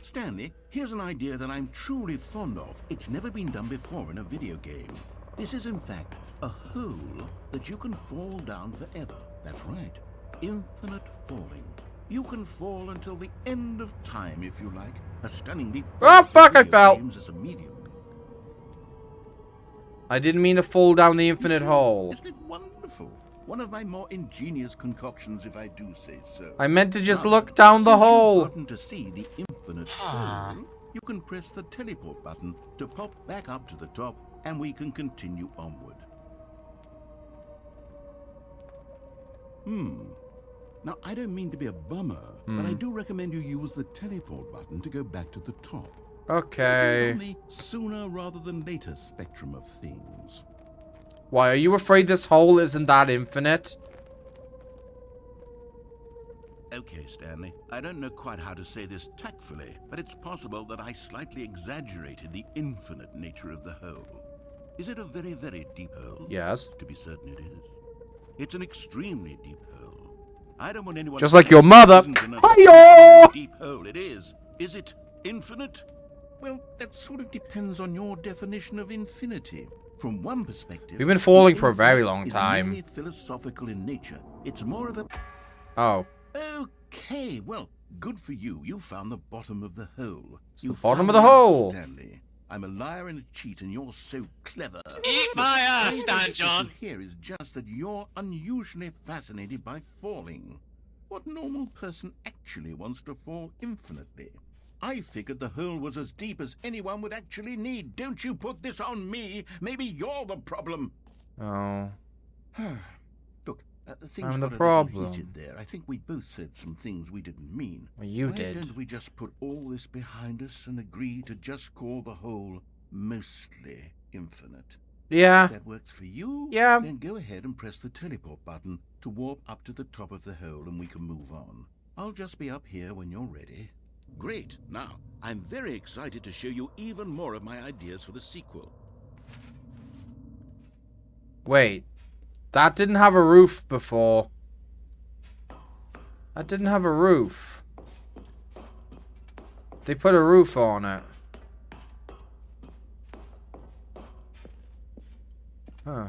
Stanley, here's an idea that I'm truly fond of. It's never been done before in a video game. This is, in fact, a hole that you can fall down forever. That's right. Infinite falling. You can fall until the end of time, if you like. A stunningly... Oh, fuck, I fell! As a medium. I didn't mean to fall down the infinite hole. Isn't it wonderful? One of my more ingenious concoctions, if I do say so. I meant to just look down the hole. To see the infinite hole, you can press the teleport button to pop back up to the top, and we can continue onward. Now, I don't mean to be a bummer, but I do recommend you use the teleport button to go back to the top. Okay. On the sooner rather than later spectrum of things. Why, are you afraid this hole isn't that infinite? Okay, Stanley. I don't know quite how to say this tactfully, but it's possible that I slightly exaggerated the infinite nature of the hole. Is it a very, very deep hole? Yes. To be certain it is. It's an extremely deep hole. I don't want anyone... Just like your mother. Hi-yo! Deep hole it is. Is it infinite? Well, that sort of depends on your definition of infinity. From one perspective, we've been falling for a very long time. It's philosophical in nature. It's more of a... Oh. Okay, well, good for you. You found the bottom of the hole. The bottom of the hole. Stanley. I'm a liar and a cheat, and you're so clever. Eat my ass, Stan John. Here is just that you're unusually fascinated by falling. What normal person actually wants to fall infinitely? I figured the hole was as deep as anyone would actually need. Don't you put this on me. Maybe you're the problem. Oh. Look, things I'm the got a problem. little heated there. I think we both said some things we didn't mean. Well, you Why did. don't we just put all this behind us and agree to just call the hole mostly infinite? Yeah. If that works for you, yeah, then go ahead and press the teleport button to warp up to the top of the hole and we can move on. I'll just be up here when you're ready. Great. Now, I'm very excited to show you even more of my ideas for the sequel. Wait. That didn't have a roof before. That didn't have a roof. They put a roof on it. Huh.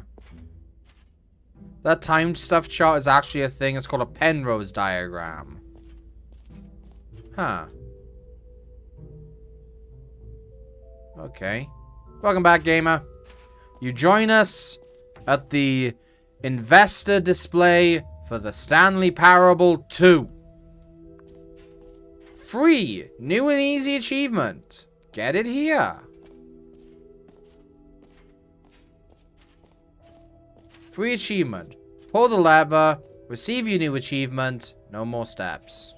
That time stuff chart is actually a thing. It's called a Penrose diagram. Huh. Okay. Welcome back, gamer. You join us at the investor display for the Stanley Parable 2. Free, new and easy achievement. Get it here. Free achievement. Pull the lever, receive your new achievement, no more steps.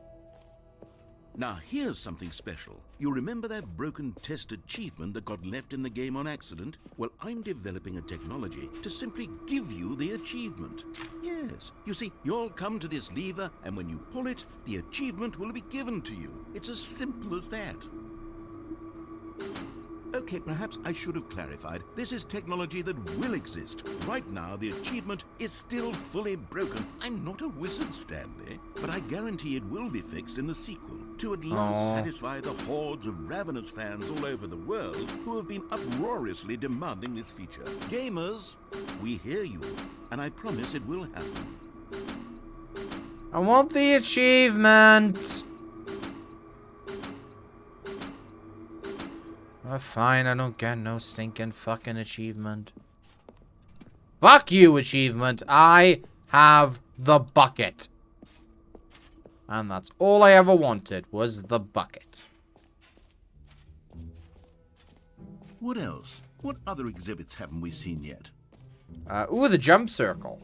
Now here's something special. You remember that broken test achievement that got left in the game on accident? Well, I'm developing a technology to simply give you the achievement. Yes, you see, you'll come to this lever, and when you pull it, the achievement will be given to you. It's as simple as that. Okay, perhaps I should have clarified. This is technology that will exist. Right now, the achievement is still fully broken. I'm not a wizard, Stanley, but I guarantee it will be fixed in the sequel to at last satisfy the hordes of ravenous fans all over the world who have been uproariously demanding this feature. Gamers, we hear you, and I promise it will happen. I want the achievement. Oh, fine, I don't get no stinking fucking achievement. Fuck you, achievement. I have the bucket. And that's all I ever wanted, was the bucket. What else? What other exhibits haven't we seen yet? Ooh, the jump circle.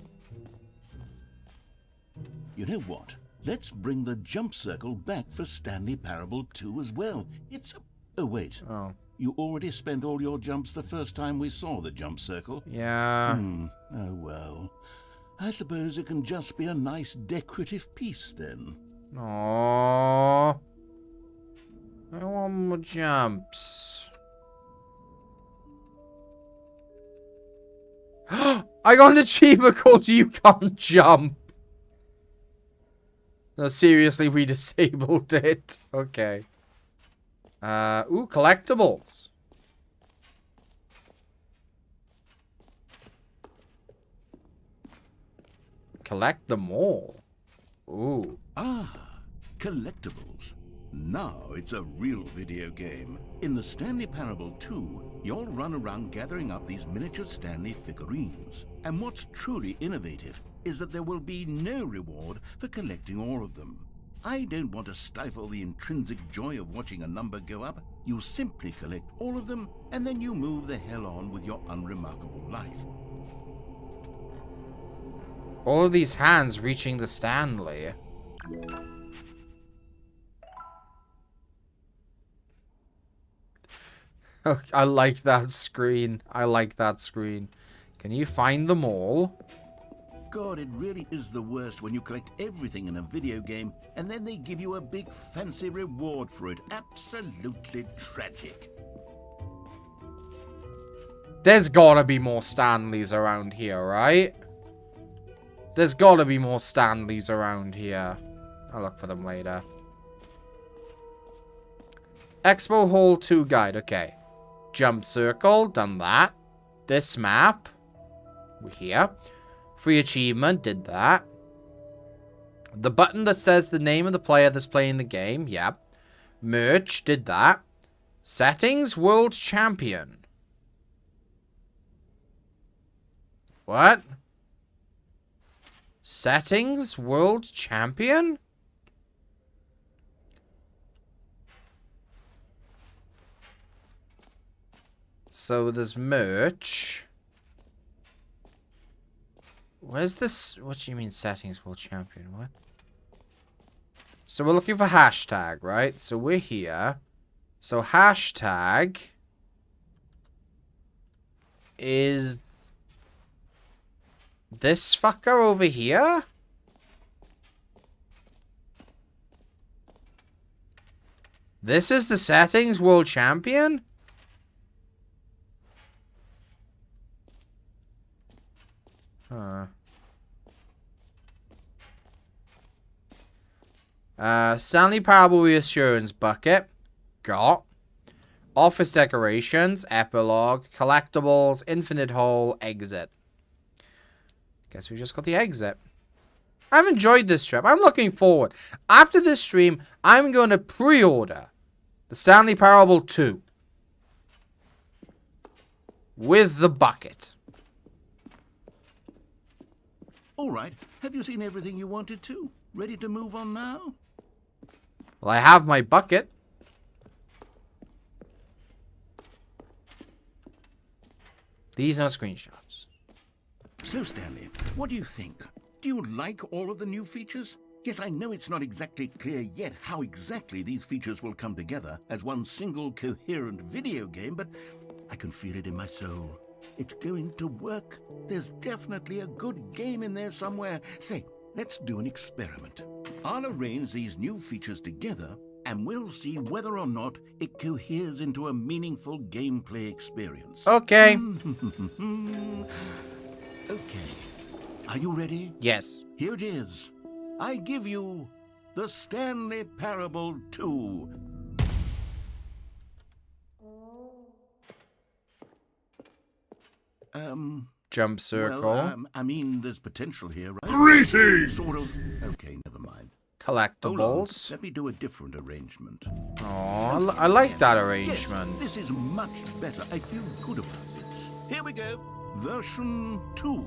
You know what? Let's bring the jump circle back for Stanley Parable 2 as well. It's a... Oh, wait. Oh. You already spent all your jumps the first time we saw the jump circle? Yeah. Oh, well. I suppose it can just be a nice decorative piece, then. Aww. I want more jumps. I got an achievement called You Can't Jump. No, seriously, we disabled it. Okay. Ooh, collectibles. Collect them all. Ooh. Ah, collectibles. Now it's a real video game. In the Stanley Parable 2, you'll run around gathering up these miniature Stanley figurines. And what's truly innovative is that there will be no reward for collecting all of them. I don't want to stifle the intrinsic joy of watching a number go up. You simply collect all of them, and then you move the hell on with your unremarkable life. All of these hands reaching the Stanley. I like that screen. I like that screen. Can you find them all? God, it really is the worst when you collect everything in a video game and then they give you a big fancy reward for it. Absolutely tragic. There's gotta be more Stanleys around here, right? There's gotta be more Stanleys around here. I'll look for them later. Expo Hall 2 guide, okay. Jump circle, done that. This map. We're here. Free achievement, did that. The button that says the name of the player that's playing the game, yep. Merch, did that. Settings, World Champion. What? Settings, World Champion? So there's merch. Where's this? What do you mean settings world champion? What? So we're looking for hashtag, right? So we're here. So hashtag is this fucker over here? This is the settings world champion? Stanley Parable Reassurance Bucket. Got. Office decorations. Epilogue. Collectibles. Infinite Hole. Exit. Guess we just got the exit. I've enjoyed this trip. I'm looking forward. After this stream, I'm going to pre-order the Stanley Parable 2. With the bucket. All right. Have you seen everything you wanted to? Ready to move on now? Well, I have my bucket. These are screenshots. So, Stanley, what do you think? Do you like all of the new features? Yes, I know it's not exactly clear yet how exactly these features will come together as one single coherent video game, but I can feel it in my soul. It's going to work. There's definitely a good game in there somewhere. Say, let's do an experiment. I'll arrange these new features together, and we'll see whether or not it coheres into a meaningful gameplay experience. Okay. Okay. Are you ready? Yes. Here it is. I give you the Stanley Parable 2. Jump circle. Well, I mean, there's potential here, right? Greetings! Sort of. Okay, never mind. Collectibles. Let me do a different arrangement. Oh, I like that arrangement. Yes, this is much better. I feel good about this. Here we go. Version 2.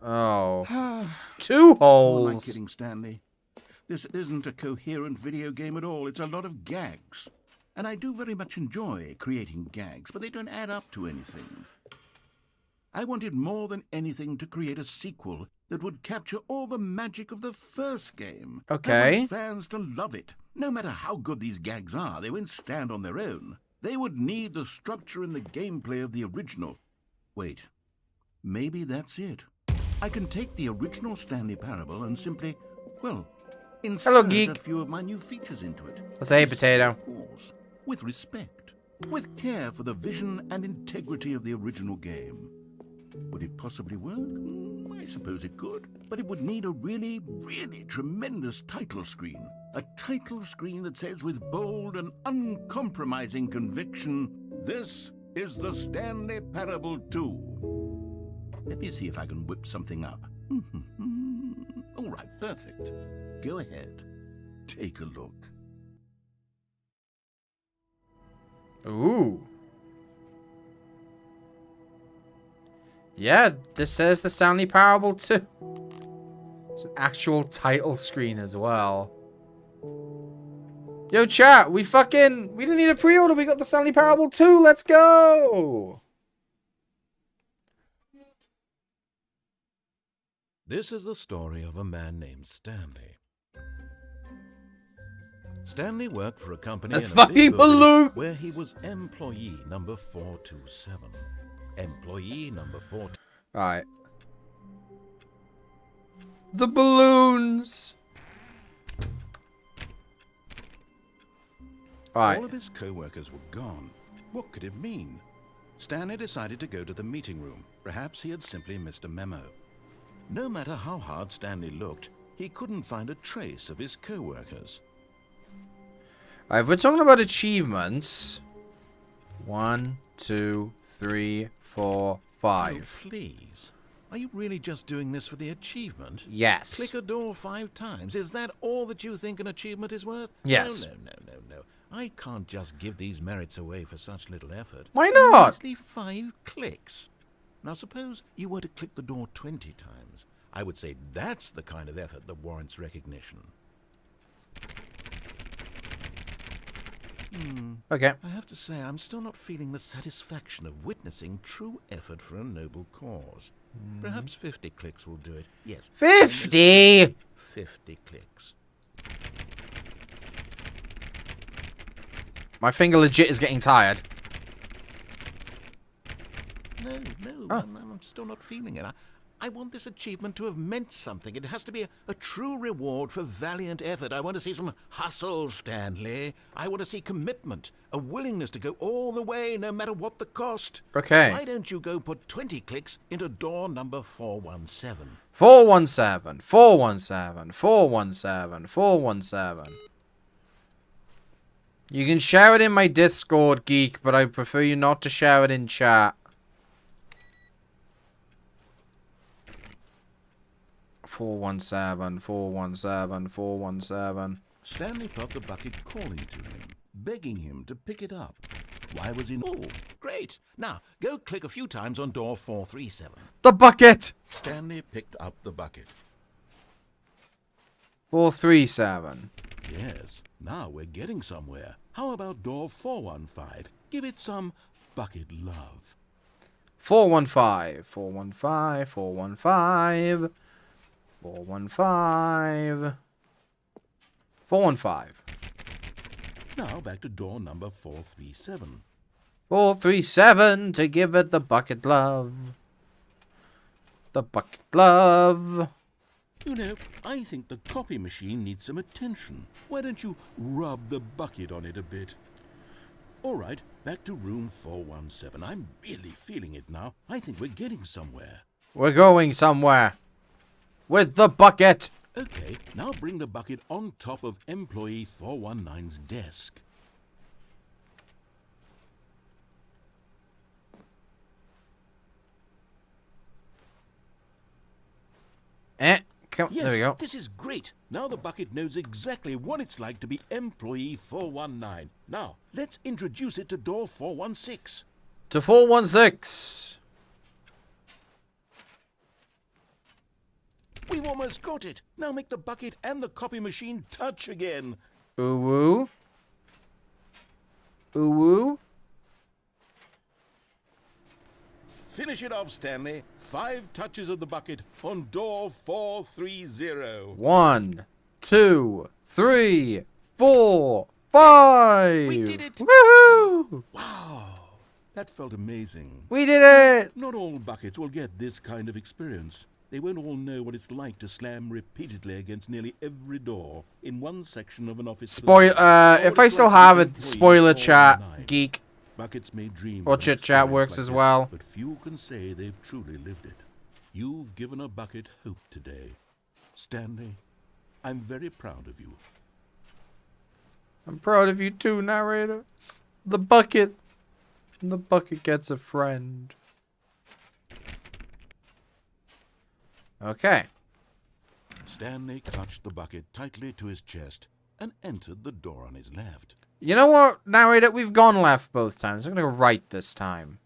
Oh. 2 holes. Am I kidding, Stanley? This isn't a coherent video game at all. It's a lot of gags. And I do very much enjoy creating gags, but they don't add up to anything. I wanted more than anything to create a sequel that would capture all the magic of the first game. Okay. I want fans to love it. No matter how good these gags are, they won't stand on their own. They would need the structure and the gameplay of the original. Wait, maybe that's it. I can take the original Stanley Parable and simply, well, insert a few of my new features into it. Let's say potato. Of course, with respect, with care for the vision and integrity of the original game. Would it possibly work? I suppose it could. But it would need a really, really tremendous title screen. A title screen that says with bold and uncompromising conviction, "This is the Stanley Parable 2. Let me see if I can whip something up. All right, perfect. Go ahead. Take a look. Ooh. Yeah, this says the Stanley Parable 2. It's an actual title screen as well. Yo, chat, we didn't need a pre-order. We got the Stanley Parable 2. Let's go. This is the story of a man named Stanley. Stanley worked for a company in a big building where he was employee number 427. Employee number 4. Alright. The balloons. Alright. All of his co-workers were gone. What could it mean? Stanley decided to go to the meeting room. Perhaps he had simply missed a memo. No matter how hard Stanley looked, he couldn't find a trace of his co-workers. Alright, we're talking about achievements. 1, 2, 3, 4, 5. Oh, please. Are you really just doing this for the achievement? Yes. Click a door 5 times. Is that all that you think an achievement is worth? Yes. No. I can't just give these merits away for such little effort. Why not? Only 5 clicks. Now suppose you were to click the door 20 times. I would say that's the kind of effort that warrants recognition. Okay. I have to say, I'm still not feeling the satisfaction of witnessing true effort for a noble cause. Perhaps 50 clicks will do it. Yes. 50! 50 clicks. My finger legit is getting tired. No, I'm still not feeling it. I want this achievement to have meant something. It has to be a true reward for valiant effort. I want to see some hustle, Stanley. I want to see commitment, a willingness to go all the way, no matter what the cost. Okay. Why don't you go put 20 clicks into door number 417? 417, 417, 417, 417. You can share it in my Discord, Geek, but I prefer you not to share it in chat. 417, 417, 417. Stanley felt the bucket calling to him, begging him to pick it up. Why was he... Oh, great. Now, go click a few times on door 437. The bucket! Stanley picked up the bucket. 437. Yes, now we're getting somewhere. How about door 415? Give it some bucket love. 415, 415, 415. 415. 415. Now back to door number 437. 437 to give it the bucket love. The bucket love. You know, I think the copy machine needs some attention. Why don't you rub the bucket on it a bit? All right, back to room 417. I'm really feeling it now. I think we're getting somewhere. We're going somewhere. With the bucket. Okay, now bring the bucket on top of employee 419's desk. Come, yes, there we go. This is great. Now the bucket knows exactly what it's like to be employee 419. Now, let's introduce it to door 416. To 416. We've almost got it. Now make the bucket and the copy machine touch again. Ooh woo. Ooh woo. Finish it off, Stanley. 5 touches of the bucket on door 430. 1, 2, 3, 4, 5. We did it! Woohoo! Wow, that felt amazing. We did it! Not all buckets will get this kind of experience. They won't all know what it's like to slam repeatedly against nearly every door in one section of an office. If I still have it, spoiler chat, geek. Buckets may dream or chit chat works like as this, well. But few can say they've truly lived it. You've given a bucket hope today. Stanley, I'm very proud of you. I'm proud of you too, narrator. The bucket. The bucket gets a friend. Okay. Stanley clutched the bucket tightly to his chest and entered the door on his left. You know what, narrator? We've gone left both times. I'm going to go right this time.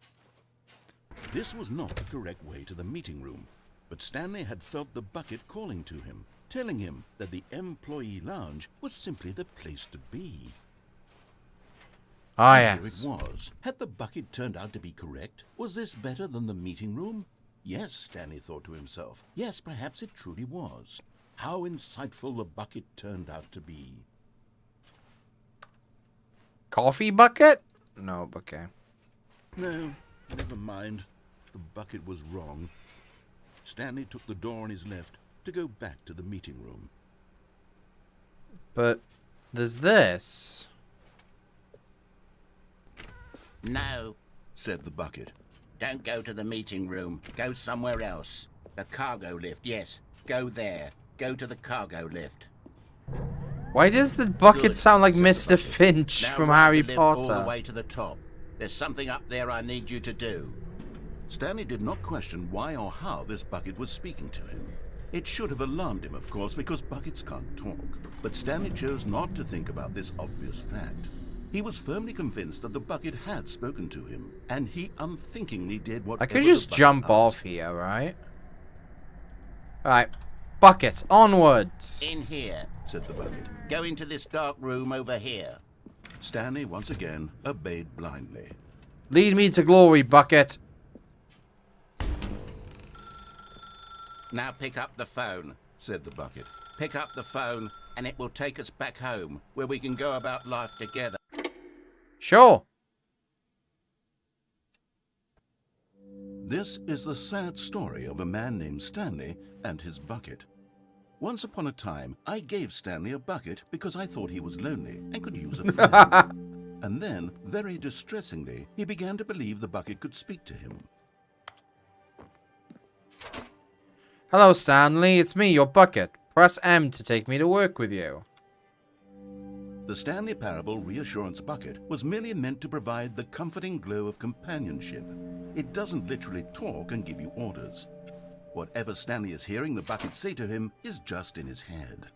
This was not the correct way to the meeting room, but Stanley had felt the bucket calling to him, telling him that the employee lounge was simply the place to be. Ah, yes. Here it was. Had the bucket turned out to be correct? Was this better than the meeting room? Yes, Stanley thought to himself. Yes, perhaps it truly was. How insightful the bucket turned out to be. Coffee bucket? No, okay. No, never mind. The bucket was wrong. Stanley took the door on his left to go back to the meeting room. But there's this. No, said the bucket. Don't go to the meeting room. Go somewhere else. The cargo lift, yes. Go there. Go to the cargo lift. Why does the bucket Good, sound like said Mr. the Finch now from ride Harry the lift Potter? all the way to the top. There's something up there I need you to do. Stanley did not question why or how this bucket was speaking to him. It should have alarmed him, of course, because buckets can't talk. But Stanley chose not to think about this obvious fact. He was firmly convinced that the bucket had spoken to him, and he unthinkingly did what I could just jump off here, right? Alright. Bucket, onwards! In here, said the bucket. Go into this dark room over here. Stanley once again obeyed blindly. Lead me to glory, bucket. Now pick up the phone, said the bucket. Pick up the phone, and it will take us back home, where we can go about life together. Sure. This is the sad story of a man named Stanley and his bucket. Once upon a time, I gave Stanley a bucket because I thought he was lonely and could use a friend. And then, very distressingly, he began to believe the bucket could speak to him. Hello, Stanley. It's me, your bucket. Press M to take me to work with you. The Stanley Parable Reassurance Bucket was merely meant to provide the comforting glow of companionship. It doesn't literally talk and give you orders. Whatever Stanley is hearing the bucket say to him is just in his head.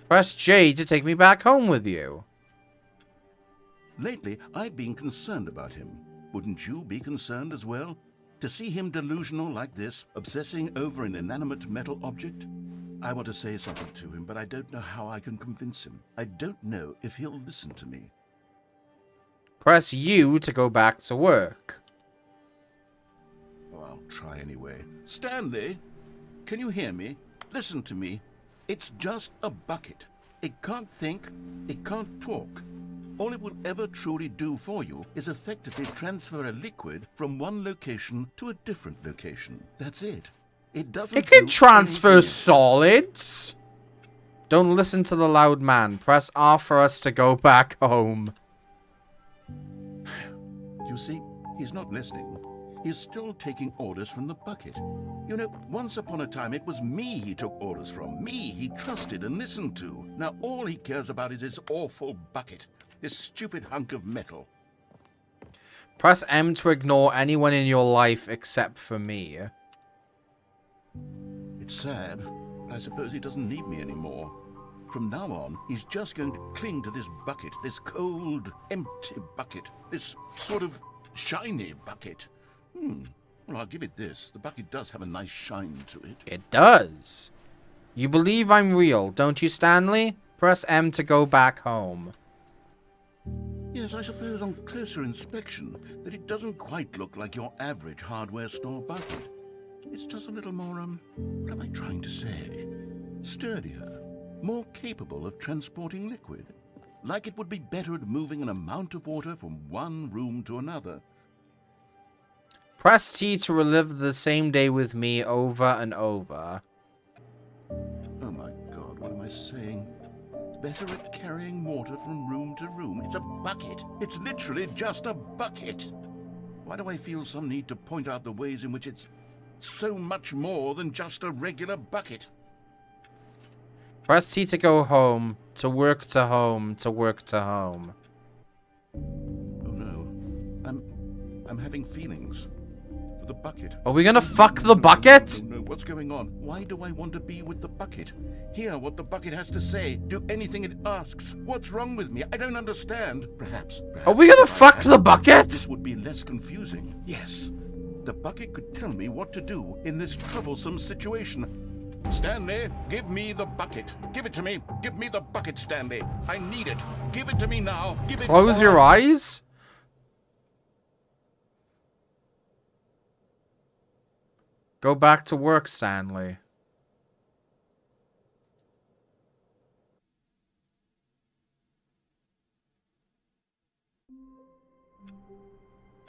Press J to take me back home with you. Lately, I've been concerned about him. Wouldn't you be concerned as well? To see him delusional like this, obsessing over an inanimate metal object? I want to say something to him, but I don't know how I can convince him. I don't know if he'll listen to me. Press U to go back to work. Oh, I'll try anyway. Stanley? Can you hear me? Listen to me. It's just a bucket. It can't think, it can't talk. All it will ever truly do for you is effectively transfer a liquid from one location to a different location. That's it. It doesn't. It can transfer solids. Don't listen to the loud man. Press R for us to go back home. You see, he's not listening. He's still taking orders from the bucket. You know, once upon a time, it was me he took orders from. Me he trusted and listened to. Now all he cares about is his awful bucket. This stupid hunk of metal. Press M to ignore anyone in your life except for me. It's sad. I suppose he doesn't need me anymore. From now on, he's just going to cling to this bucket, this cold, empty bucket, this sort of shiny bucket. Well, I'll give it this. The bucket does have a nice shine to it. It does. You believe I'm real, don't you, Stanley? Press M to go back home. Yes, I suppose on closer inspection that it doesn't quite look like your average hardware store bucket. It's just a little more, what am I trying to say? Sturdier, more capable of transporting liquid. Like it would be better at moving an amount of water from one room to another. Press T to relive the same day with me over and over. Oh my God, what am I saying? Better at carrying water from room to room. It's a bucket. It's literally just a bucket. Why do I feel some need to point out the ways in which it's so much more than just a regular bucket? Press T to go home, to work to home, to work to home. Oh no. I'm having feelings. For the bucket. Are we gonna fuck the bucket? No, what's going on? Why do I want to be with the bucket? Hear what the bucket has to say. Do anything it asks. What's wrong with me? I don't understand. Perhaps Are we gonna fuck the bucket? This would be less confusing. Yes. The bucket could tell me what to do in this troublesome situation. Stanley, give me the bucket. Give it to me. Give me the bucket, Stanley. I need it. Give it to me now. Give it. Close your eyes. Go back to work, Stanley.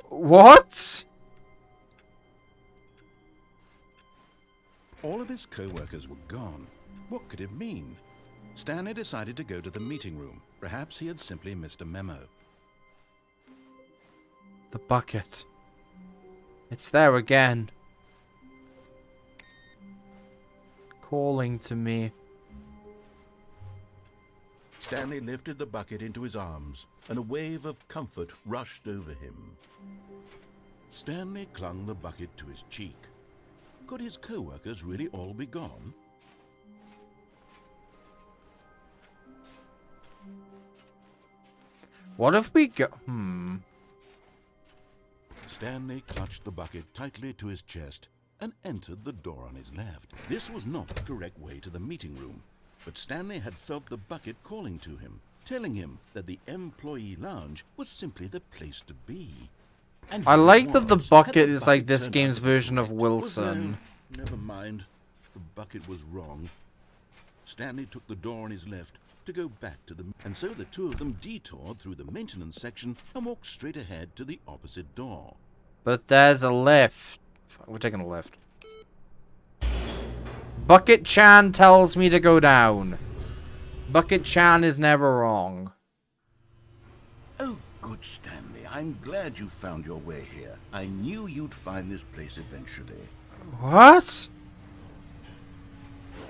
What? All of his co-workers were gone. What could it mean? Stanley decided to go to the meeting room. Perhaps he had simply missed a memo. The bucket. It's there again. Calling to me. Stanley lifted the bucket into his arms, and a wave of comfort rushed over him. Stanley clung the bucket to his cheek. Could his co-workers really all be gone? What if we go... Stanley clutched the bucket tightly to his chest and entered the door on his left. This was not the correct way to the meeting room, but Stanley had felt the bucket calling to him, telling him that the employee lounge was simply the place to be. And I like that the bucket is like this game's version of Wilson. Never mind. The bucket was wrong. Stanley took the door on his left to go back to them, and so the two of them detoured through the maintenance section and walked straight ahead to the opposite door. But there's a lift. We're taking a lift. Bucket Chan tells me to go down. Bucket Chan is never wrong. Oh, good, Stanley. I'm glad you found your way here. I knew you'd find this place eventually. What?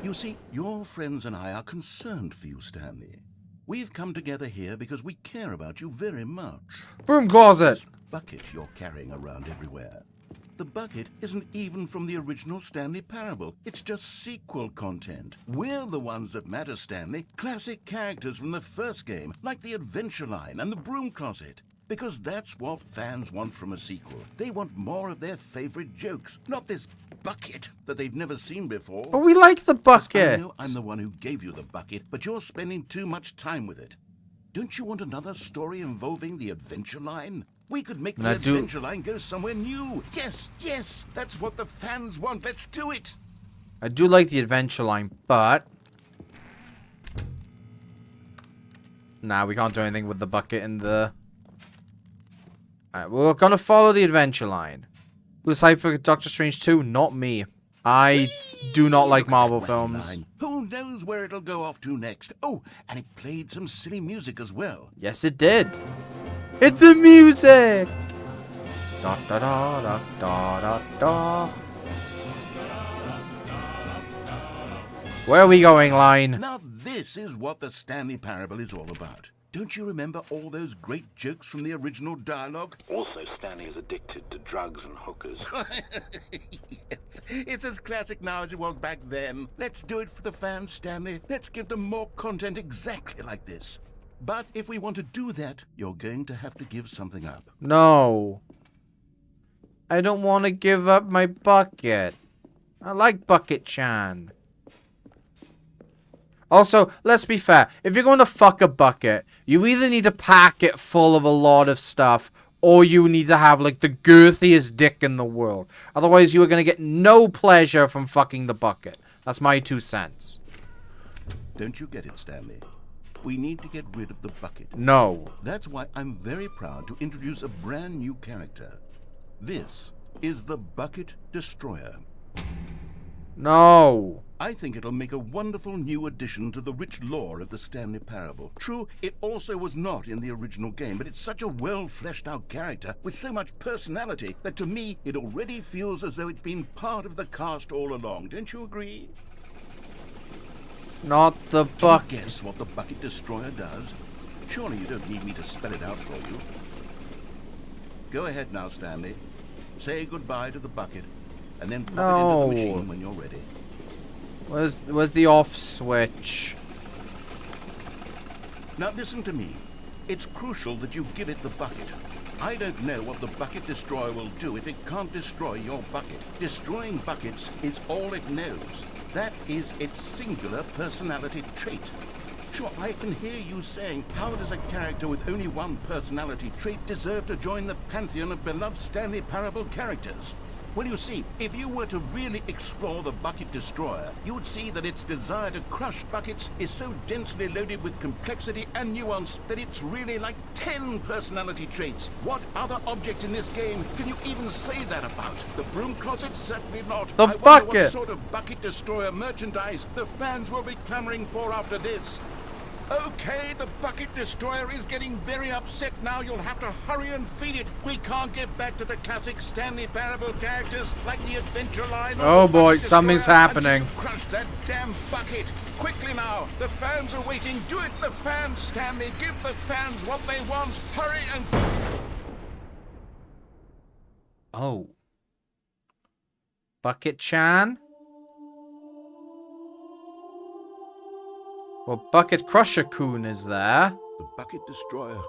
You see, your friends and I are concerned for you, Stanley. We've come together here because we care about you very much. Broom closet! This bucket you're carrying around everywhere. The bucket isn't even from the original Stanley Parable. It's just sequel content. We're the ones that matter, Stanley. Classic characters from the first game, like the Adventure Line and the Broom Closet. Because that's what fans want from a sequel. They want more of their favorite jokes, not this bucket that they've never seen before. But we like the bucket. I know I'm the one who gave you the bucket, but you're spending too much time with it. Don't you want another story involving the Adventure Line? We could make the Adventure Line go somewhere new. Yes, yes, that's what the fans want. Let's do it. I do like the adventure line, but... Nah, we can't do anything with the bucket in the... Alright, we're gonna follow the adventure line. Who's hyped for Doctor Strange 2? Not me. I do not like Marvel films. Who knows where it'll go off to next? Oh, and it played some silly music as well. Yes, it did. It's the music! Da da da da da da da. Where are we going, line? Now this is what the Stanley Parable is all about. Don't you remember all those great jokes from the original dialogue? Also, Stanley is addicted to drugs and hookers. Yes, it's as classic now as it was back then. Let's do it for the fans, Stanley. Let's give them more content exactly like this. But if we want to do that, you're going to have to give something up. No. I don't want to give up my bucket. I like Bucket-chan. Also, let's be fair. If you're going to fuck a bucket, you either need to pack it full of a lot of stuff, or you need to have, like, the girthiest dick in the world. Otherwise, you are going to get no pleasure from fucking the bucket. That's my 2 cents. Don't you get it, Stanley? We need to get rid of the bucket. No. That's why I'm very proud to introduce a brand new character. This is the Bucket Destroyer. No. I think it'll make a wonderful new addition to the rich lore of the Stanley Parable. True, it also was not in the original game, but it's such a well-fleshed-out character with so much personality that to me, it already feels as though it's been part of the cast all along. Don't you agree? Not the bucket. Can you guess what the Bucket Destroyer does? Surely you don't need me to spell it out for you. Go ahead now, Stanley. Say goodbye to the bucket, and then pop it into the machine when you're ready. Where's the off switch? Now listen to me. It's crucial that you give it the bucket. I don't know what the Bucket Destroyer will do if it can't destroy your bucket. Destroying buckets is all it knows. That is its singular personality trait. Sure, I can hear you saying, how does a character with only one personality trait deserve to join the pantheon of beloved Stanley Parable characters? Well, you see, if you were to really explore the Bucket Destroyer, you would see that its desire to crush buckets is so densely loaded with complexity and nuance that it's really like 10 personality traits. What other object in this game can you even say that about? The broom closet? Certainly not. The I bucket! wonder what sort of Bucket Destroyer merchandise the fans will be clamoring for after this. Okay, the Bucket Destroyer is getting very upset now. You'll have to hurry and feed it. We can't get back to the classic Stanley Parable characters like the adventure line. Oh boy, something's happening. Crush that damn bucket. Quickly now. The fans are waiting. Do it, the fans, Stanley. Give the fans what they want. Hurry and... Oh. Bucket-chan? Well, Bucket Crusher-kun is there. The Bucket Destroyer.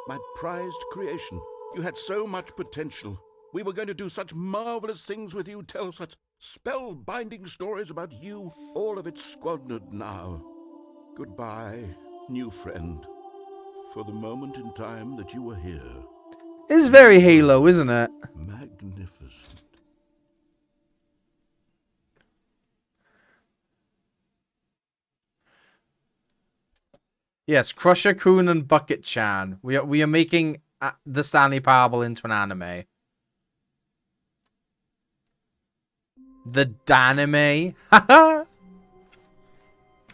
My prized creation. You had so much potential. We were going to do such marvelous things with you, tell such spellbinding stories about you. All of it squandered now. Goodbye, new friend. For the moment in time that you were here. It's very Halo, isn't it? Magnificent. Yes, Crusher-kun and Bucket-chan. We are making the Stanley Parable into an anime. The Danime? How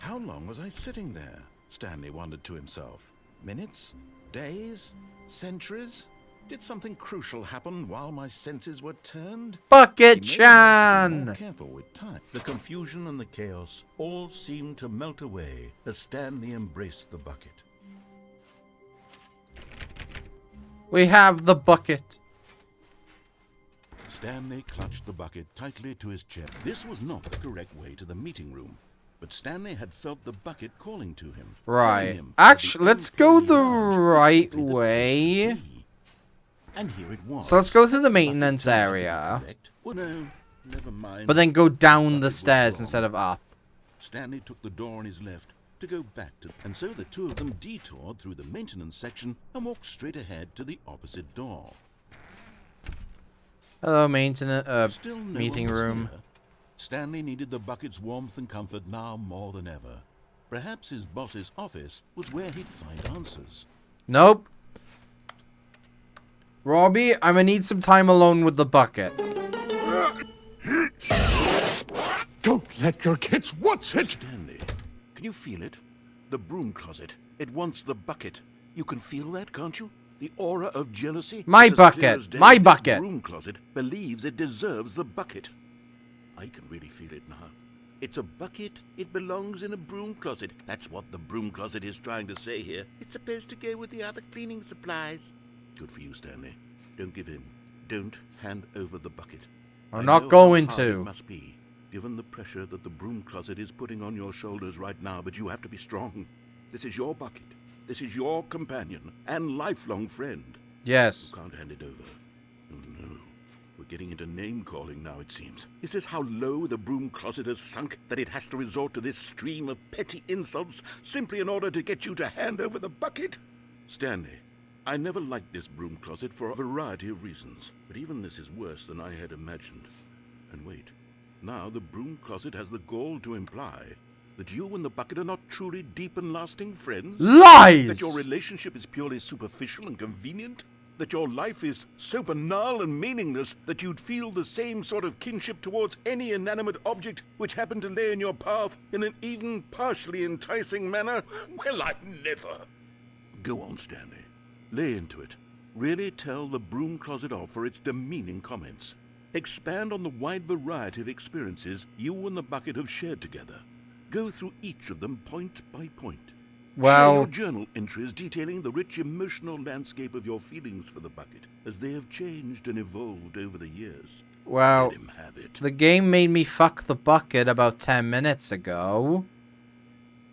long was I sitting there? Stanley wondered to himself. Minutes? Days? Centuries? Did something crucial happen while my senses were turned? Bucket-chan! More careful with time. The confusion and the chaos all seemed to melt away as Stanley embraced the bucket. We have the bucket. Stanley clutched the bucket tightly to his chest. This was not the correct way to the meeting room, but Stanley had felt the bucket calling to him. Right. Actually, let's go the right way. And here it was. So let's go through the maintenance area. Well, no, never mind. But then go down the stairs instead of up. Stanley took the door on his left to go back to... And so the two of them detoured through the maintenance section and walked straight ahead to the opposite door. Hello, maintenance, meeting room. Stanley needed the bucket's warmth and comfort now more than ever. Perhaps his boss's office was where he'd find answers. Nope. Robbie, I'm gonna need some time alone with the bucket. Don't let your kids watch it! Stanley, can you feel it? The broom closet. It wants the bucket. You can feel that, can't you? The aura of jealousy. My It's as clear bucket. as day. My This bucket. broom closet believes it deserves the bucket. I can really feel it now. It's a bucket. It belongs in a broom closet. That's what the broom closet is trying to say here. It's supposed to go with the other cleaning supplies. Good for you, Stanley. Don't give in. Don't hand over the bucket. I'm I not know going how hard to. It must be, given the pressure that the broom closet is putting on your shoulders right now, but you have to be strong. This is your bucket. This is your companion and lifelong friend. Yes. You can't hand it over. Oh no. We're getting into name-calling now, it seems. Is this how low the broom closet has sunk, that it has to resort to this stream of petty insults simply in order to get you to hand over the bucket? Stanley, I never liked this broom closet for a variety of reasons, but even this is worse than I had imagined. And wait, now the broom closet has the gall to imply that you and the bucket are not truly deep and lasting friends? Lies! That your relationship is purely superficial and convenient? That your life is so banal and meaningless that you'd feel the same sort of kinship towards any inanimate object which happened to lay in your path in an even partially enticing manner? Well, I'd never. Go on, Stanley. Lay into it. Really tell the broom closet off for its demeaning comments. Expand on the wide variety of experiences you and the bucket have shared together. Go through each of them point by point. Well, share your journal entries detailing the rich emotional landscape of your feelings for the bucket as they have changed and evolved over the years. Well, Let him have it. the game made me fuck the bucket about 10 minutes ago.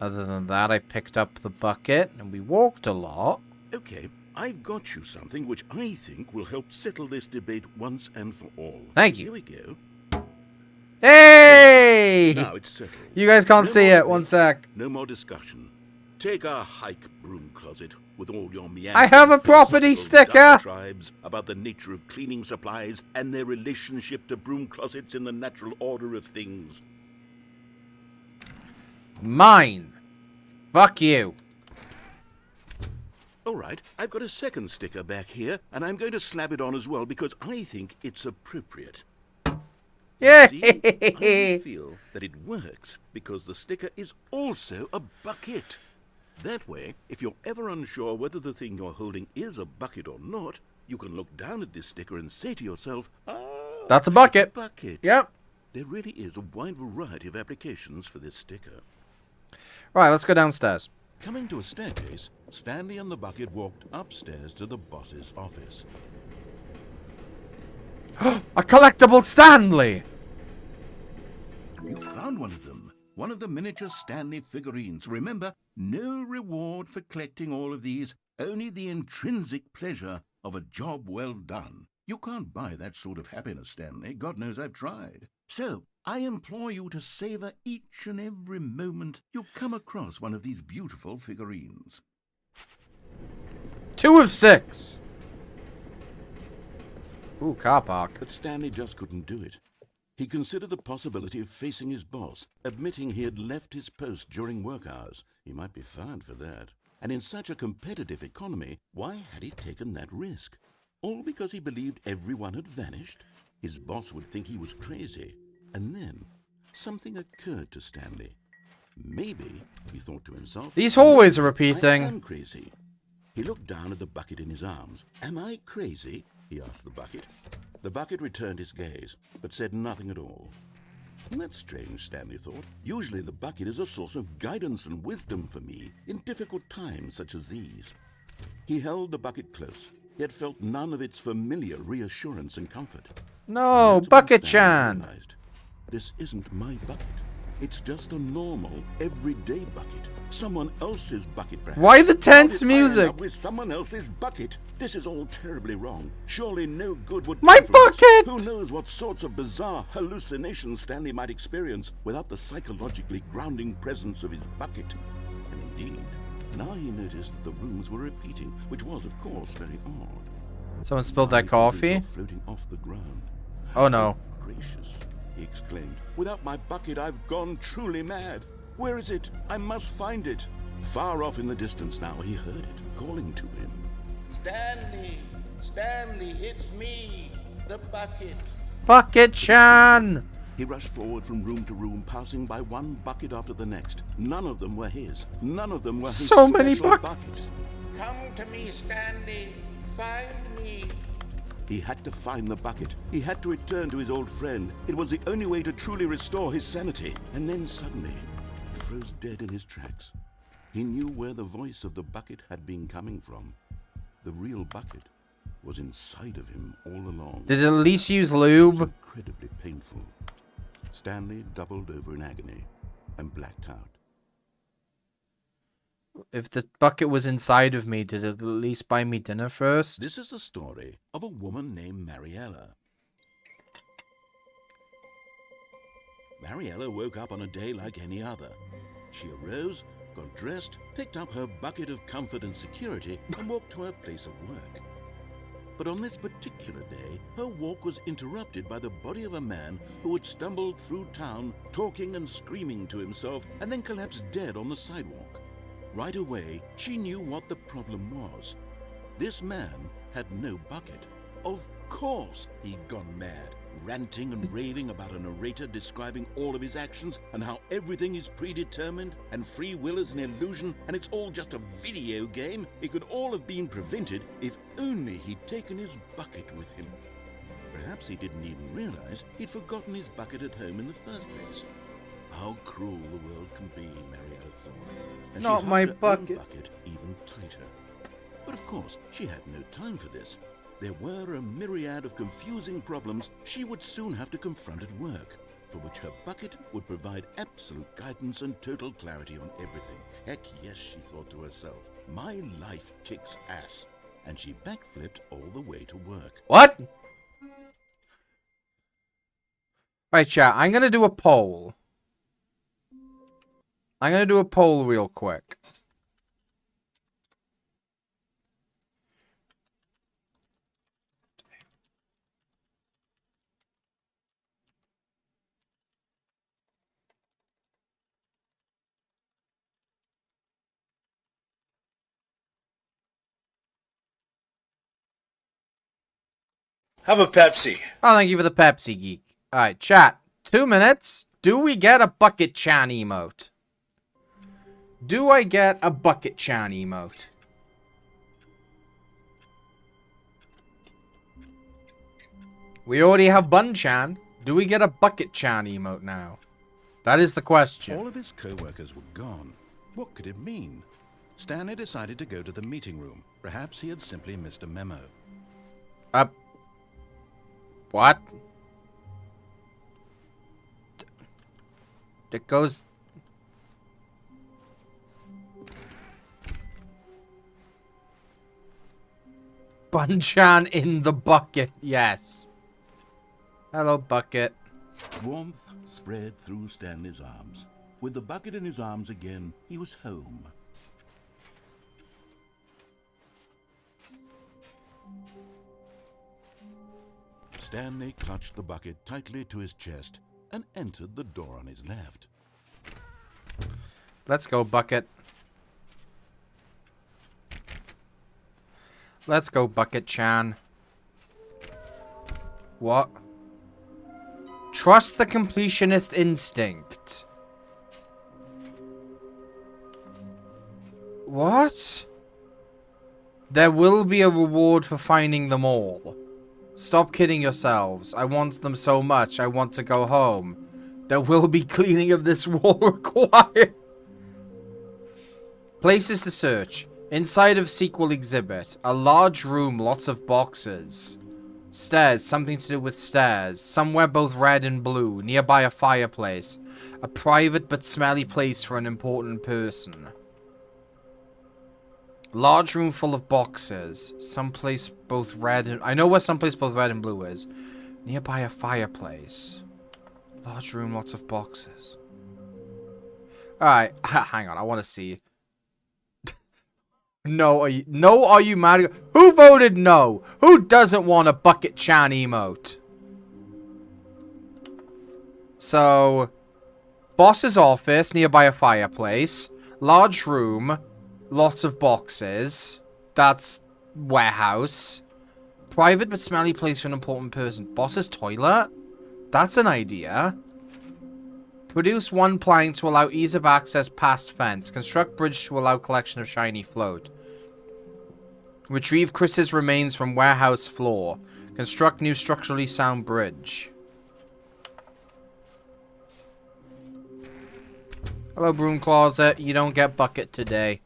Other than that, I picked up the bucket and we walked a lot. Okay, I've got you something which I think will help settle this debate once and for all. Thank you. Here we go. Hey! Now it's settled. You guys can't No see more it. One debate, sec. No more discussion. Take a hike, broom closet, with all your meandering I have a property philosophical sticker. diatribes about the nature of cleaning supplies and their relationship to broom closets in the natural order of things. Mine. Fuck you. All right, I've got a second sticker back here, and I'm going to slap it on as well because I think it's appropriate. Yay! See, I feel that it works because the sticker is also a bucket. That way, if you're ever unsure whether the thing you're holding is a bucket or not, you can look down at this sticker and say to yourself, That's a bucket. It's a bucket. Yep. There really is a wide variety of applications for this sticker. Right, let's go downstairs. Coming to a staircase, Stanley and the bucket walked upstairs to the boss's office. A collectible Stanley! You found one of them. One of the miniature Stanley figurines. Remember, no reward for collecting all of these, only the intrinsic pleasure of a job well done. You can't buy that sort of happiness, Stanley. God knows I've tried. So, I implore you to savor each and every moment you come across one of these beautiful figurines. 2 of 6. Ooh, car park. But Stanley just couldn't do it. He considered the possibility of facing his boss, admitting he had left his post during work hours. He might be fined for that. And in such a competitive economy, why had he taken that risk? All because he believed everyone had vanished? His boss would think he was crazy. And then, something occurred to Stanley. Maybe, he thought to himself, These hallways are repeating. I am crazy. He looked down at the bucket in his arms. Am I crazy? He asked the bucket. The bucket returned his gaze, but said nothing at all. That's strange, Stanley thought. Usually the bucket is a source of guidance and wisdom for me in difficult times such as these. He held the bucket close, yet felt none of its familiar reassurance and comfort. No, Bucket-chan! This isn't my bucket. It's just a normal, everyday bucket. Someone else's bucket, perhaps. Why the tense How did I end music? up with someone else's bucket? This is all terribly wrong. Surely no good would My come from this. bucket! Who knows what sorts of bizarre hallucinations Stanley might experience without the psychologically grounding presence of his bucket. And indeed, now he noticed that the rooms were repeating, which was, of course, very odd. Someone spilled Now that he found coffee. himself floating off the ground. Oh no. Gracious. he exclaimed. Without my bucket, I've gone truly mad. Where is it? I must find it. Far off in the distance now, he heard it calling to him. Stanley! Stanley, it's me, the bucket. Bucket-chan! He rushed forward from room to room, passing by one bucket after the next. None of them were his. None of them were his so many special buckets. Come to me, Stanley. Find me. He had to find the bucket. He had to return to his old friend. It was the only way to truly restore his sanity. And then suddenly, he froze dead in his tracks. He knew where the voice of the bucket had been coming from. The real bucket was inside of him all along. Did it at least use lube? It was incredibly painful. Stanley doubled over in agony and blacked out. If the bucket was inside of me, did it at least buy me dinner first? This is the story of a woman named Mariella. Mariella woke up on a day like any other. She arose, got dressed, picked up her bucket of comfort and security, and walked to her place of work. But on this particular day, her walk was interrupted by the body of a man who had stumbled through town, talking and screaming to himself, and then collapsed dead on the sidewalk. Right away, she knew what the problem was. This man had no bucket. Of course he'd gone mad, ranting and raving about a narrator describing all of his actions and how everything is predetermined and free will is an illusion and it's all just a video game. It could all have been prevented if only he'd taken his bucket with him. Perhaps he didn't even realize he'd forgotten his bucket at home in the first place. How cruel the world can be, Mariella thought. And not my bucket. Bucket even tighter. But of course, she had no time for this. There were a myriad of confusing problems she would soon have to confront at work, for which her bucket would provide absolute guidance and total clarity on everything. Heck yes, she thought to herself, my life kicks ass. And she backflipped all the way to work. What? Right, chat, I'm gonna do a poll. I'm gonna do a poll real quick. Have a Pepsi. Oh, thank you for the Pepsi, geek. Alright, chat. 2 minutes. Do we get a Bucket-chan emote? Do I get a Bucket-chan emote? We already have Bun-chan. Do we get a Bucket-chan emote now? That is the question. All of his co-workers were gone. What could it mean? Stanley decided to go to the meeting room. Perhaps he had simply missed a memo. What? It goes... Bun-chan in the bucket, yes. Hello, bucket. Warmth spread through Stanley's arms. With the bucket in his arms again, he was home. Stanley clutched the bucket tightly to his chest and entered the door on his left. Let's go, bucket. Let's go, Bucket-chan. What? Trust the completionist instinct. What? There will be a reward for finding them all. Stop kidding yourselves. I want them so much. I want to go home. There will be cleaning of this wall required. Places to search. Inside of sequel exhibit. A large room, lots of boxes. Stairs, something to do with stairs. Somewhere both red and blue. Nearby a fireplace. A private but smelly place for an important person. Large room full of boxes. Someplace both red and... I know where someplace both red and blue is. Nearby a fireplace. Large room, lots of boxes. Alright, hang on, I want to see. No, are you mad? Who voted no? Who doesn't want a Bucket-chan emote? So, boss's office nearby a fireplace. Large room. Lots of boxes. That's warehouse. Private but smelly place for an important person. Boss's toilet? That's an idea. Produce one plank to allow ease of access past fence. Construct bridge to allow collection of shiny float. Retrieve Chris's remains from warehouse floor. Construct new structurally sound bridge. Hello, broom closet. You don't get bucket today.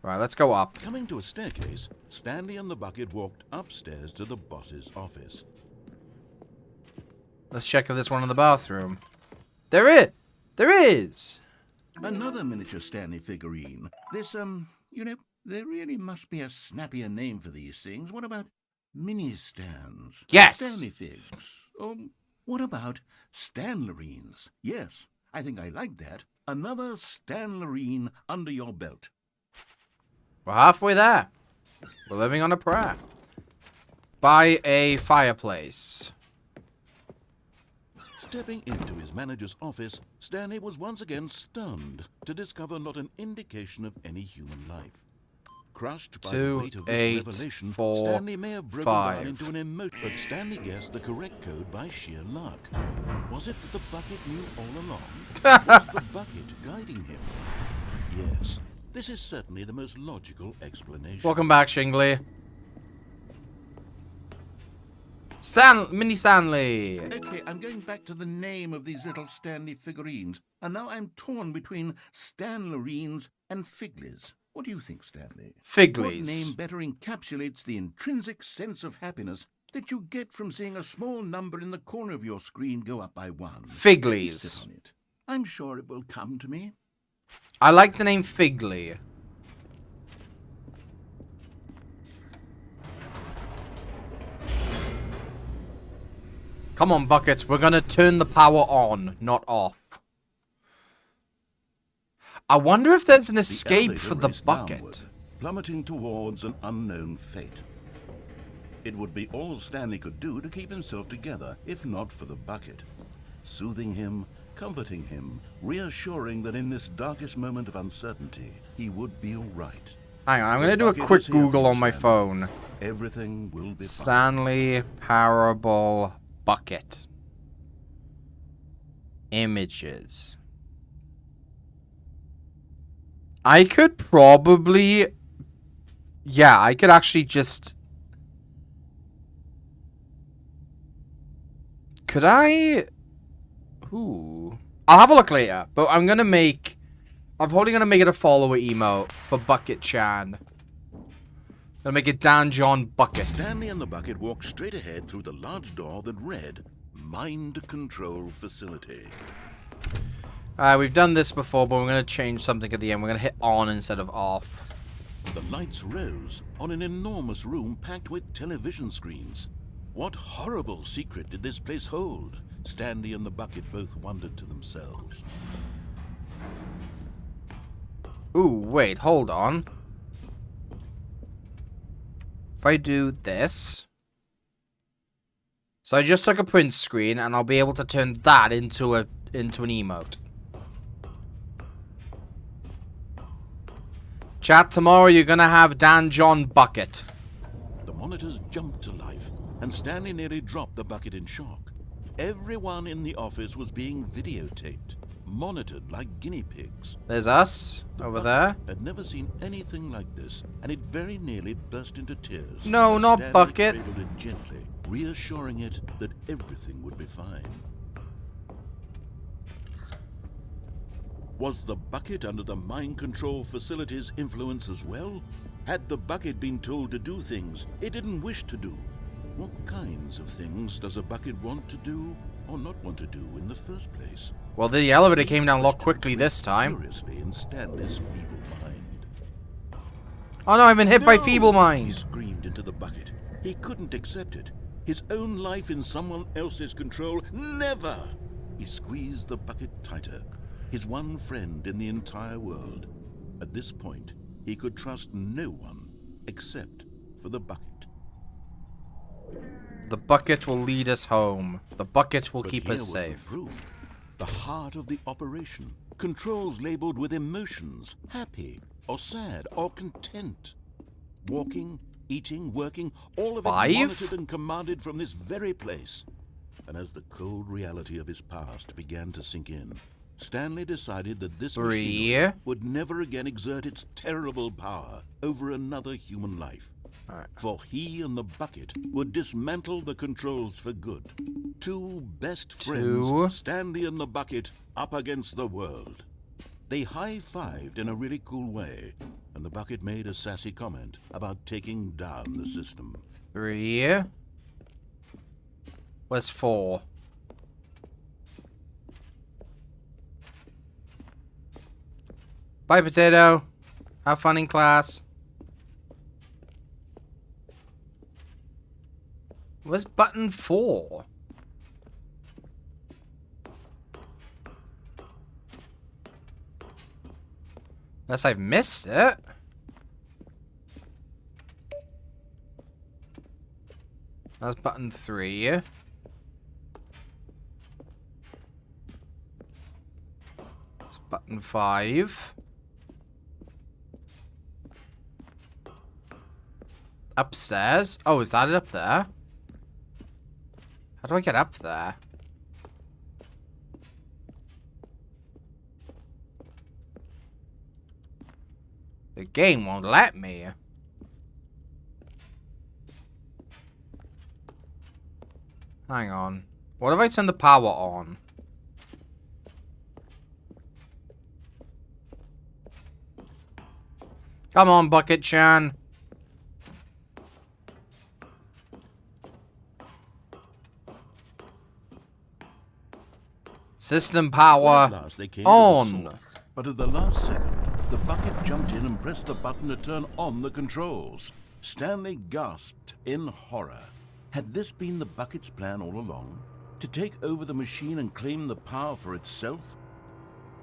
Right, let's go up. Coming to a staircase, Stanley and the bucket walked upstairs to the boss's office. Let's check if there's one in the bathroom. There is! There is! Another miniature Stanley figurine. This, you know, there really must be a snappier name for these things. What about mini-stands? Yes! Stanley figs. What about Stanlerines? Yes, I think I like that. Another Stanlerine under your belt. We're halfway there. We're living on a prayer. Buy a fireplace. Stepping into his manager's office, Stanley was once again stunned to discover not an indication of any human life. Crushed by the weight of this revelation, Stanley may have broken down into an emotion, but Stanley guessed the correct code by sheer luck. Was it that the bucket knew all along? Was the bucket guiding him? Yes, this is certainly the most logical explanation. Welcome back, Shingley. Mini Stanley! Okay, I'm going back to the name of these little Stanley figurines, and now I'm torn between Stanlerines and Figlies. What do you think, Stanley? Figlies. What name better encapsulates the intrinsic sense of happiness that you get from seeing a small number in the corner of your screen go up by 1? Figlies. Sit on it. I'm sure it will come to me. I like the name Figly. Come on, buckets. We're gonna turn the power on, not off. I wonder if there's an escape for the bucket. Downward, plummeting towards an unknown fate. It would be all Stanley could do to keep himself together, if not for the bucket. Soothing him, comforting him, reassuring that in this darkest moment of uncertainty, he would be all right. Hang on, I'm gonna do a quick Google on my phone. Everything will be fine. Stanley Parable Bucket. Images. I could probably... Yeah, I could actually just... Could I... Ooh. I'll have a look later, but I'm gonna make... I'm probably gonna make it a follower emote for Bucket Chan. Gonna make it Dan John Bucket. Stanley and the bucket walked straight ahead through the large door that read, Mind Control Facility. We've done this before, but we're gonna change something at the end. We're gonna hit on instead of off. The lights rose on an enormous room packed with television screens. What horrible secret did this place hold? Stanley and the bucket both wondered to themselves. Ooh, wait, hold on. If I do this... So I just took a print screen, and I'll be able to turn that into an emote. Chat, tomorrow you're gonna have Dan John Bucket. The monitors jumped to life, and Stanley nearly dropped the bucket in shock. Everyone in the office was being videotaped, monitored like guinea pigs. There's us, over there. Had never seen anything like this, and it very nearly burst into tears. No, not Stanley Bucket. cradled it gently, reassuring it that everything would be fine. Was the bucket under the mind control facility's influence as well? Had the bucket been told to do things it didn't wish to do? What kinds of things does a bucket want to do or not want to do in the first place? Well, the elevator came down a lot quickly this time. Furiously in Stanley's feeble mind. Oh no, I've been hit by feeble mind. He screamed into the bucket. He couldn't accept it. His own life in someone else's control. Never! He squeezed the bucket tighter. His one friend in the entire world. At this point, he could trust no one except for the bucket. The bucket will lead us home. The bucket will But keep here us was safe. The proof. The heart of the operation. Controls labeled with emotions. Happy, or sad, or content. Walking, eating, working, all of it 5? monitored and commanded from this very place. And as the cold reality of his past began to sink in, Stanley decided that this 3. machinery would never again exert its terrible power over another human life. Right. For he and the bucket would dismantle the controls for good. Two best friends, Stanley and the bucket, up against the world. They high-fived in a really cool way, and the bucket made a sassy comment about taking down the system. 3. Where's 4? Bye, Potato. Have fun in class. Where's button 4? Unless I've missed it. That's button 3. That's button 5. Upstairs. Oh, is that it up there? How do I get up there? The game won't let me. Hang on. What if I turn the power on? Come on, Bucket-chan. System power At last they came on. To the source, but at the last second, the bucket jumped in and pressed the button to turn on the controls. Stanley gasped in horror. Had this been the bucket's plan all along? To take over the machine and claim the power for itself?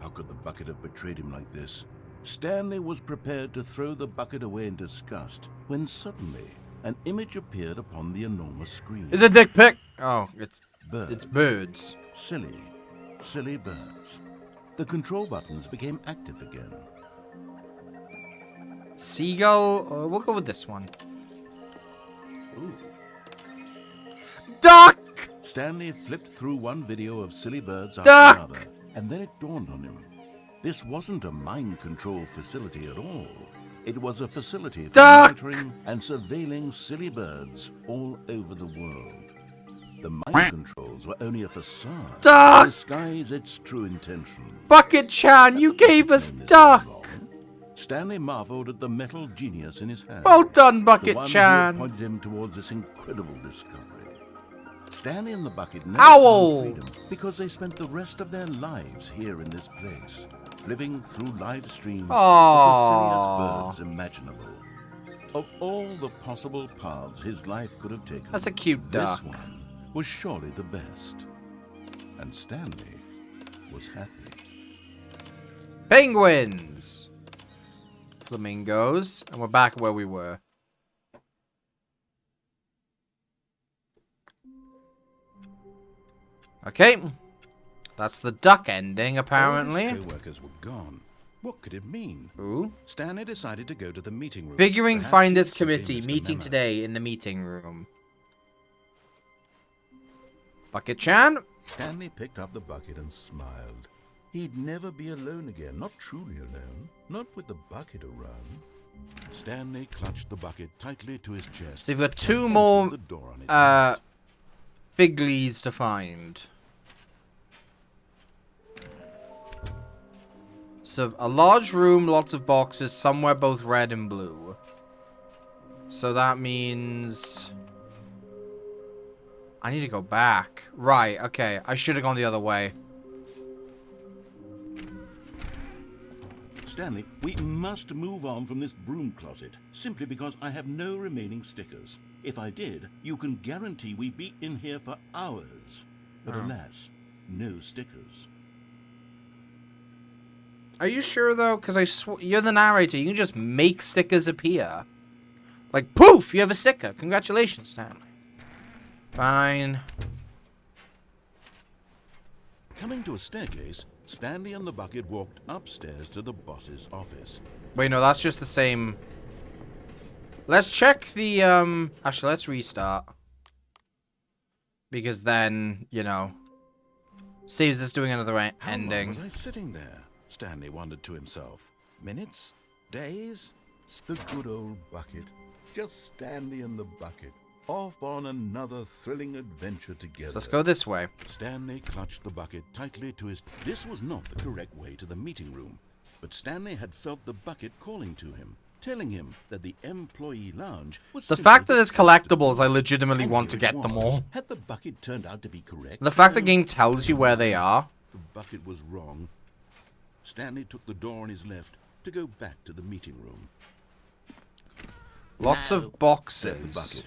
How could the bucket have betrayed him like this? Stanley was prepared to throw the bucket away in disgust when suddenly an image appeared upon the enormous screen. It's a dick pic. Oh, it's birds. Birds. Silly birds. The control buttons became active again. Seagull. We'll go with this one. Ooh. Duck! Stanley flipped through one video of silly birds Duck! after another, and then it dawned on him. This wasn't a mind control facility at all. It was a facility for Duck! monitoring and surveilling silly birds all over the world. The mind controls were only a facade Duck! to disguise its true intention. Bucket-chan, you gave us Duck! Stanley marveled at the metal genius in his hand. Well done, The one who Bucket-chan. had pointed him towards this incredible discovery. Stanley and the bucket never Owl! found freedom because they spent the rest of their lives here in this place, flipping through live streams of the silliest birds imaginable. Of all the possible paths his life could have taken, That's a cute duck. This one was surely the best. And Stanley was happy. Penguins! Flamingos. And we're back where we were. Okay. That's the duck ending, apparently. All his co-workers were gone. What could it mean? Ooh. Stanley decided to go to the meeting room. Figuring Perhaps Finders he'd simply Committee missed a meeting memo. today in the meeting room. Bucket-chan? Stanley picked up the bucket and smiled. He'd never be alone again, not truly alone, not with the bucket around. Stanley clutched the bucket tightly to his chest. So you've got and two bolted more the door on his right. Figlies to find. So a large room, lots of boxes, somewhere both red and blue. So that means I need to go back. Right, okay. I should have gone the other way. Stanley, we must move on from this broom closet, simply because I have no remaining stickers. If I did, you can guarantee we'd be in here for hours. But alas, no stickers. Are you sure, though? Because you're the narrator. You can just make stickers appear. Like, poof! You have a sticker. Congratulations, Stanley. Fine. Coming to a staircase, Stanley and the bucket walked upstairs to the boss's office. Wait, no, that's just the same. Let's check the, actually, let's restart. Because then, you know, saves us doing another ending. How long was I sitting there? Stanley wondered to himself. Minutes? Days? The good old bucket. Just Stanley and the bucket. Off on another thrilling adventure together. So let's go this way. Stanley clutched the bucket tightly to his... This was not the correct way to the meeting room. But Stanley had felt the bucket calling to him, telling him that the employee lounge was... The fact that there's collectibles, I legitimately want to get them all. Had the bucket turned out to be correct? The fact the game tells you where they are. The bucket was wrong. Stanley took the door on his left to go back to the meeting room. Lots of boxes.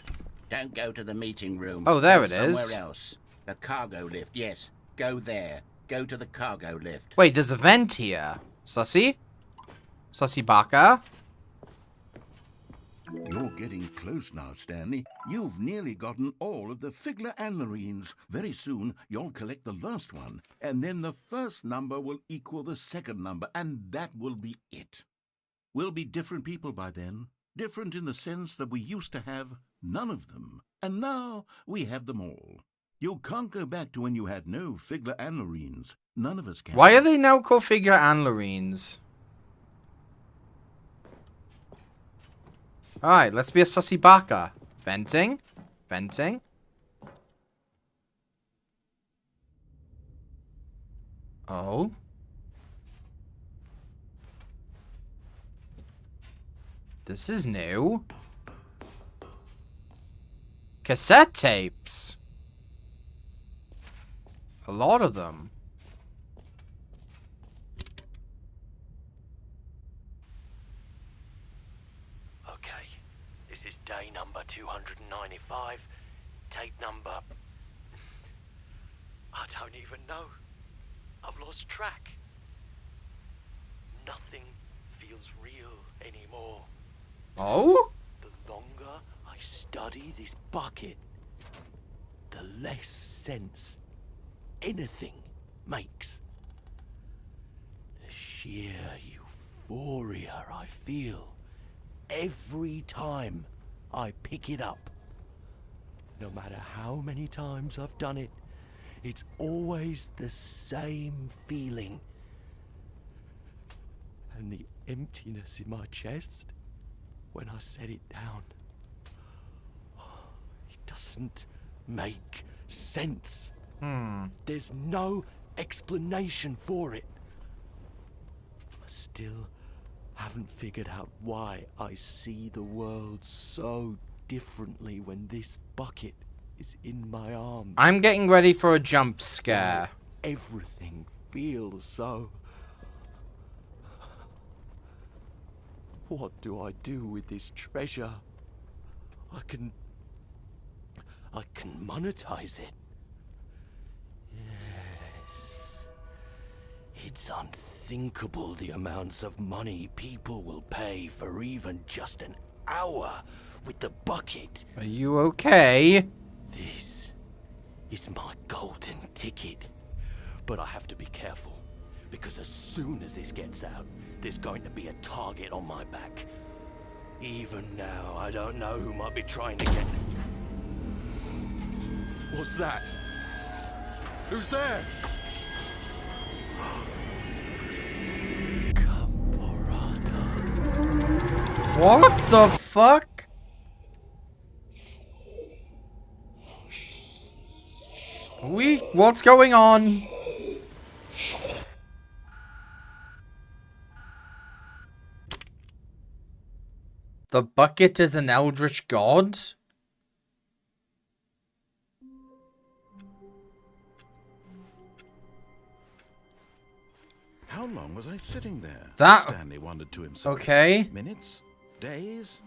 Don't go to the meeting room. Oh, there it Go is. somewhere else. The cargo lift, yes. Go there. Go to the cargo lift. Wait, there's a vent here. Sussy? Sussy Baka? You're getting close now, Stanley. You've nearly gotten all of the Figler Anmarines. Very soon, you'll collect the last one, and then the first number will equal the second number, and that will be it. We'll be different people by then. Different in the sense that we used to have none of them, and now we have them all. You can't go back to when you had no Figler Anmarines. None of us can. Why are they now called Figure Anlarines? Alright, let's be a Sussy Baka. Venting. Venting. Oh. This is new. Cassette tapes. A lot of them. Okay, this is day number 295. Tape number... I don't even know. I've lost track. Nothing feels real anymore. Oh? The longer I study this bucket, the less sense anything makes. The sheer euphoria I feel every time I pick it up. No matter how many times I've done it, it's always the same feeling. And the emptiness in my chest when I set it down. It doesn't make sense. There's no explanation for it. I still haven't figured out why I see the world so differently when this bucket is in my arms. I'm getting ready for a jump scare. Everything feels so... What do I do with this treasure? I can monetize it. Yes. It's unthinkable the amounts of money people will pay for even just an hour with the bucket. Are you okay? This is my golden ticket. But I have to be careful, because as soon as this gets out, there's going to be a target on my back. Even now, I don't know who might be trying to get... What's that? Who's there? What the fuck? What's going on? The bucket is an eldritch god? How long was I sitting there? Stanley wondered to himself. Okay. Minutes? Days?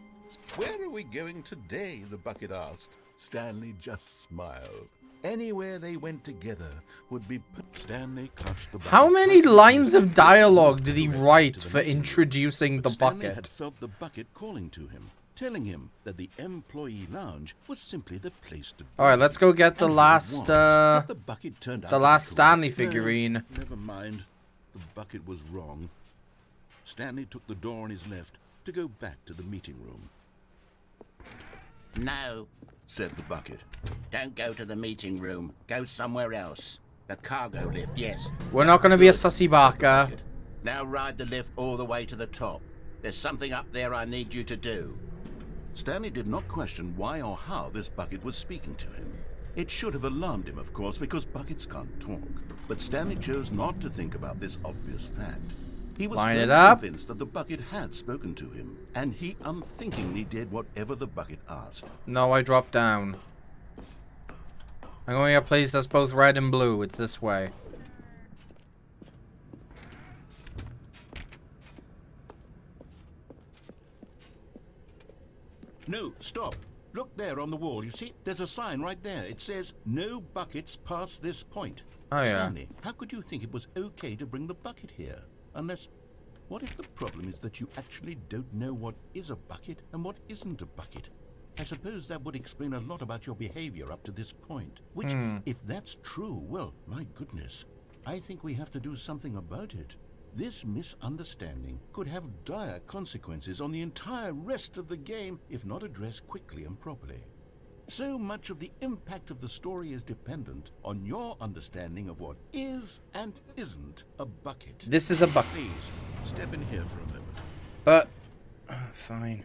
Where are we going today? The bucket asked. Stanley just smiled. Anywhere they went together would be... Stanley clutched the bucket. How many lines of dialogue did he write for introducing the Stanley bucket? had felt the bucket calling to him, telling him that the employee lounge was simply the place to be. All right, let's go get the last the bucket turned out the to be last correct. Stanley figurine. No, never mind. The bucket was wrong. Stanley took the door on his left to go back to the meeting room. No, said the bucket. don't go to the meeting room. Go somewhere else. The cargo lift, yes. We're not going to be a sussy Barker. Now ride the lift all the way to the top. There's something up there I need you to do. Stanley did not question why or how this bucket was speaking to him. It should have alarmed him, of course, because buckets can't talk. But Stanley chose not to think about this obvious fact. He was Line it firmly up. convinced that the bucket had spoken to him, and he unthinkingly did whatever the bucket asked. No, I dropped down. I'm going to a place that's both red and blue. It's this way. No, stop. Look there on the wall. You see, there's a sign right there. It says, no buckets past this point. Oh, yeah. Stanley, how could you think it was okay to bring the bucket here? Unless, what if the problem is that you actually don't know what is a bucket and what isn't a bucket? I suppose that would explain a lot about your behavior up to this point. Which, if that's true, well, my goodness, I think we have to do something about it. This misunderstanding could have dire consequences on the entire rest of the game if not addressed quickly and properly. So much of the impact of the story is dependent on your understanding of what is and isn't a bucket. This is a bucket. Please, step in here for a moment. But, fine.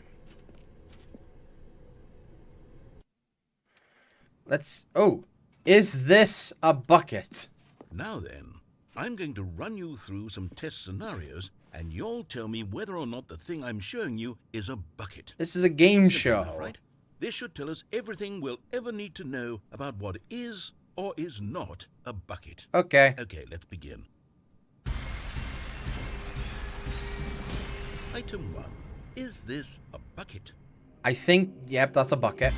Let's, oh, is this a bucket? Now then, I'm going to run you through some test scenarios, and you'll tell me whether or not the thing I'm showing you is a bucket. This is a game Simple show. enough, right? This should tell us everything we'll ever need to know about what is or is not a bucket. Okay. Okay, let's begin. Item 1. Is this a bucket? I think, yep, that's a bucket.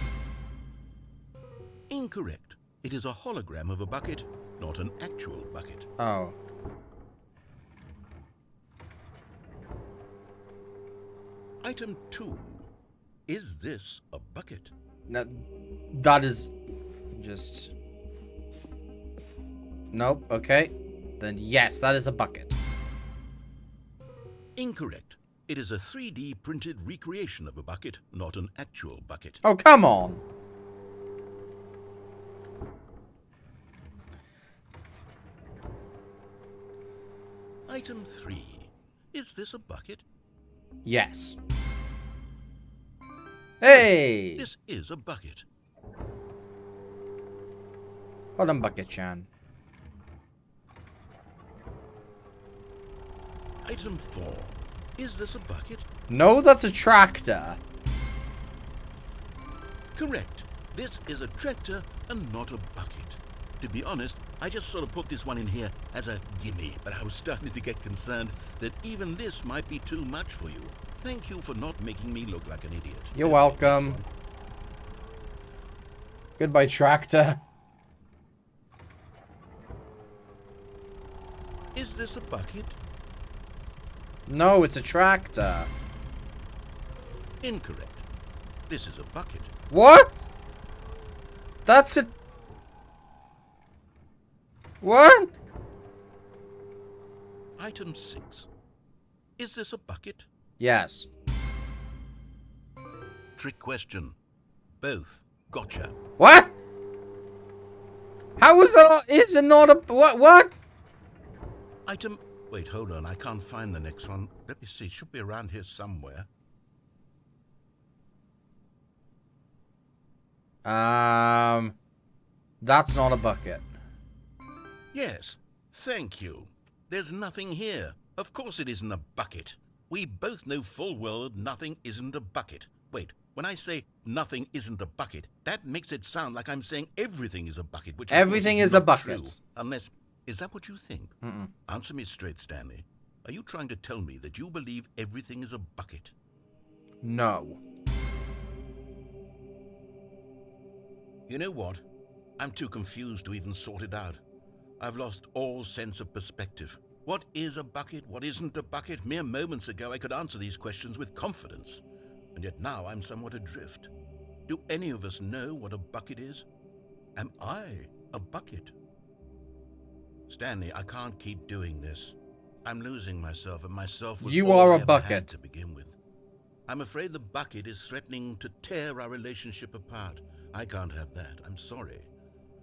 Incorrect. It is a hologram of a bucket, not an actual bucket. Oh. Item 2. Is this a bucket? No, that is just... Nope, okay. Then yes, that is a bucket. Incorrect. It is a 3D printed recreation of a bucket, not an actual bucket. Oh, come on. Item 3. Is this a bucket? Yes. Hey! This is a bucket. Hold on, Bucket-chan. Item 4. Is this a bucket? No, that's a tractor. Correct. This is a tractor and not a bucket. To be honest, I just sort of put this one in here as a gimme, but I was starting to get concerned that even this might be too much for you. Thank you for not making me look like an idiot. You're welcome. Goodbye, tractor. Is this a bucket? No, it's a tractor. Incorrect. This is a bucket. What? That's a... What? Item 6. Is this a bucket? Yes. Trick question. Both. Gotcha. What? How is that? Is it not a... What? Item... Wait, hold on. I can't find the next one. Let me see. It should be around here somewhere. That's not a bucket. Yes. Thank you. There's nothing here. Of course it isn't a bucket. We both know full well that nothing isn't a bucket. Wait, when I say nothing isn't a bucket, that makes it sound like I'm saying everything is a bucket, which everything is a bucket. True, unless, is that what you think? Answer me straight, Stanley. Are you trying to tell me that you believe everything is a bucket? No. You know what? I'm too confused to even sort it out. I've lost all sense of perspective. What is a bucket? What isn't a bucket? Mere moments ago I could answer these questions with confidence. and yet now I'm somewhat adrift. Do any of us know what a bucket is? Am I a bucket? Stanley, I can't keep doing this. I'm losing myself, and myself was You all are I a ever bucket. had to begin with. I'm afraid the bucket is threatening to tear our relationship apart. I can't have that. I'm sorry.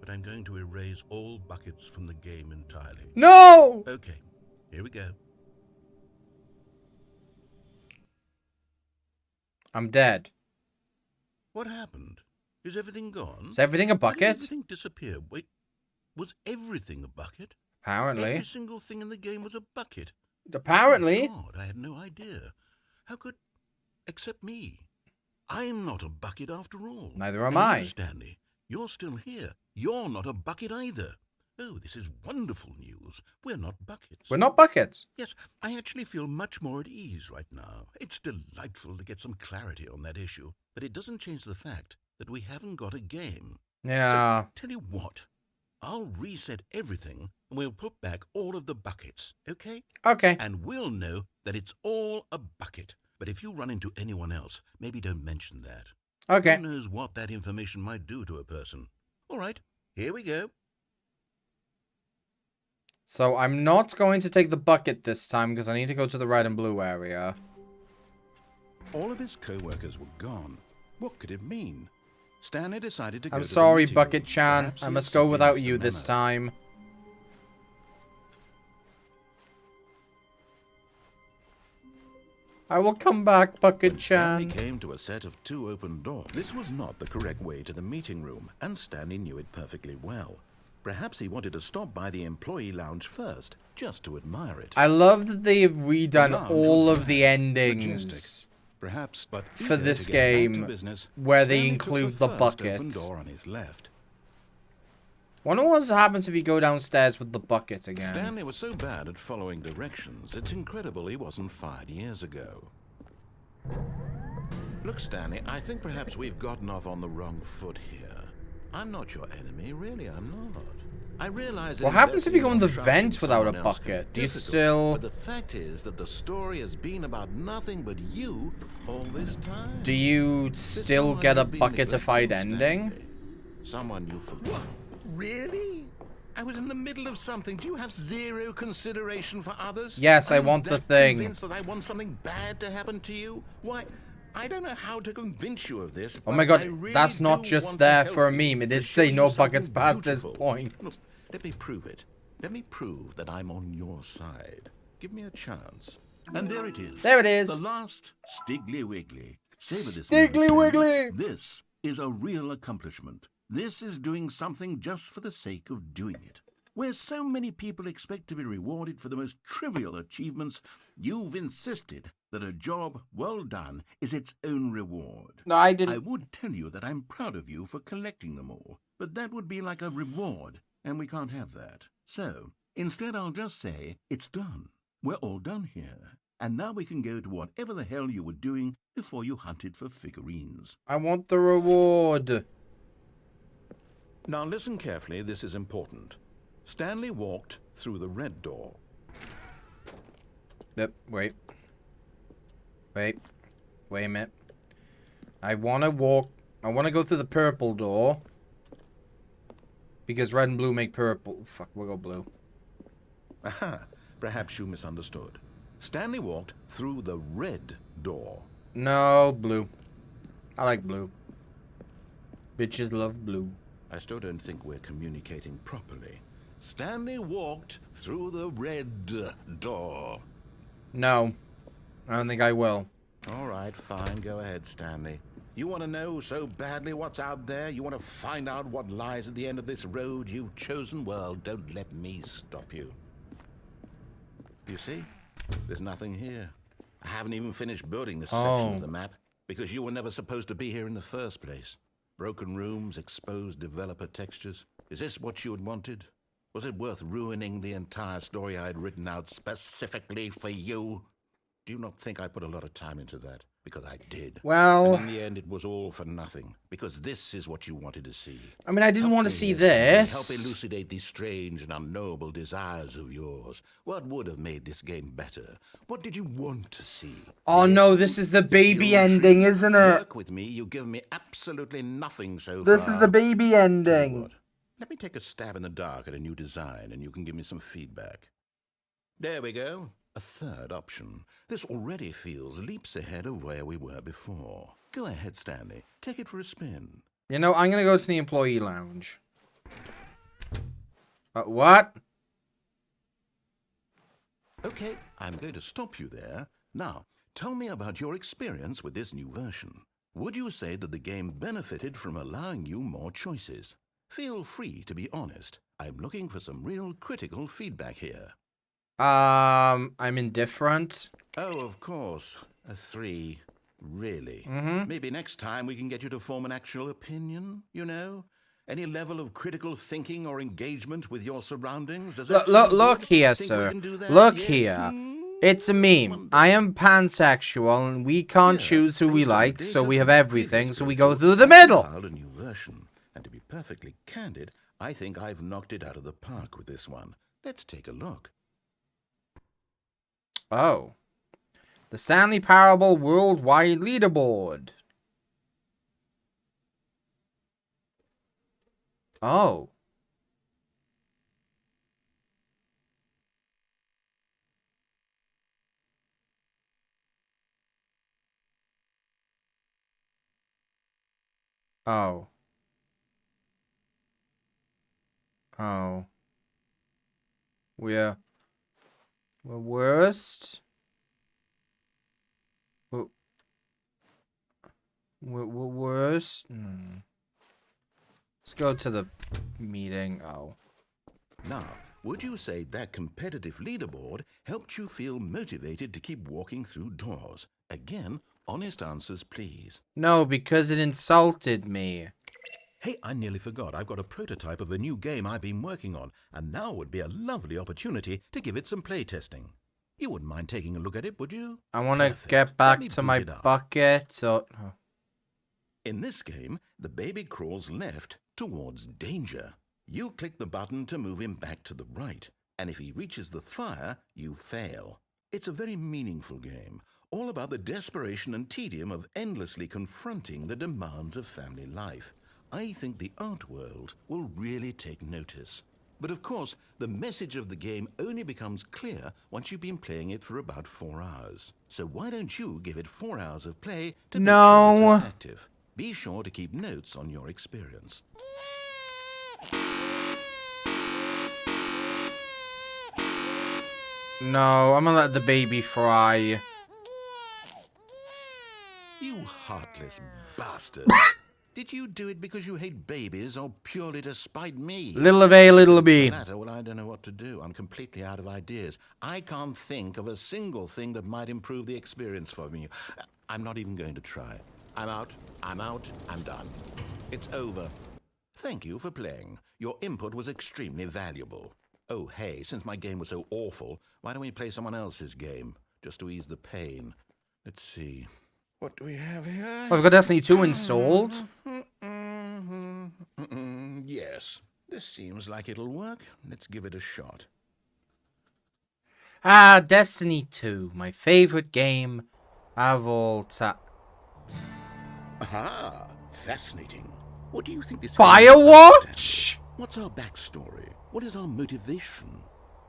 But I'm going to erase all buckets from the game entirely. No! Okay, here we go. I'm dead. What happened? Is everything gone? Is everything a Why did bucket? everything disappear? Wait, was everything a bucket? Apparently. Every single thing in the game was a bucket. Apparently. Oh, God, I had no idea. How could... Except me. I'm not a bucket after all. Neither am And I. you, Stanley, you're still here. You're not a bucket either. Oh, this is wonderful news. We're not buckets. We're not buckets. Yes, I actually feel much more at ease right now. It's delightful to get some clarity on that issue. But it doesn't change the fact that we haven't got a game. Yeah. So, tell you what. I'll reset everything and we'll put back all of the buckets, okay? Okay. And we'll know that it's all a bucket. But if you run into anyone else, maybe don't mention that. Okay. Who knows what that information might do to a person? All right, here we go. So I'm not going to take the bucket this time because I need to go to the red and blue area. All of his co-workers were gone. What could it mean? Stanley decided to go I'm to the sorry, meeting room. Bucket-chan. Perhaps I he must had go simply without missed you a this memo. time. I will come back, Bucket-chan. Stanley came to a set of 2 open doors. This was not the correct way to the meeting room, and Stanley knew it perfectly well. Perhaps he wanted to stop by the employee lounge first, just to admire it. I love that they've redone The lounge all was of the grand, endings majestic, perhaps, but for eager this to get back to game business, where they Stanley took include the first bucket. open door on his left. Wonder what happens if you go downstairs with the bucket again. Stanley was so bad at following directions, it's incredible he wasn't fired years ago. Look, Stanley, I think perhaps we've gotten off on the wrong foot here. I'm not your enemy, really, I'm not. I realize that What happens if you go in the investing in vent without a someone else can be bucket? Do you difficult, still... But the fact is that the story has been about nothing but you all this time. Do you still someone get a you've been bucketified neglecting, ending? Stanley. Someone you forgot. What? Really? I was in the middle of something. Do you have zero consideration for others? Yes, I Are you want the that thing. Convinced that I want something bad to happen to you? Why, I don't know how to convince you of this. Oh my but I god, really that's not do just want there to for a help you, meme. It to did show say you no something buckets past this beautiful. point. Look, let me prove it. Let me prove that I'm on your side. Give me a chance. And there it is. There it is. The last Stiggly Wiggly. Savor this Stiggly moment, Stanley. Wiggly. This is a real accomplishment. This is doing something just for the sake of doing it. Where so many people expect to be rewarded for the most trivial achievements, you've insisted that a job well done is its own reward. No, I didn't. I would tell you that I'm proud of you for collecting them all, but that would be like a reward, and we can't have that. So, instead I'll just say, it's done. We're all done here. And now we can go to whatever the hell you were doing before you hunted for figurines. I want the reward. Now listen carefully, this is important. Stanley walked through the red door. Yep, wait. Wait a minute. I want to go through the purple door. Because red and blue make purple. Fuck, we'll go blue. Aha, perhaps you misunderstood. Stanley walked through the red door. No, blue. I like blue. Bitches love blue. I still don't think we're communicating properly. Stanley walked through the red door. No. I don't think I will. All right, fine. Go ahead, Stanley. You want to know so badly what's out there? You want to find out what lies at the end of this road you've chosen? Well, don't let me stop you. You see? There's nothing here. I haven't even finished building this section of the map because you were never supposed to be here in the first place. Broken rooms, exposed developer textures. Is this what you had wanted? Was it worth ruining the entire story I had written out specifically for you? Do you not think I put a lot of time into that? Because I did. Well... And in the end, it was all for nothing. Because this is what you wanted to see. I mean, I didn't want to see this. Help elucidate these strange and unknowable desires of yours. What would have made this game better? What did you want to see? Oh no, this is the baby ending, isn't it? Work with me. You give me absolutely nothing so far. This is the baby ending. Let me take a stab in the dark at a new design, and you can give me some feedback. There we go. A third option. This already feels leaps ahead of where we were before. Go ahead, Stanley. Take it for a spin. You know, I'm gonna go to the employee lounge. What? Okay, I'm going to stop you there. Now, tell me about your experience with this new version. Would you say that the game benefited from allowing you more choices? Feel free to be honest. I'm looking for some real critical feedback here. I'm indifferent. Oh, of course. A 3. Really? Maybe next time we can get you to form an actual opinion, you know? Any level of critical thinking or engagement with your surroundings? Look here, sir. Look here. It's a meme. I am pansexual, and we can't choose who we like, so we have everything, so we go through the middle. A new version. And to be perfectly candid, I think I've knocked it out of the park with this one. Let's take a look. Oh. The Stanley Parable Worldwide Leaderboard. Oh. Oh. Oh. We're worst. We're worst. Let's go to the meeting. Oh. Now, would you say that competitive leaderboard helped you feel motivated to keep walking through doors? Again, honest answers, please. No, because it insulted me. Hey, I nearly forgot. I've got a prototype of a new game I've been working on, and now would be a lovely opportunity to give it some playtesting. You wouldn't mind taking a look at it, would you? I want to get back to my bucket. So... In this game, the baby crawls left towards danger. You click the button to move him back to the right, and if he reaches the fire, you fail. It's a very meaningful game, all about the desperation and tedium of endlessly confronting the demands of family life. I think the art world will really take notice. But of course, the message of the game only becomes clear once you've been playing it for about 4 hours. So why don't you give it 4 hours of play to make sure it's effective? Be sure to keep notes on your experience. No, I'm gonna let the baby fry. You heartless bastard. Did you do it because you hate babies or purely to spite me? Little of A, little of B. Well, I don't know what to do. I'm completely out of ideas. I can't think of a single thing that might improve the experience for me. I'm not even going to try. I'm out, I'm done. It's over. Thank you for playing. Your input was extremely valuable. Oh, hey, since my game was so awful, why don't we play someone else's game? Just to ease the pain. Let's see. What do we have here? Oh, I've got Destiny 2 installed. Yes, this seems like it'll work. Let's give it a shot. Ah, Destiny 2, my favorite game of all time. Aha, fascinating. What do you think this Firewatch? What's our backstory? What is our motivation?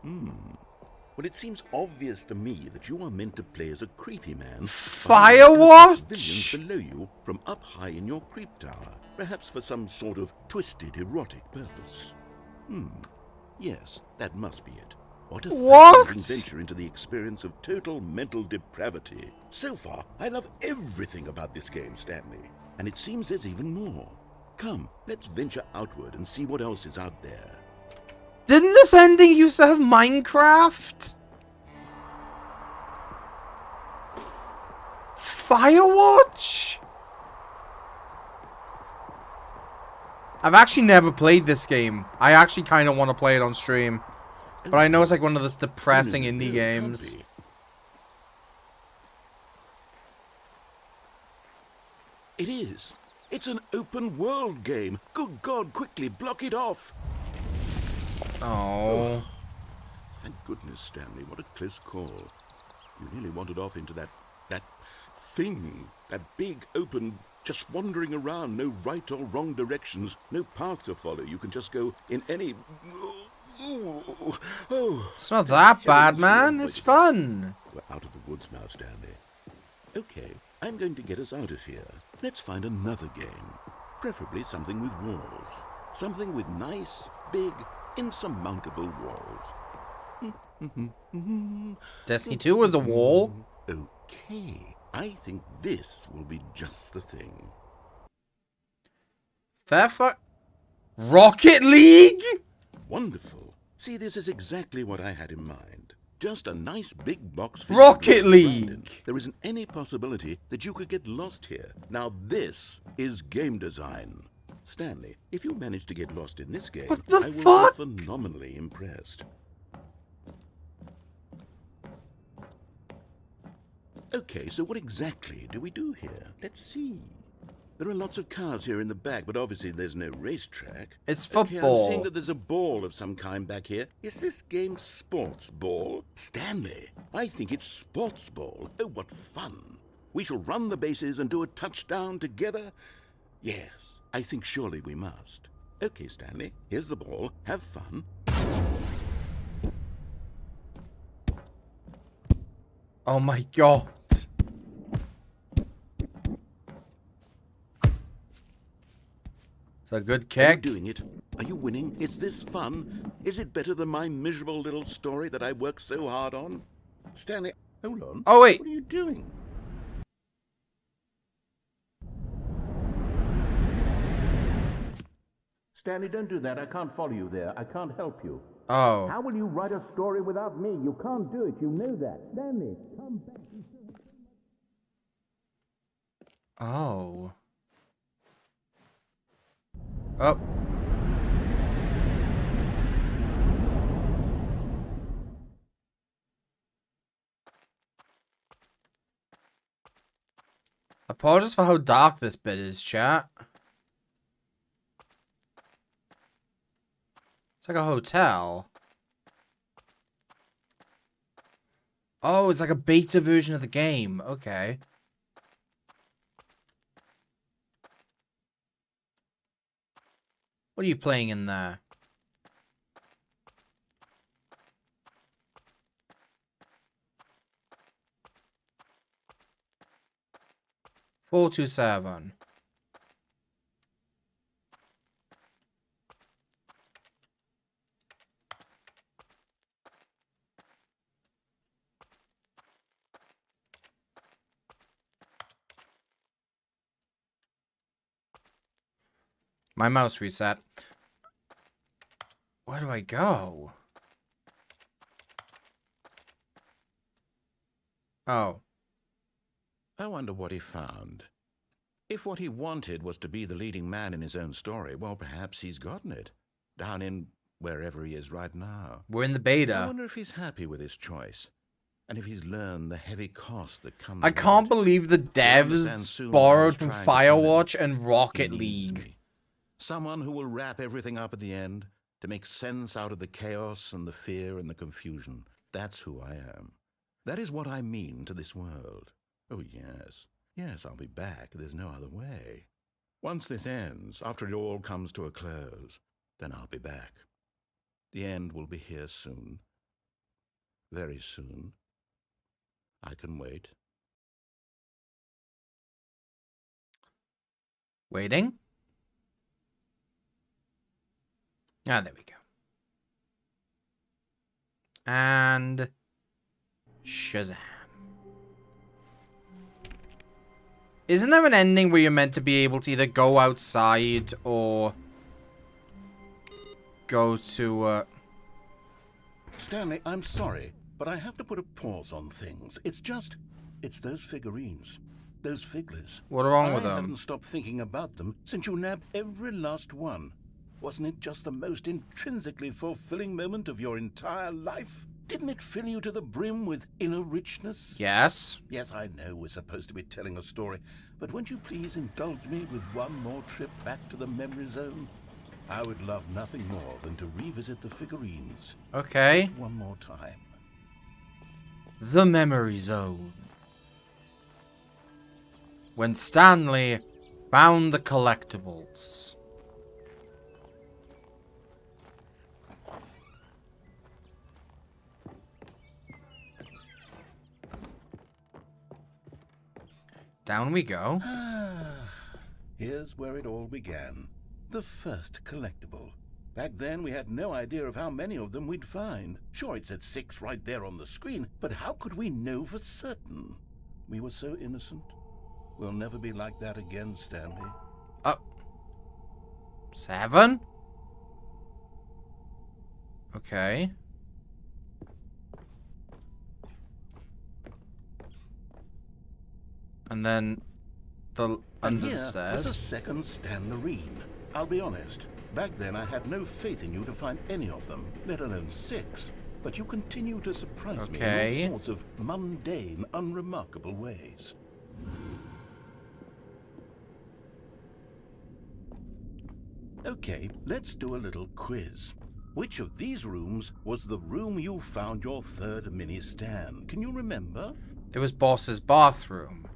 Well, it seems obvious to me that you are meant to play as a creepy man. Firewatch? Civilians below you from up high in your creep tower, perhaps for some sort of twisted erotic purpose. Yes, that must be it. What a fascinating venture into the experience of total mental depravity. So far, I love everything about this game, Stanley. And it seems there's even more. Come, let's venture outward and see what else is out there. Didn't this ending used to have Minecraft? Firewatch? I've actually never played this game. I actually kind of want to play it on stream. But I know it's like one of the depressing indie games. It is. It's an open world game. Good God, quickly, block it off. Oh. Thank goodness, Stanley. What a close call. You nearly wandered off into that thing. That big, open, just wandering around. No right or wrong directions. No path to follow. You can just go in any... Oh. It's not that bad, man. It's fun. We're out of the woods now, Stanley. Okay, I'm going to get us out of here. Let's find another game. Preferably something with walls. Something with nice, big, insurmountable walls. Destiny 2 was a wall. Okay, I think this will be just the thing. Fair fuck. Rocket League? Wonderful. See, this is exactly what I had in mind. Just a nice big box. Rocket League. There isn't any possibility that you could get lost here. Now this is game design. Stanley, if you manage to get lost in this game, I will be phenomenally impressed. Okay, so what exactly do we do here? Let's see. There are lots of cars here in the back, but obviously there's no racetrack. It's football. Okay, I'm seeing football. that there's a ball of some kind back here. Is this game sports ball? Stanley, I think it's sports ball. Oh, what fun. We shall run the bases and do a touchdown together. Yes, I think surely we must. Okay, Stanley, here's the ball. Have fun. Oh my god. It's a good kick. Are you doing it? Are you winning? Is this fun? Is it better than my miserable little story that I worked so hard on? Stanley, hold on. Oh, wait. What are you doing? Stanley, don't do that. I can't follow you there. I can't help you. Oh. How will you write a story without me? You can't do it. You know that. Stanley, come back. Oh. Oh. Apologies for how dark this bit is, chat. It's like a hotel. Oh, it's like a beta version of the game. Okay. What are you playing in there? $427. My mouse reset. Where do I go? Oh. I wonder what he found. If what he wanted was to be the leading man in his own story, well, perhaps he's gotten it. Down in wherever he is right now. We're in the beta. I wonder if he's happy with his choice. And if he's learned the heavy cost that comes I can't believe the devs borrowed from Firewatch and Rocket League. Someone who will wrap everything up at the end to make sense out of the chaos and the fear and the confusion. That's who I am. That is what I mean to this world. Oh, yes. Yes, I'll be back. There's no other way. Once this ends, after it all comes to a close, then I'll be back. The end will be here soon. Very soon. I can wait. Waiting? Ah, there we go. And Shazam. Isn't there an ending where you're meant to be able to either go outside or go to, Stanley, I'm sorry, but I have to put a pause on things. It's those figurines. Those figglers. What's wrong with them? I haven't stopped thinking about them since you nabbed every last one. Wasn't it just the most intrinsically fulfilling moment of your entire life? Didn't it fill you to the brim with inner richness? Yes. Yes, I know we're supposed to be telling a story, but won't you please indulge me with one more trip back to the memory zone? I would love nothing more than to revisit the figurines. Okay. Just one more time. The memory zone. When Stanley found the collectibles. Down we go. Here's where it all began. The first collectible. Back then, we had no idea of how many of them we'd find. Sure, it said 6 right there on the screen, but how could we know for certain? We were so innocent. We'll never be like that again, Stanley. 7? Okay. And then under the stairs. Was a second Stanley. I'll be honest. Back then, I had no faith in you to find any of them, let alone 6. But you continue to surprise me in all sorts of mundane, unremarkable ways. Okay, let's do a little quiz. Which of these rooms was the room you found your third mini Stan? Can you remember? It was Boss's bathroom.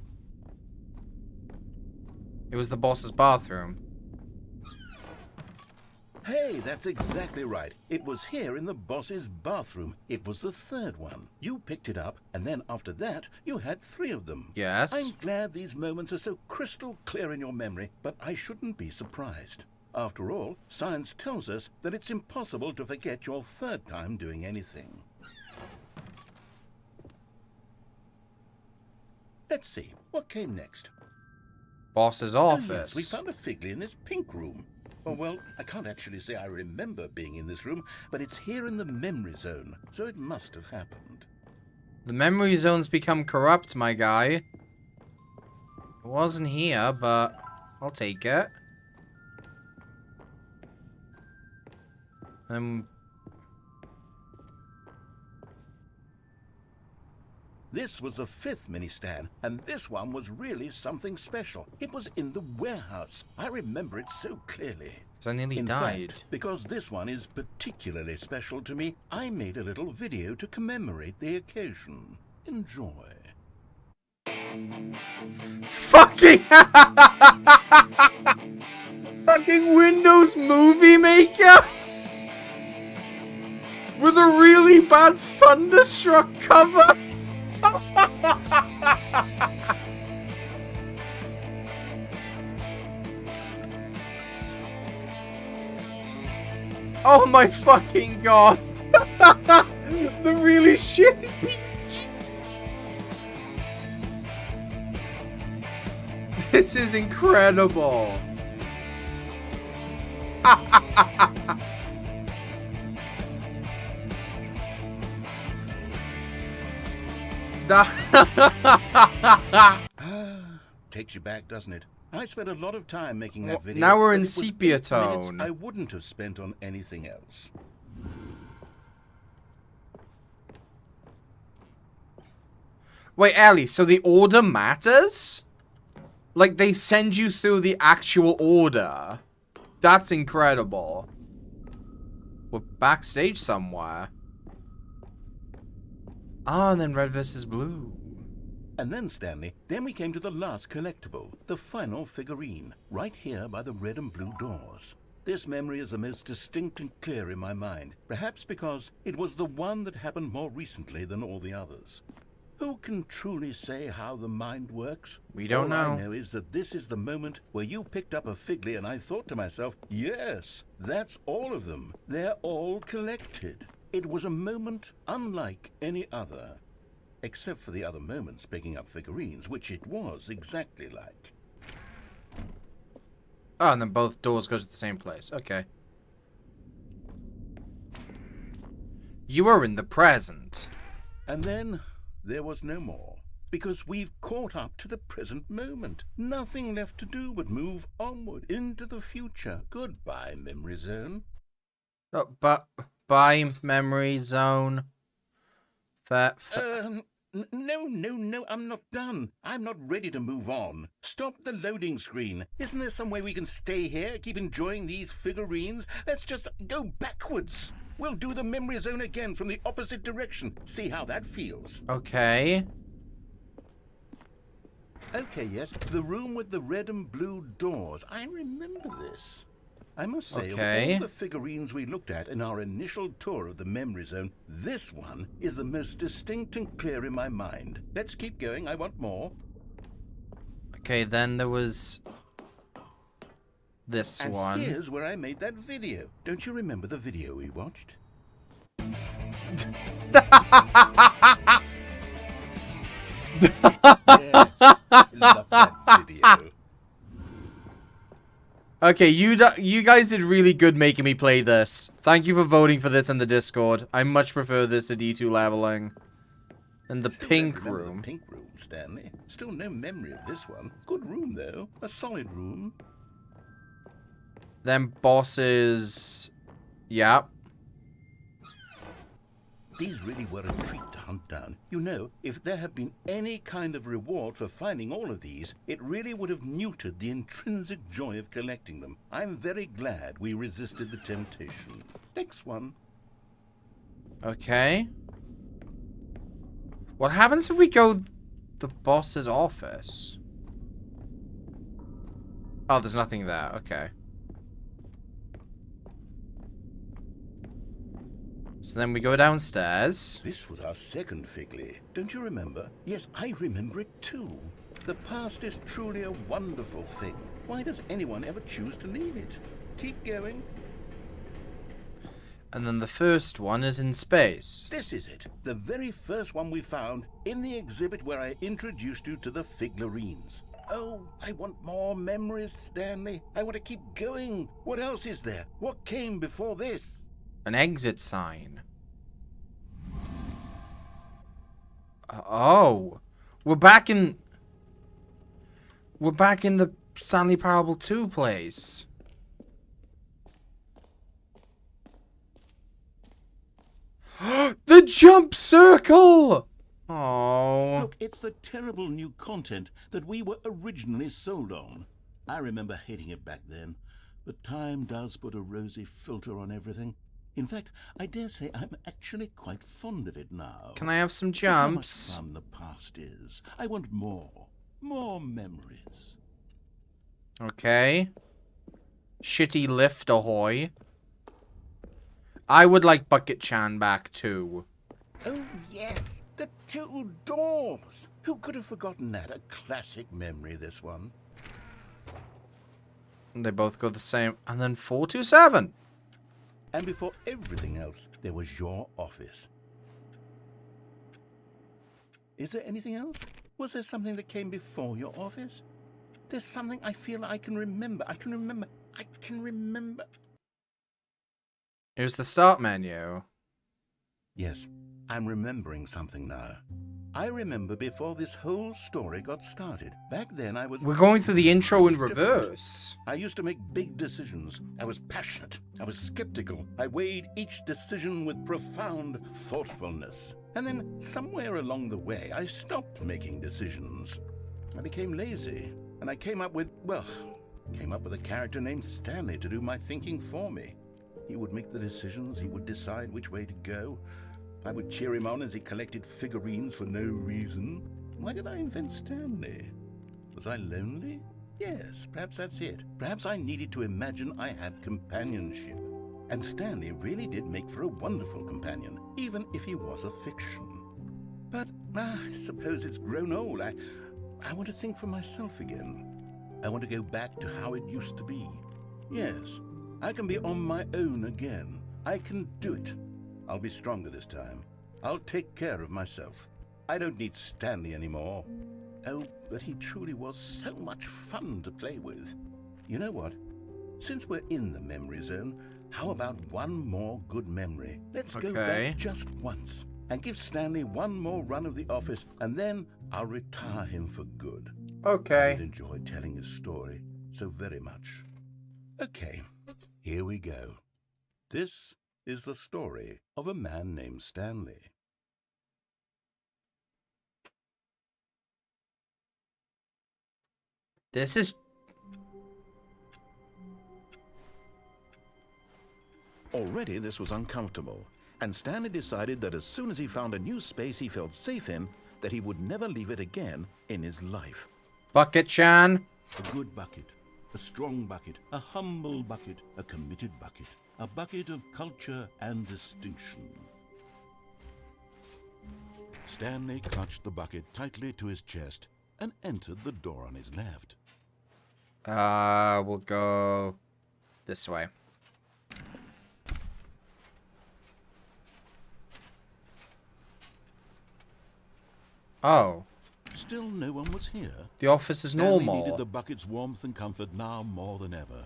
It was the boss's bathroom. Hey, that's exactly right. It was here in the boss's bathroom. It was the third one. You picked it up, and then after that, you had 3 of them. Yes. I'm glad these moments are so crystal clear in your memory, but I shouldn't be surprised. After all, science tells us that it's impossible to forget your third time doing anything. Let's see, what came next? Boss's office. Oh, yes, we found a Figley in this pink room. Oh, well, I can't actually say I remember being in this room, but it's here in the memory zone, so it must have happened. The memory zone's become corrupt, my guy. It wasn't here, but I'll take it. This was the 5th mini Stan, and this one was really something special. It was in the warehouse. I remember it so clearly. I nearly died. Fact, because this one is particularly special to me, I made a little video to commemorate the occasion. Enjoy. Fucking fucking Windows Movie Maker with a really bad Thunderstruck cover. Oh my fucking god. The really shitty PGs. This is incredible. Takes you back, doesn't it? I spent a lot of time making that video. Now we're in sepia tone. I wouldn't have spent on anything else. Wait, Ellie, so the order matters? Like, they send you through the actual order. That's incredible. We're backstage somewhere. Ah, and then red versus blue. And then, Stanley, then we came to the last collectible, the final figurine, right here by the red and blue doors. This memory is the most distinct and clear in my mind, perhaps because it was the one that happened more recently than all the others. Who can truly say how the mind works? We don't know. All I know is that this is the moment where you picked up a Figley and I thought to myself, yes, that's all of them. They're all collected. It was a moment unlike any other. Except for the other moments picking up figurines, which it was exactly like. Oh, and then both doors go to the same place. Okay. You are in the present. And then there was no more. Because we've caught up to the present moment. Nothing left to do but move onward into the future. Goodbye, Memory Zone. Oh, but bye, Memory Zone. No, I'm not done. I'm not ready to move on. Stop the loading screen. Isn't there some way we can stay here, keep enjoying these figurines? Let's just go backwards. We'll do the memory zone again from the opposite direction. See how that feels. Okay. Okay, yes, the room with the red and blue doors. I remember this. I must say, of all the figurines we looked at in our initial tour of the memory zone, this one is the most distinct and clear in my mind. Let's keep going. I want more. Okay, then there was this and one. Here's where I made that video. Don't you remember the video we watched? Yes, I love that video. Okay, you guys did really good making me play this. Thank you for voting for this in the Discord. I much prefer this to D2 leveling. And the pink room. The pink room, Stanley. Still no memory of this one. Good room, though. A solid room. Then bosses. Yep. These really were a treat to hunt down. You know, if there had been any kind of reward for finding all of these, it really would have neutered the intrinsic joy of collecting them. I'm very glad we resisted the temptation. Next one. Okay. What happens if we go the boss's office? Oh, there's nothing there. Okay. So then we go downstairs. This was our second Figley. Don't you remember? Yes, I remember it too. The past is truly a wonderful thing. Why does anyone ever choose to leave it? Keep going. And then the first one is in space. This is it. The very first one we found in the exhibit where I introduced you to the figurines. Oh, I want more memories, Stanley. I want to keep going. What else is there? What came before this? An exit sign. Oh. We're back in the Stanley Parable 2 place. The jump circle! Oh. Look, it's the terrible new content that we were originally sold on. I remember hating it back then, but time does put a rosy filter on everything. In fact, I dare say I'm actually quite fond of it now. Can I have some jumps? How much fun the past is. I want more. More memories. Okay. Shitty lift ahoy. I would like Bucket Chan back too. Oh, yes. The two doors. Who could have forgotten that? A classic memory, this one. And they both go the same. And then 427. And before everything else, there was your office. Is there anything else? Was there something that came before your office? There's something I feel I can remember. I can remember. Here's the start menu. Yes, I'm remembering something now. I remember before this whole story got started. Back then I was... We're going through the intro in reverse. I used to make big decisions. I was passionate. I was skeptical. I weighed each decision with profound thoughtfulness. And then somewhere along the way, I stopped making decisions. I became lazy. And I came up with a character named Stanley to do my thinking for me. He would make the decisions. He would decide which way to go. I would cheer him on as he collected figurines for no reason. Why did I invent Stanley? Was I lonely? Yes, perhaps that's it. Perhaps I needed to imagine I had companionship. And Stanley really did make for a wonderful companion, even if he was a fiction. But I suppose it's grown old. I want to think for myself again. I want to go back to how it used to be. Yes, I can be on my own again. I can do it. I'll be stronger this time. I'll take care of myself. I don't need Stanley anymore. Oh, but he truly was so much fun to play with. You know what? Since we're in the memory zone, how about one more good memory? Let's go back just once and give Stanley one more run of the office, and then I'll retire him for good. Okay. I enjoyed telling his story so very much. Okay, here we go. This is the story of a man named Stanley. This is... Already this was uncomfortable, and Stanley decided that as soon as he found a new space he felt safe in, that he would never leave it again in his life. Bucket-chan. A good bucket, a strong bucket, a humble bucket, a committed bucket, a bucket of culture and distinction. Stanley clutched the bucket tightly to his chest and entered the door on his left. We'll go this way. Oh. Still no one was here. The office is Stanley normal. needed the bucket's warmth and comfort now more than ever.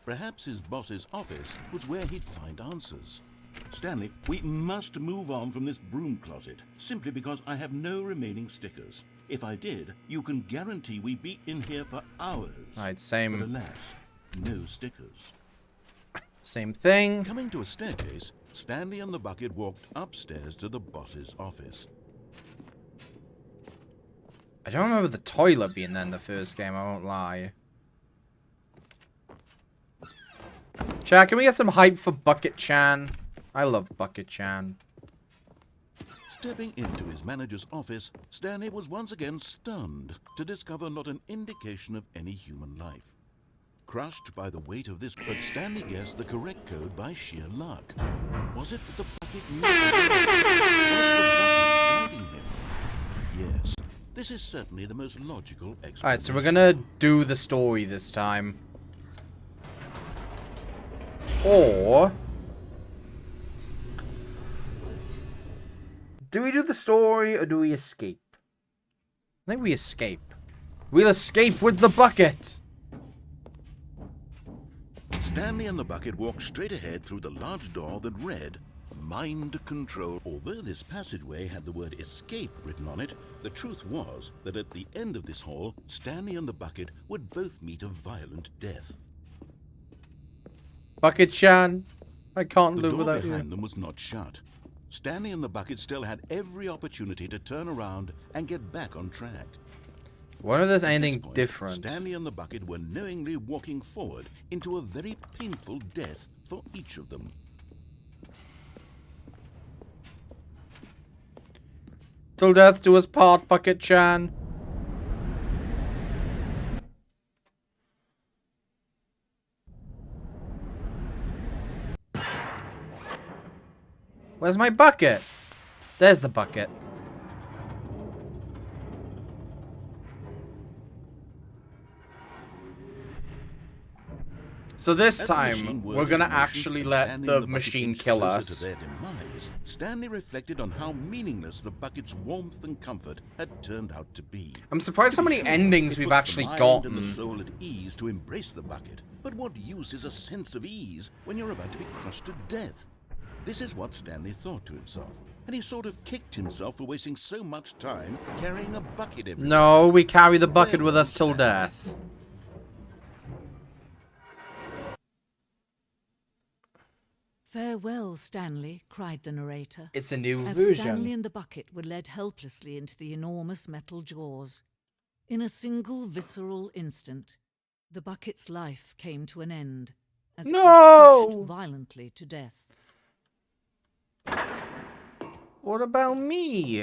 Perhaps his boss's office was where he'd find answers. Stanley, we must move on from this broom closet, simply because I have no remaining stickers. If I did, you can guarantee we'd be in here for hours. Right, same. But alas, no stickers. Same thing. Coming to a staircase, Stanley and the bucket walked upstairs to the boss's office. I don't remember the toilet being there in the first game, I won't lie. Chat, can we get some hype for Bucket-chan? I love Bucket-chan. Stepping into his manager's office, Stanley was once again stunned to discover not an indication of any human life. Crushed by the weight of this, but Stanley guessed the correct code by sheer luck. Was it that the bucket knew? Was the bucket guiding him? Yes, this is certainly the most logical explanation. Alright, so we're gonna do the story this time. Or... do we do the story, or do we escape? I think we escape. We'll escape with the bucket! Stanley and the bucket walked straight ahead through the large door that read, Mind Control. Although this passageway had the word escape written on it, the truth was that at the end of this hall, Stanley and the bucket would both meet a violent death. Bucket-chan, I can't live The door without behind you. them was not shut. Stanley and the bucket still had every opportunity to turn around and get back on track. Wonder if there's At this anything point, different. Stanley and the bucket were knowingly walking forward into a very painful death for each of them. Till death do us part, Bucket-chan. Where's my bucket? There's the bucket. So this time, we're gonna actually let the machine kill us. To their demise, Stanley reflected on how meaningless the bucket's warmth and comfort had turned out to be. I'm surprised how many endings It we've puts actually the mind gotten. and the soul at ease to embrace the bucket. But what use is a sense of ease when you're about to be crushed to death? This is what Stanley thought to himself, and he sort of kicked himself for wasting so much time carrying a bucket everywhere. No, we carry the bucket with us till death. Farewell, Stanley, cried the narrator. It's a new as version. Stanley and the bucket were led helplessly into the enormous metal jaws. In a single visceral instant, the bucket's life came to an end as it was crushed violently to death. What about me?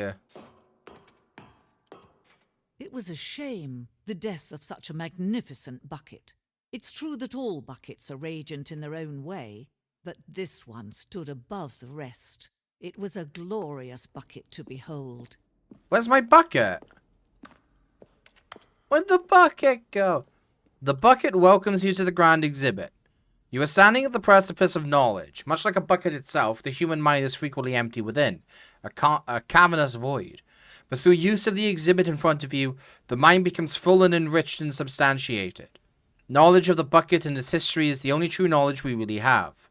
It was a shame, the death of such a magnificent bucket. It's true that all buckets are radiant in their own way, but this one stood above the rest. It was a glorious bucket to behold. Where's my bucket? Where'd the bucket go? The bucket welcomes you to the grand exhibit. You are standing at the precipice of knowledge. Much like a bucket itself, the human mind is frequently empty within, a cavernous void. But through use of the exhibit in front of you, the mind becomes full and enriched and substantiated. Knowledge of the bucket and its history is the only true knowledge we really have.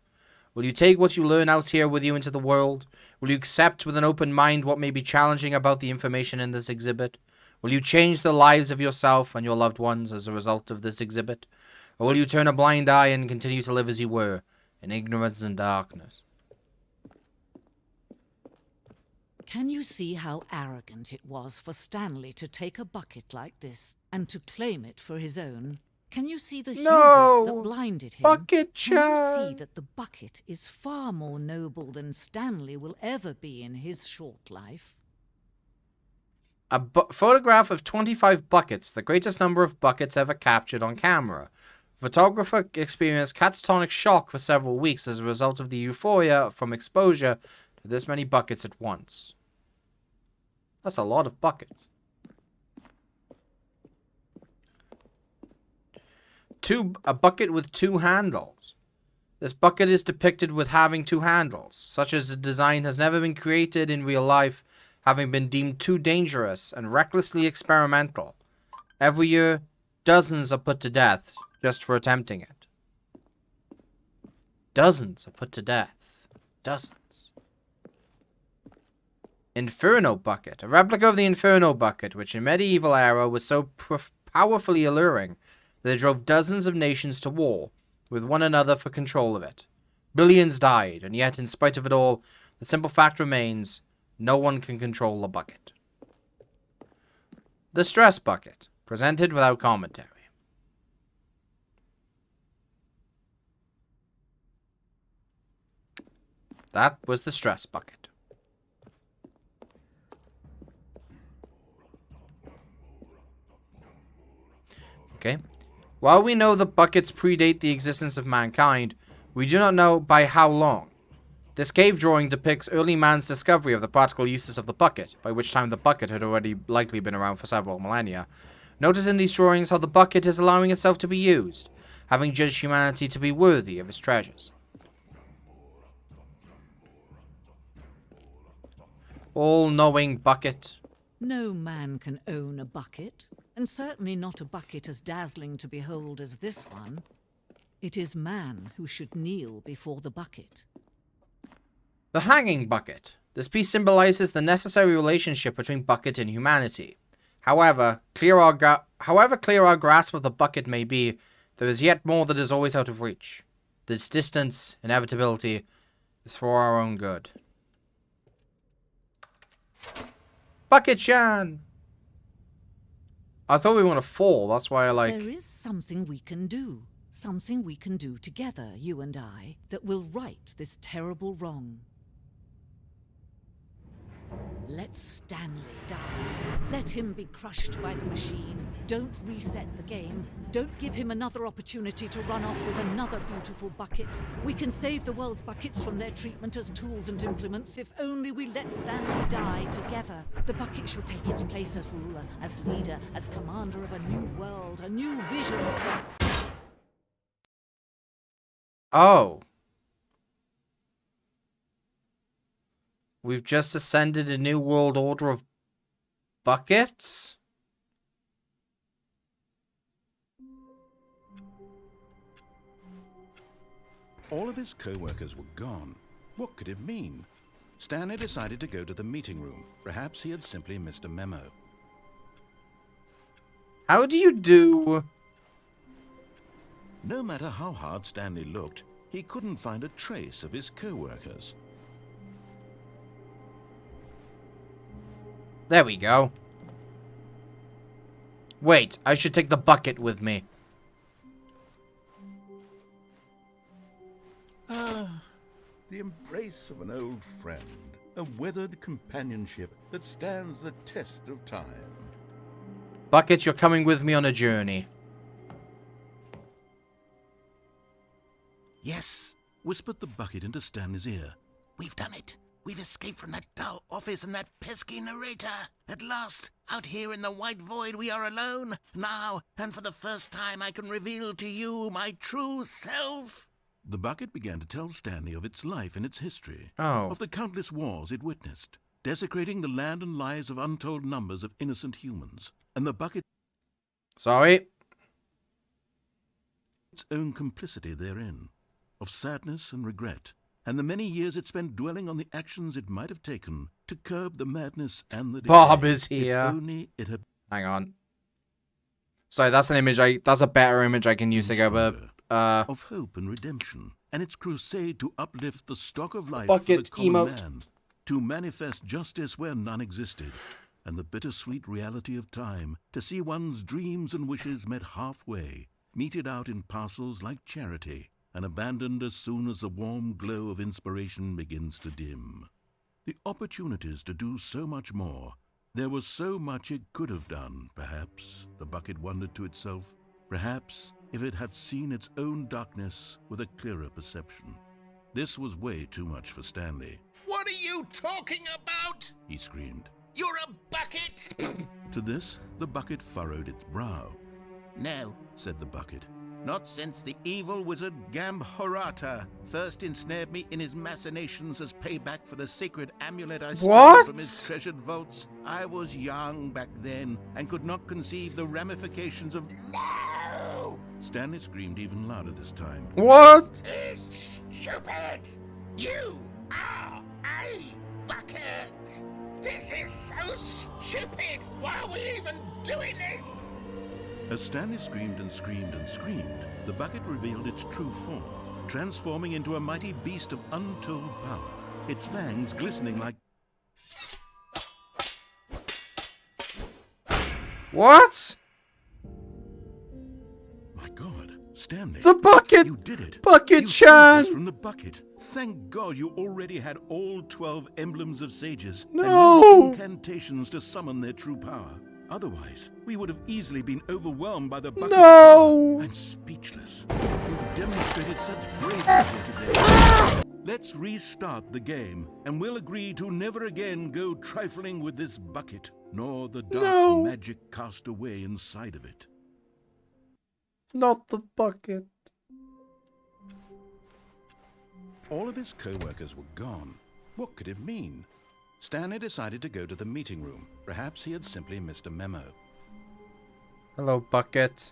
Will you take what you learn out here with you into the world? Will you accept with an open mind what may be challenging about the information in this exhibit? Will you change the lives of yourself and your loved ones as a result of this exhibit? Or will you turn a blind eye and continue to live as you were, in ignorance and darkness? Can you see how arrogant it was for Stanley to take a bucket like this and to claim it for his own? Can you see the hubris that blinded him? Bucket Can you see Chan! that the bucket is far more noble than Stanley will ever be in his short life? A photograph of 25 buckets, the greatest number of buckets ever captured on camera. Photographer experienced catatonic shock for several weeks as a result of the euphoria from exposure to this many buckets at once. That's a lot of buckets. A bucket with 2 handles. This bucket is depicted with having 2 handles. Such as a design has never been created in real life, having been deemed too dangerous and recklessly experimental. Every year, dozens are put to death just for attempting it. Dozens are put to death. Dozens. Inferno Bucket. A replica of the Inferno Bucket, which in medieval era was so powerfully alluring that it drove dozens of nations to war with one another for control of it. Billions died, and yet in spite of it all, the simple fact remains, no one can control a bucket. The Stress Bucket, presented without commentary. That was the Stress Bucket. Okay. While we know that buckets predate the existence of mankind, we do not know by how long. This cave drawing depicts early man's discovery of the practical uses of the bucket, by which time the bucket had already likely been around for several millennia. Notice in these drawings how the bucket is allowing itself to be used, having judged humanity to be worthy of its treasures. All-knowing bucket. No man can own a bucket, and certainly not a bucket as dazzling to behold as this one. It is man who should kneel before the bucket. The Hanging Bucket. This piece symbolizes the necessary relationship between bucket and humanity. However clear our grasp of the bucket may be, there is yet more that is always out of reach. This distance, inevitability, is for our own good. Bucket-chan! I thought we were going to fall, that's why I like... There is something we can do. Something we can do together, you and I, that will right this terrible wrong. Let Stanley die. Let him be crushed by the machine. Don't reset the game. Don't give him another opportunity to run off with another beautiful bucket. We can save the world's buckets from their treatment as tools and implements if only we let Stanley die together. The bucket shall take its place as ruler, as leader, as commander of a new world, a new vision of the... Oh. We've just ascended a new world order of buckets? All of his co-workers were gone. What could it mean? Stanley decided to go to the meeting room. Perhaps he had simply missed a memo. How do you do... No matter how hard Stanley looked, he couldn't find a trace of his co-workers. There we go. Wait, I should take the bucket with me. Ah, the embrace of an old friend. A weathered companionship that stands the test of time. Bucket, you're coming with me on a journey. Yes, whispered the bucket into Stanley's ear. We've done it. We've escaped from that dull office and that pesky narrator. At last, out here in the white void, we are alone. Now, and for the first time, I can reveal to you my true self. The bucket began to tell Stanley of its life and its history. Oh. Of the countless wars it witnessed, desecrating the land and lives of untold numbers of innocent humans. And the bucket... Sorry. Its own complicity therein. Of sadness and regret. And the many years it spent dwelling on the actions it might have taken to curb the madness and the decay. Bob is here. If only it had... Hang on. Sorry, that's an image that's a better image I can use to go, but... of hope and redemption, and its crusade to uplift the stock of life bucket for the common emote. man. to manifest justice where none existed, and the bittersweet reality of time, to see one's dreams and wishes met halfway, meted out in parcels like charity, and abandoned as soon as the warm glow of inspiration begins to dim. The opportunities to do so much more. There was so much it could have done, perhaps, the bucket wondered to itself. Perhaps, if it had seen its own darkness with a clearer perception. This was way too much for Stanley. What are you talking about? He screamed. You're a bucket! To this, the bucket furrowed its brow. No, said the bucket. not since the evil wizard Gambhorata first ensnared me in his machinations as payback for the sacred amulet I stole from his treasured vaults. I was young back then and could not conceive the ramifications of... No! Stanley screamed even louder this time. What? This is stupid! You are a bucket! This is so stupid! Why are we even doing this? As Stanley screamed and screamed and screamed, the bucket revealed its true form, transforming into a mighty beast of untold power, its fangs glistening like... What? My God, Stanley. The bucket! You did it. Bucket-chan! From the bucket. Thank God you already had all 12 emblems of sages. No! And incantations to summon their true power. Otherwise, we would have easily been overwhelmed by the bucket. No! I'm speechless. You've demonstrated such bravery today. Let's restart the game, and we'll agree to never again go trifling with this bucket, nor the dark magic cast away inside of it. Not the bucket. All of his co-workers were gone. What could it mean? Stanley decided to go to the meeting room. Perhaps he had simply missed a memo. Hello, bucket.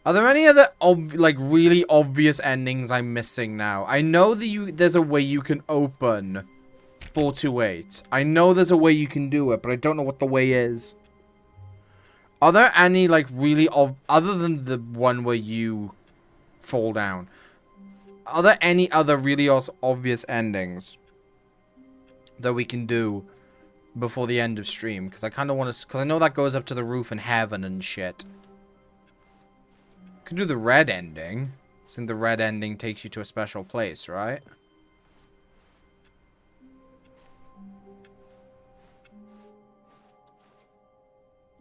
Are there any other really obvious endings I'm missing now? I know that there's a way you can open 428. I know there's a way you can do it, but I don't know what the way is. Are there any really other than the one where you fall down? Are there any other really obvious endings that we can do before the end of stream? Because I kind of want to... Because I know that goes up to the roof in heaven and shit. Could do the red ending. I think the red ending takes you to a special place, right?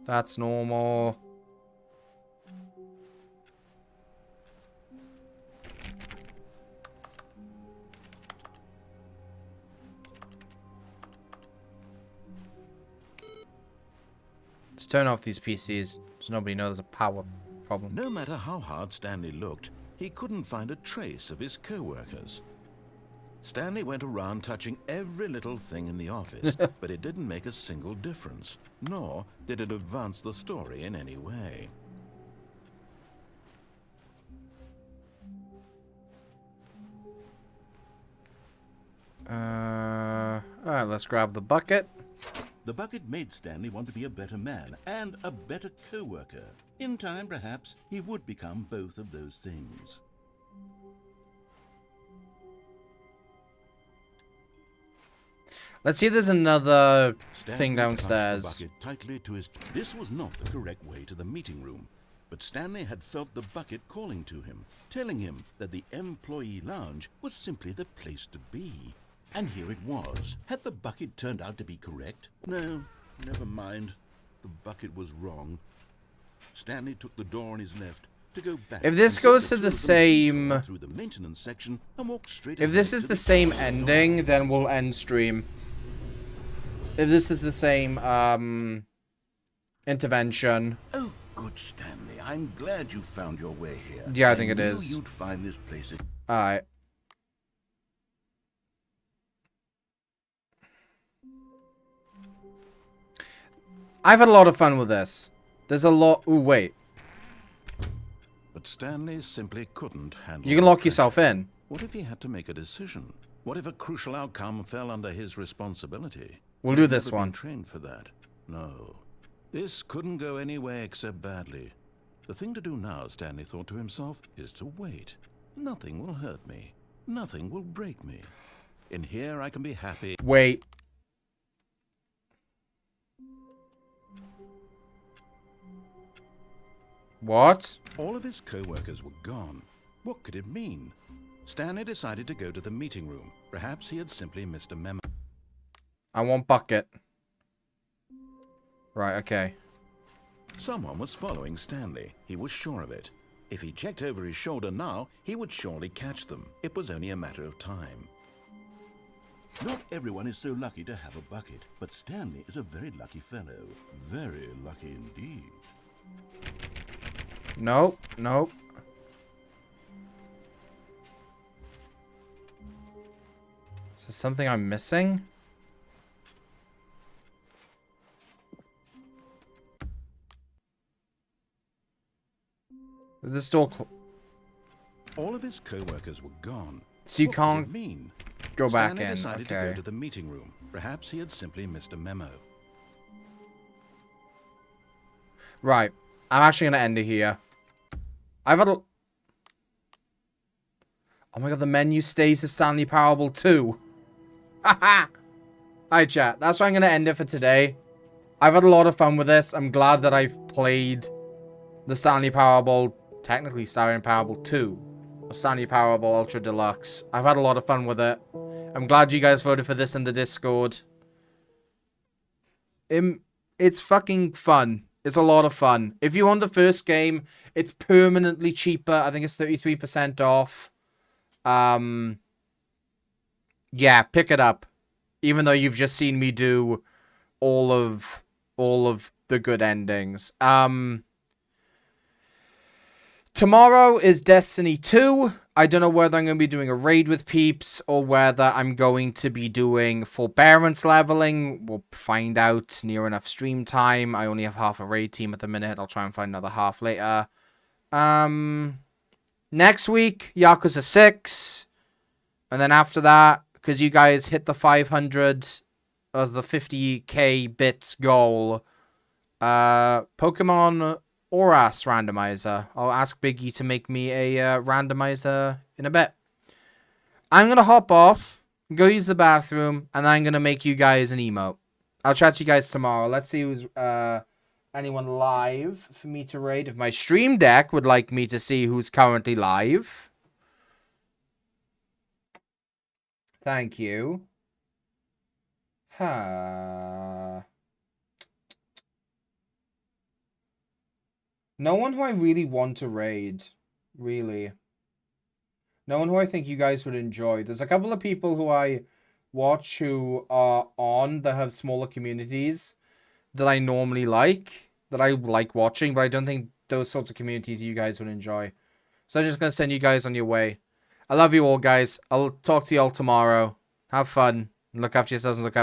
That's normal. Let's turn off these PCs so nobody knows there's a power problem. No matter how hard Stanley looked, he couldn't find a trace of his co-workers. Stanley went around touching every little thing in the office, but it didn't make a single difference, nor did it advance the story in any way. Alright, let's grab the bucket. The bucket made Stanley want to be a better man and a better co-worker. In time, perhaps, he would become both of those things. Let's see if there's another thing Stanley downstairs. clutched the bucket tightly to his... This was not the correct way to the meeting room, but Stanley had felt the bucket calling to him, telling him that the employee lounge was simply the place to be. And here it was. Had the bucket turned out to be correct? No, never mind. The bucket was wrong. Stanley took the door on his left to go back. If this goes to the same... through the maintenance section and walked straight If this is the same ending, then we'll end stream. If this is the same, intervention. Oh, good, Stanley. I'm glad you found your way here. Yeah, I think it is. You'd find this place... Alright. I've had a lot of fun with this. There's a lot... Ooh, wait. But Stanley simply couldn't handle... You can lock yourself in. What if he had to make a decision? What if a crucial outcome fell under his responsibility? We'll do this one. Been trained for that. No. This couldn't go any way except badly. The thing to do now, Stanley thought to himself, is to wait. Nothing will hurt me. Nothing will break me. In here I can be happy. Wait. What? All of his co-workers were gone. What could it mean? Stanley decided to go to the meeting room. Perhaps he had simply missed a memo. I want bucket. Right, okay. Someone was following Stanley. He was sure of it. If he checked over his shoulder now, he would surely catch them. It was only a matter of time. Not everyone is so lucky to have a bucket, but Stanley is a very lucky fellow. Very lucky indeed. Nope, nope. Is there something I'm missing? Is this door all of his co-workers were gone. So you what can't could it mean? go back Stanley in. decided to Okay. go to the meeting room. Perhaps he had simply missed a memo. Right. I'm actually going to end it here. I've had a... Oh my god, the menu stays to Stanley Parable 2. Haha! Alright, chat. That's why I'm going to end it for today. I've had a lot of fun with this. I'm glad that I've played the Stanley Parable, technically Stanley Parable 2. Or Stanley Parable Ultra Deluxe. I've had a lot of fun with it. I'm glad you guys voted for this in the Discord. It's fucking fun. It's a lot of fun. If you want the first game, it's permanently cheaper. I think it's 33% off. Yeah, pick it up. Even though you've just seen me do all of the good endings. Tomorrow is Destiny 2. I don't know whether I'm going to be doing a raid with peeps or whether I'm going to be doing forbearance leveling. We'll find out near enough stream time. I only have half a raid team at the minute. I'll try and find another half later. Next week, Yakuza 6. And then after that, because you guys hit the 500 as the 50k bits goal, Pokemon Oras randomizer. I'll ask Biggie to make me a randomizer in a bit. I'm going to hop off, go use the bathroom, and I'm going to make you guys an emote. I'll chat to you guys tomorrow. Let's see who's anyone live for me to raid. If my stream deck would like me to see who's currently live. Thank you. No one who I really want to raid. Really. No one who I think you guys would enjoy. There's a couple of people who I watch who are on that have smaller communities that I normally like. That I like watching, but I don't think those sorts of communities you guys would enjoy. So I'm just going to send you guys on your way. I love you all, guys. I'll talk to you all tomorrow. Have fun. Look after yourselves and look after